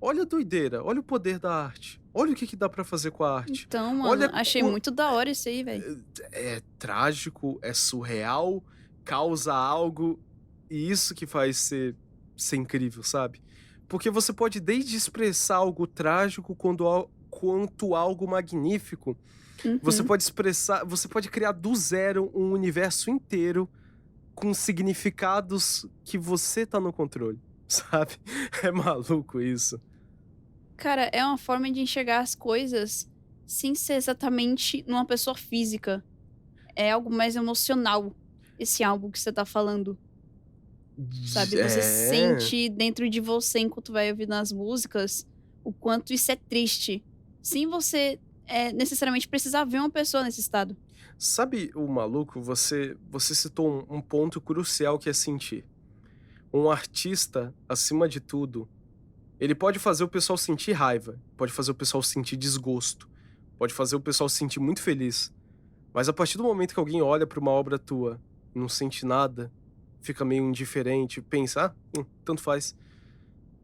S1: olha a doideira, olha o poder da arte, olha o que que dá pra fazer com a arte,
S2: Então, mano,
S1: olha
S2: achei
S1: quan".
S2: muito da hora isso aí, velho.
S1: É trágico, é surreal, causa algo, e isso que faz ser incrível, sabe. Porque você pode desde expressar algo trágico quanto algo magnífico.
S2: Uhum.
S1: Você pode criar do zero um universo inteiro com significados que você tá no controle, sabe. É maluco isso.
S2: Cara, é uma forma de enxergar as coisas sem ser exatamente numa pessoa física. É algo mais emocional, esse álbum que você tá falando, sabe? Você
S1: É.
S2: sente dentro de você, enquanto vai ouvindo as músicas, o quanto isso é triste, sem você, necessariamente precisar ver uma pessoa nesse estado.
S1: Sabe o maluco? Você citou um ponto crucial que é sentir. Um artista, acima de tudo, ele pode fazer o pessoal sentir raiva, pode fazer o pessoal sentir desgosto, pode fazer o pessoal se sentir muito feliz. Mas a partir do momento que alguém olha pra uma obra tua e não sente nada, fica meio indiferente, pensa: "Ah, tanto faz".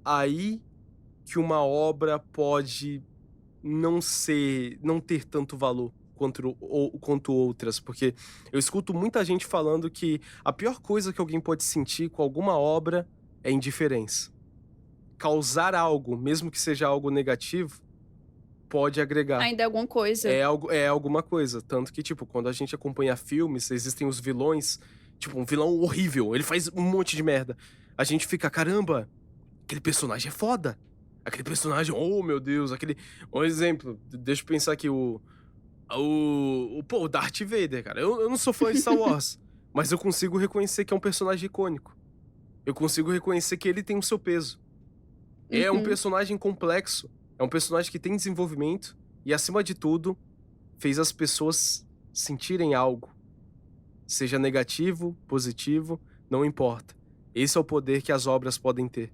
S1: Aí que uma obra pode não ter tanto valor quanto outras, porque eu escuto muita gente falando que a pior coisa que alguém pode sentir com alguma obra é indiferença. Causar algo, mesmo que seja algo negativo, pode agregar.
S2: Ainda é alguma coisa.
S1: É alguma coisa, tanto que, tipo, quando a gente acompanha filmes, existem os vilões, tipo, um vilão horrível, ele faz um monte de merda. A gente fica: "Caramba, aquele personagem é foda. Aquele personagem, oh meu Deus, aquele". Um exemplo, deixa eu pensar aqui, o Darth Vader, cara. Eu não sou fã de Star Wars, mas eu consigo reconhecer que é um personagem icônico. Eu consigo reconhecer que ele tem o seu peso. É um
S2: Uhum.
S1: personagem complexo, é um personagem que tem desenvolvimento e, acima de tudo, fez as pessoas sentirem algo, seja negativo, positivo, não importa. Esse é o poder que as obras podem ter.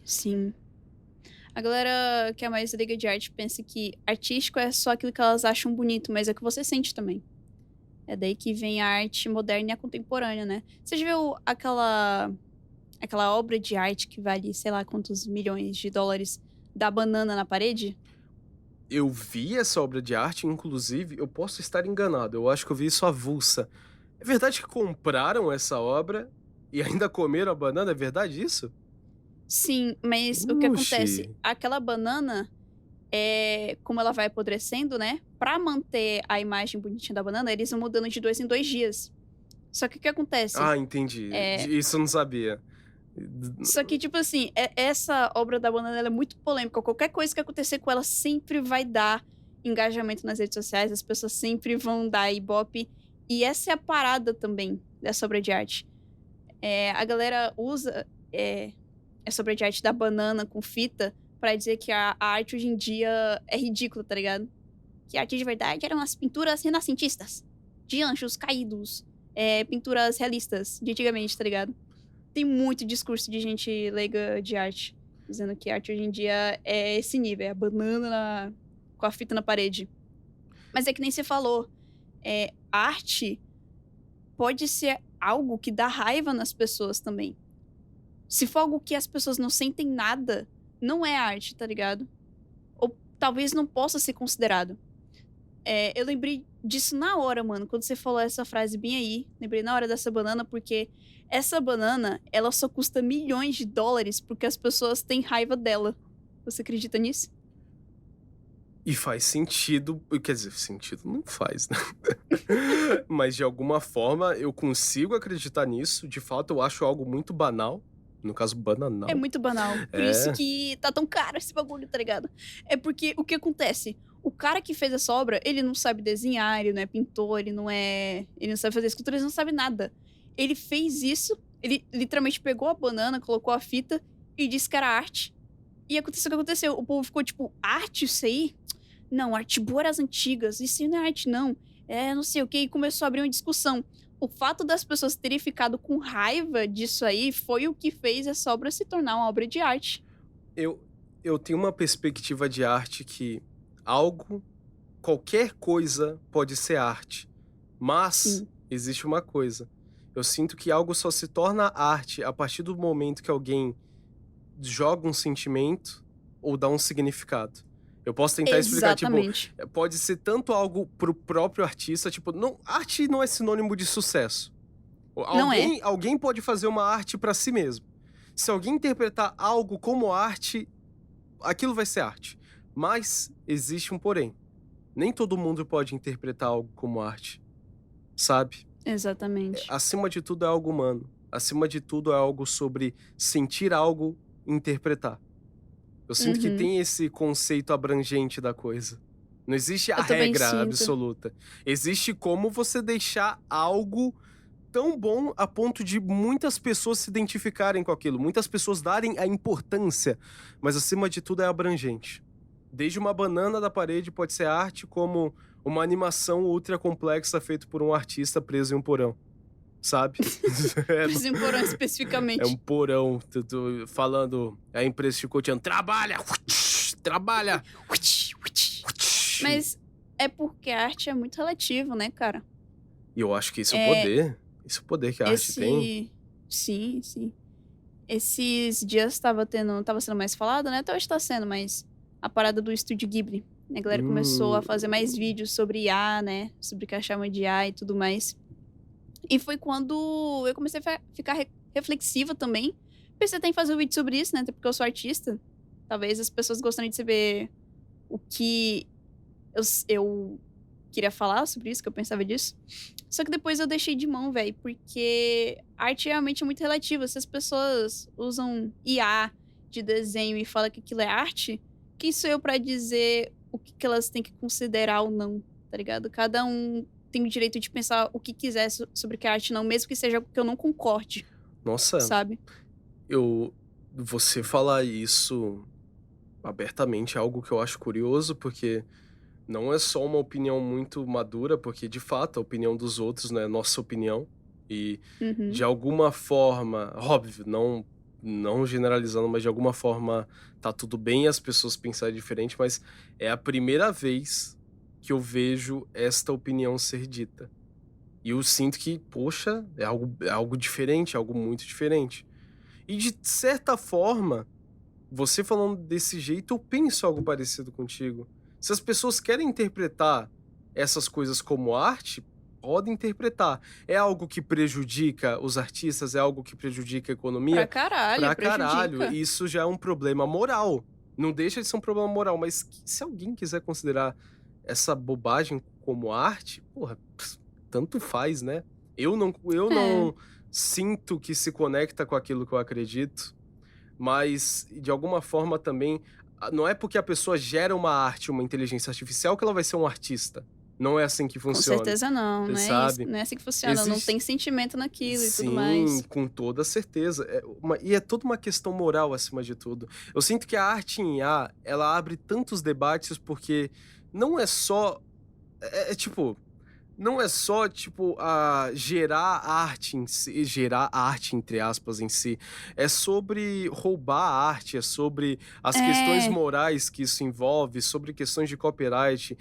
S2: Sim. A galera que é mais liga de arte pensa que artístico é só aquilo que elas acham bonito, mas é o que você sente também. É daí que vem a arte moderna e a contemporânea, né. Você já viu aquela obra de arte que vale sei lá quantos milhões de dólares, da banana na parede?
S1: Eu vi essa obra de arte, inclusive, eu posso estar enganado, eu acho que eu vi isso avulsa. É verdade que compraram essa obra e ainda comeram a banana, é verdade isso?
S2: Sim, mas o que
S1: Oxi.
S2: acontece, aquela banana, como ela vai apodrecendo, né? Pra manter a imagem bonitinha da banana, eles vão mudando de 2 em 2 dias. Só que o que acontece?
S1: Ah, entendi.
S2: É,
S1: Isso eu não sabia. D
S2: só que, tipo assim, essa obra da banana ela é muito polêmica. Qualquer coisa que acontecer com ela sempre vai dar engajamento nas redes sociais, as pessoas sempre vão dar ibope. E essa é a parada também dessa obra de arte. A galera usa essa obra de arte da banana com fita pra dizer que a arte hoje em dia é ridícula, tá ligado? Que a arte de verdade eram as pinturas renascentistas, de anjos caídos, pinturas realistas de antigamente, tá ligado? Tem muito discurso de gente leiga de arte, dizendo que arte hoje em dia é esse nível, é a banana com a fita na parede. Mas é que nem você falou, arte pode ser algo que dá raiva nas pessoas também. Se for algo que as pessoas não sentem nada, não é arte, tá ligado? Ou talvez não possa ser considerado. Eu lembrei disso na hora, mano, quando você falou essa frase bem aí. Lembrei na hora dessa banana, porque essa banana, ela só custa milhões de dólares porque as pessoas têm raiva dela. Você acredita nisso?
S1: E faz sentido, quer dizer, sentido não faz, né. Mas de alguma forma eu consigo acreditar nisso, de fato eu acho algo muito banal, no caso
S2: É
S1: bananal.
S2: muito banal. Por isso
S1: É,
S2: que tá tão caro esse bagulho, tá ligado? É porque o que acontece? O cara que fez essa obra, ele não sabe desenhar, ele não é pintor, ele não sabe fazer escultura, ele não sabe nada. Ele fez isso, ele literalmente pegou a banana, colocou a fita e disse que era arte. E aconteceu o que aconteceu. O povo ficou tipo, arte isso aí? Não, arte boa era as antigas. Isso aí não é arte, não. Não sei o que. E começou a abrir uma discussão. O fato das pessoas terem ficado com raiva disso aí foi o que fez essa obra se tornar uma obra de arte.
S1: eu eu tenho uma perspectiva de arte que algo qualquer coisa pode ser arte, mas
S2: Sim.
S1: existe uma coisa, eu sinto que algo só se torna arte a partir do momento que alguém joga um sentimento ou dá um significado. Eu posso tentar explicar, tipo,
S2: Exatamente.
S1: pode ser tanto algo para o próprio artista, tipo, não, arte não é sinônimo de sucesso.
S2: Não é?
S1: Alguém pode fazer uma arte para si mesmo. Se alguém interpretar algo como arte, aquilo vai ser arte. Mas existe um porém. Nem todo mundo pode interpretar algo como arte, sabe?
S2: Exatamente.
S1: Acima de tudo é algo humano. Acima de tudo é algo sobre sentir algo e interpretar. Eu sinto que
S2: Uhum.
S1: tem esse conceito abrangente da coisa. Não existe a
S2: Eu também
S1: regra
S2: sinto.
S1: absoluta. Existe como você deixar algo tão bom a ponto de muitas pessoas se identificarem com aquilo, muitas pessoas darem a importância, mas acima de tudo é abrangente. Desde uma banana da parede pode ser arte, como uma animação ultra complexa feita por um artista preso em um porão, sabe? É,
S2: Por exemplo, Porão
S1: é um
S2: especificamente.
S1: porão, falando, a empresa chicoteando, trabalha, trabalha.
S2: Mas é porque a arte é muito relativo, né, cara?
S1: E eu acho que
S2: É,
S1: esse é o poder que a arte tem.
S2: esse. Sim, sim. Esses dias tava sendo mais falado, né? Até hoje tá sendo, mas a parada do Estúdio Ghibli. A galera começou a
S1: Hum,
S2: fazer mais vídeos sobre IA, né? Sobre o que chama de IA e tudo mais. E foi quando eu comecei a ficar reflexiva também. Pensei até em fazer um vídeo sobre isso, né? Até porque eu sou artista. Talvez as pessoas gostariam de saber o que eu queria falar sobre isso, que eu pensava disso. Só que depois eu deixei de mão, velho, porque arte realmente é muito relativa. Se as pessoas usam IA de desenho e falam que aquilo é arte, quem sou eu pra dizer o que que elas têm que considerar ou não, tá ligado? Cada um tem o direito de pensar o que quiser sobre o que é arte, não, mesmo que seja algo que eu não concorde,
S1: nossa,
S2: sabe?
S1: eu você falar isso abertamente é algo que eu acho curioso, porque não é só uma opinião muito madura, porque de fato a opinião dos outros não é nossa opinião. E de
S2: Uhum.
S1: alguma forma, óbvio, não generalizando, mas de alguma forma tá tudo bem as pessoas pensarem diferente, mas é a primeira vez que eu vejo esta opinião ser dita. E eu sinto que, poxa, é algo diferente, é algo muito diferente. E de certa forma, você falando desse jeito, eu penso algo parecido contigo. Se as pessoas querem interpretar essas coisas como arte, podem interpretar. É algo que prejudica os artistas? É algo que prejudica a
S2: Pra
S1: economia?
S2: caralho,
S1: Pra caralho.
S2: prejudica.
S1: Isso já é um problema moral, Não deixa de ser um problema moral, mas se alguém quiser considerar essa bobagem como arte, porra, tanto faz, né? Eu
S2: É,
S1: não sinto que se conecta com aquilo que eu acredito, mas de alguma forma também, não é porque a pessoa gera uma arte, uma inteligência artificial que ela vai ser um artista. Não é assim que
S2: com
S1: funciona,
S2: certeza não,
S1: você
S2: não é isso,
S1: sabe?
S2: não é assim que funciona, não
S1: Existe
S2: tem sentimento naquilo e tudo
S1: sim,
S2: mais.
S1: com toda certeza. E é toda uma questão moral acima de tudo. Eu sinto que a arte em IA, ela abre tantos debates porque não é só tipo, não é só, tipo, gerar arte em si, gerar arte entre aspas em si, é sobre roubar a arte, é sobre as questões
S2: É,
S1: morais que isso envolve, sobre questões de copyright.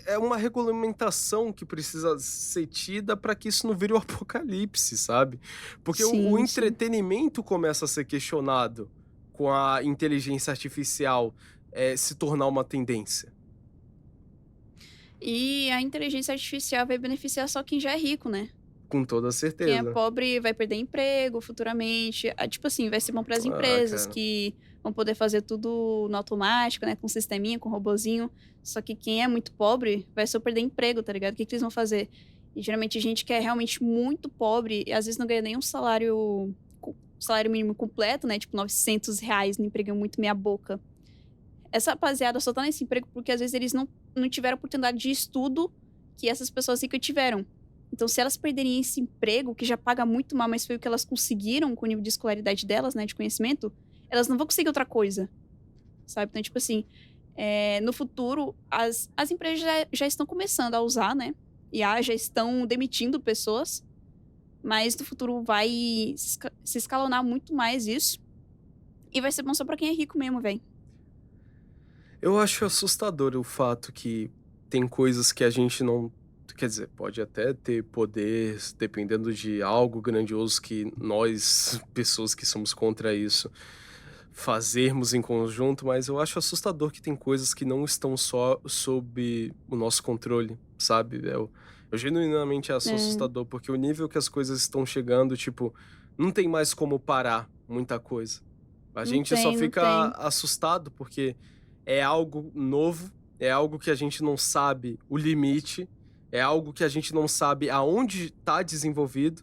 S1: É uma regulamentação que precisa ser tida para que isso não vire o apocalipse, sabe. Porque o
S2: sim, sim.
S1: entretenimento começa a ser questionado com a inteligência artificial, se tornar uma tendência.
S2: E a inteligência artificial vai beneficiar só quem já é rico, né?
S1: Com toda
S2: Quem é
S1: certeza.
S2: pobre vai perder emprego futuramente. Tipo assim, vai ser bom para as
S1: Ah,
S2: empresas
S1: cara.
S2: que vão poder fazer tudo no automático, né? Com sisteminha, com robozinho. Só que quem é muito pobre vai só perder emprego, tá ligado? O que eles vão fazer? E geralmente gente que é realmente muito pobre e às vezes não ganha nem um salário mínimo completo, né? Tipo, R$ 900 no emprego muito meia boca. Essa rapaziada só tá nesse emprego porque às vezes eles não tiveram oportunidade de estudo que essas pessoas ricas tiveram. Então, se elas perderem esse emprego, que já paga muito mal, mas foi o que elas conseguiram com o nível de escolaridade delas, né, de conhecimento, elas não vão conseguir outra coisa, sabe? Então, tipo assim, no futuro, as empresas já estão começando a usar, né? Já estão demitindo pessoas, mas no futuro vai se escalonar muito mais isso. E vai ser bom só pra quem é rico mesmo, velho.
S1: Eu acho assustador o fato que tem coisas que a gente não, quer dizer, pode até ter poder, dependendo de algo grandioso que nós, pessoas que somos contra isso, fazermos em conjunto, mas eu acho assustador que tem coisas que não estão só sob o nosso controle, sabe? Eu genuinamente acho
S2: É,
S1: assustador, porque o nível que as coisas estão chegando, tipo, não tem mais como parar muita coisa. A
S2: não
S1: gente só
S2: tem, não
S1: fica
S2: tem.
S1: assustado porque é algo novo, é algo que a gente não sabe o limite, é algo que a gente não sabe aonde está desenvolvido,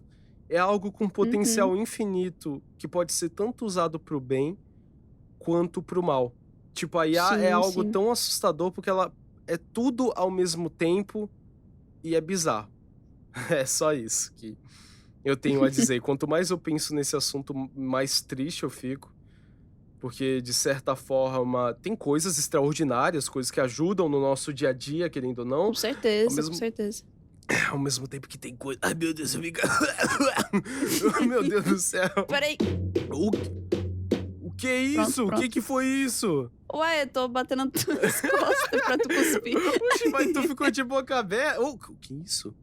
S1: é algo com
S2: Uhum.
S1: potencial infinito que pode ser tanto usado para o bem quanto para o mal. Tipo, a IA é
S2: Sim,
S1: algo
S2: sim.
S1: tão assustador porque ela é tudo ao mesmo tempo e é bizarro. É só isso que eu tenho a dizer. E quanto mais eu penso nesse assunto, mais triste eu fico. Porque, de certa forma, tem coisas extraordinárias, coisas que ajudam no nosso dia a dia, querendo ou não,
S2: Com
S1: ao
S2: certeza, com
S1: mesmo,
S2: certeza.
S1: ao mesmo tempo que tem coisa. Ai, meu Deus, eu me. Meu Deus do céu.
S2: Peraí.
S1: O, o que é
S2: Pronto,
S1: isso? O que
S2: pronto.
S1: que foi isso?
S2: Ué, eu tô batendo nas tuas costas pra tu cuspir.
S1: Oxi, mas tu ficou de boca aberta. O que é isso?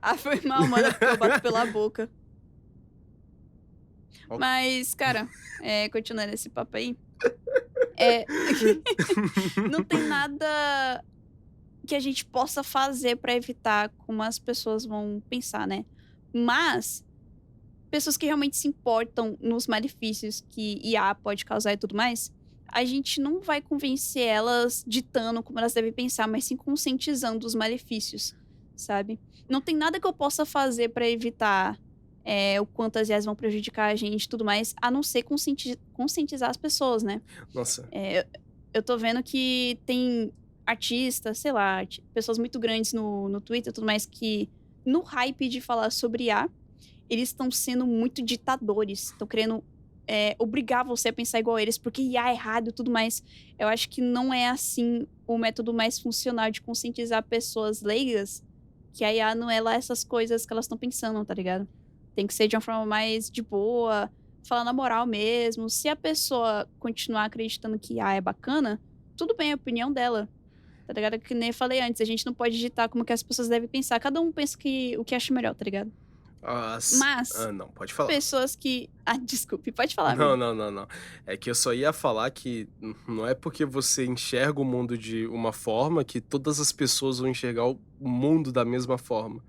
S2: Ah, foi mal, mano. É porque eu bato pela boca.
S1: Ó.
S2: Mas, cara, continuando esse papo aí. É, não tem nada que a gente possa fazer pra evitar como as pessoas vão pensar, né? Mas, pessoas que realmente se importam nos malefícios que IA pode causar e tudo mais, a gente não vai convencer elas ditando como elas devem pensar, mas sim conscientizando os malefícios, sabe? Não tem nada que eu possa fazer pra evitar o quanto as IAs vão prejudicar a gente e tudo mais, a não ser conscientizar as pessoas, né?
S1: Nossa,
S2: Eu tô vendo que tem artistas, sei lá, pessoas muito grandes no Twitter e tudo mais, que no hype de falar sobre IA, eles estão sendo muito ditadores, estão querendo obrigar você a pensar igual a eles, porque IA é errado e tudo mais. Eu acho que não é assim o método mais funcional de conscientizar pessoas leigas, que a IA não é lá essas coisas que elas estão pensando, tá ligado? Tem que ser de uma forma mais de boa, falar na moral mesmo. Se a pessoa continuar acreditando que IA é bacana, tudo bem, é a opinião dela. Tá ligado? Que nem eu falei antes, a gente não pode digitar como que as pessoas devem pensar. Cada um pensa o que acha melhor, tá ligado? Mas,
S1: não, pode falar.
S2: pessoas que. Ah, desculpe, pode falar,
S1: Não,
S2: amigo.
S1: não, não, não. É que eu só ia falar que não é porque você enxerga o mundo de uma forma que todas as pessoas vão enxergar o mundo da mesma forma.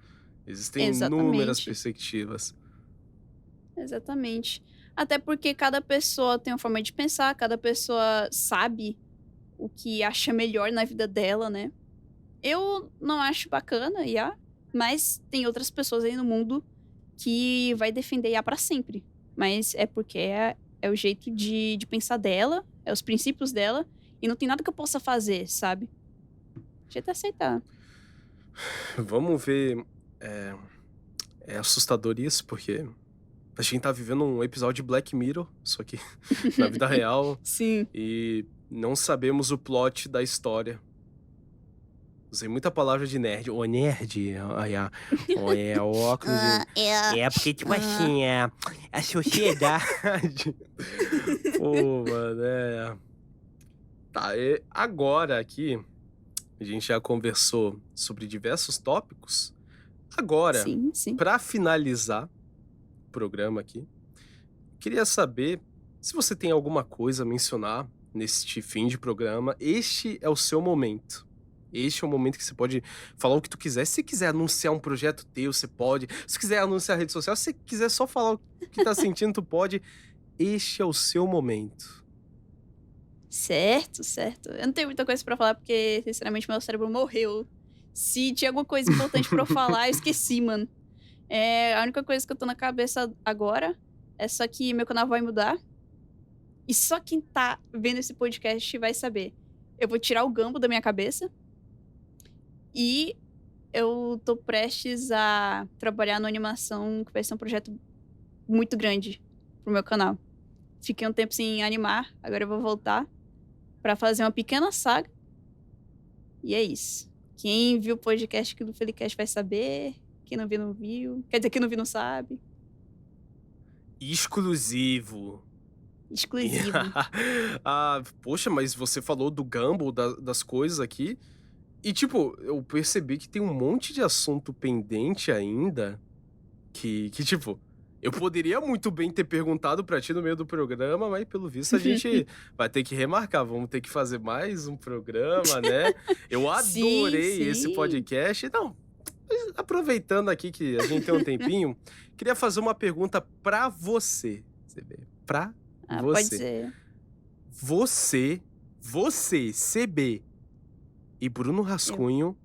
S1: Existem inúmeras
S2: Exatamente.
S1: perspectivas.
S2: Exatamente. Até porque cada pessoa tem uma forma de pensar, cada pessoa sabe o que acha melhor na vida dela, né? Eu não acho bacana IA, mas tem outras pessoas aí no mundo que vai defender IA pra sempre. Mas é porque é o jeito de pensar dela, é os princípios dela, e não tem nada que eu possa fazer, sabe? Deixa eu aceitar.
S1: Vamos ver. É, é assustador isso, porque a gente tá vivendo um episódio de Black Mirror, só que na vida real,
S2: Sim.
S1: e não sabemos o plot da história. Usei muita palavra de nerd. Ô, nerd, é óculos. É porque, tipo
S2: Ah.
S1: assim, a sociedade. Pô, mano, é. Tá, agora aqui, a gente já conversou sobre diversos tópicos. Agora,
S2: Sim, sim.
S1: pra finalizar o programa aqui, queria saber se você tem alguma coisa a mencionar neste fim de programa. Este é o seu momento. Este é o momento que você pode falar o que tu quiser. Se quiser anunciar um projeto teu, você pode. Se quiser anunciar a rede social, se quiser só falar o que tá sentindo, tu pode. Este é o seu momento.
S2: Certo, certo. Eu não tenho muita coisa pra falar porque, sinceramente, meu cérebro morreu. Se tinha alguma coisa importante pra eu falar, eu esqueci, mano. A única coisa que eu tô na cabeça agora é só que meu canal vai mudar. E só quem tá vendo esse podcast vai saber. Eu vou tirar o Gambo da minha cabeça. E eu tô prestes a trabalhar na animação, que vai ser um projeto muito grande pro meu canal. Fiquei um tempo sem animar, agora eu vou voltar pra fazer uma pequena saga. E é isso. Quem viu o podcast aqui do Felicast vai saber. Quem não viu, não viu. Quer dizer, quem não viu, não sabe.
S1: Exclusivo.
S2: Exclusivo.
S1: Poxa, mas você falou do Gumball, das coisas aqui. E, tipo, eu percebi que tem um monte de assunto pendente ainda. Tipo, eu poderia muito bem ter perguntado pra ti no meio do programa, mas pelo visto a gente vai ter que remarcar. Vamos ter que fazer mais um programa, né? Eu
S2: Sim,
S1: adorei esse
S2: sim.
S1: podcast. Então, aproveitando aqui que a gente tem um tempinho, queria fazer uma pergunta pra você. Você vê, pra
S2: Ah, pode
S1: você.
S2: ser.
S1: Você, CB e Bruno
S2: Eu.
S1: Rascunho,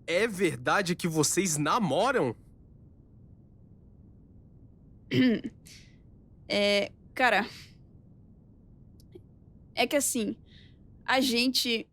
S1: é verdade que vocês namoram?
S2: Cara, é que assim, a gente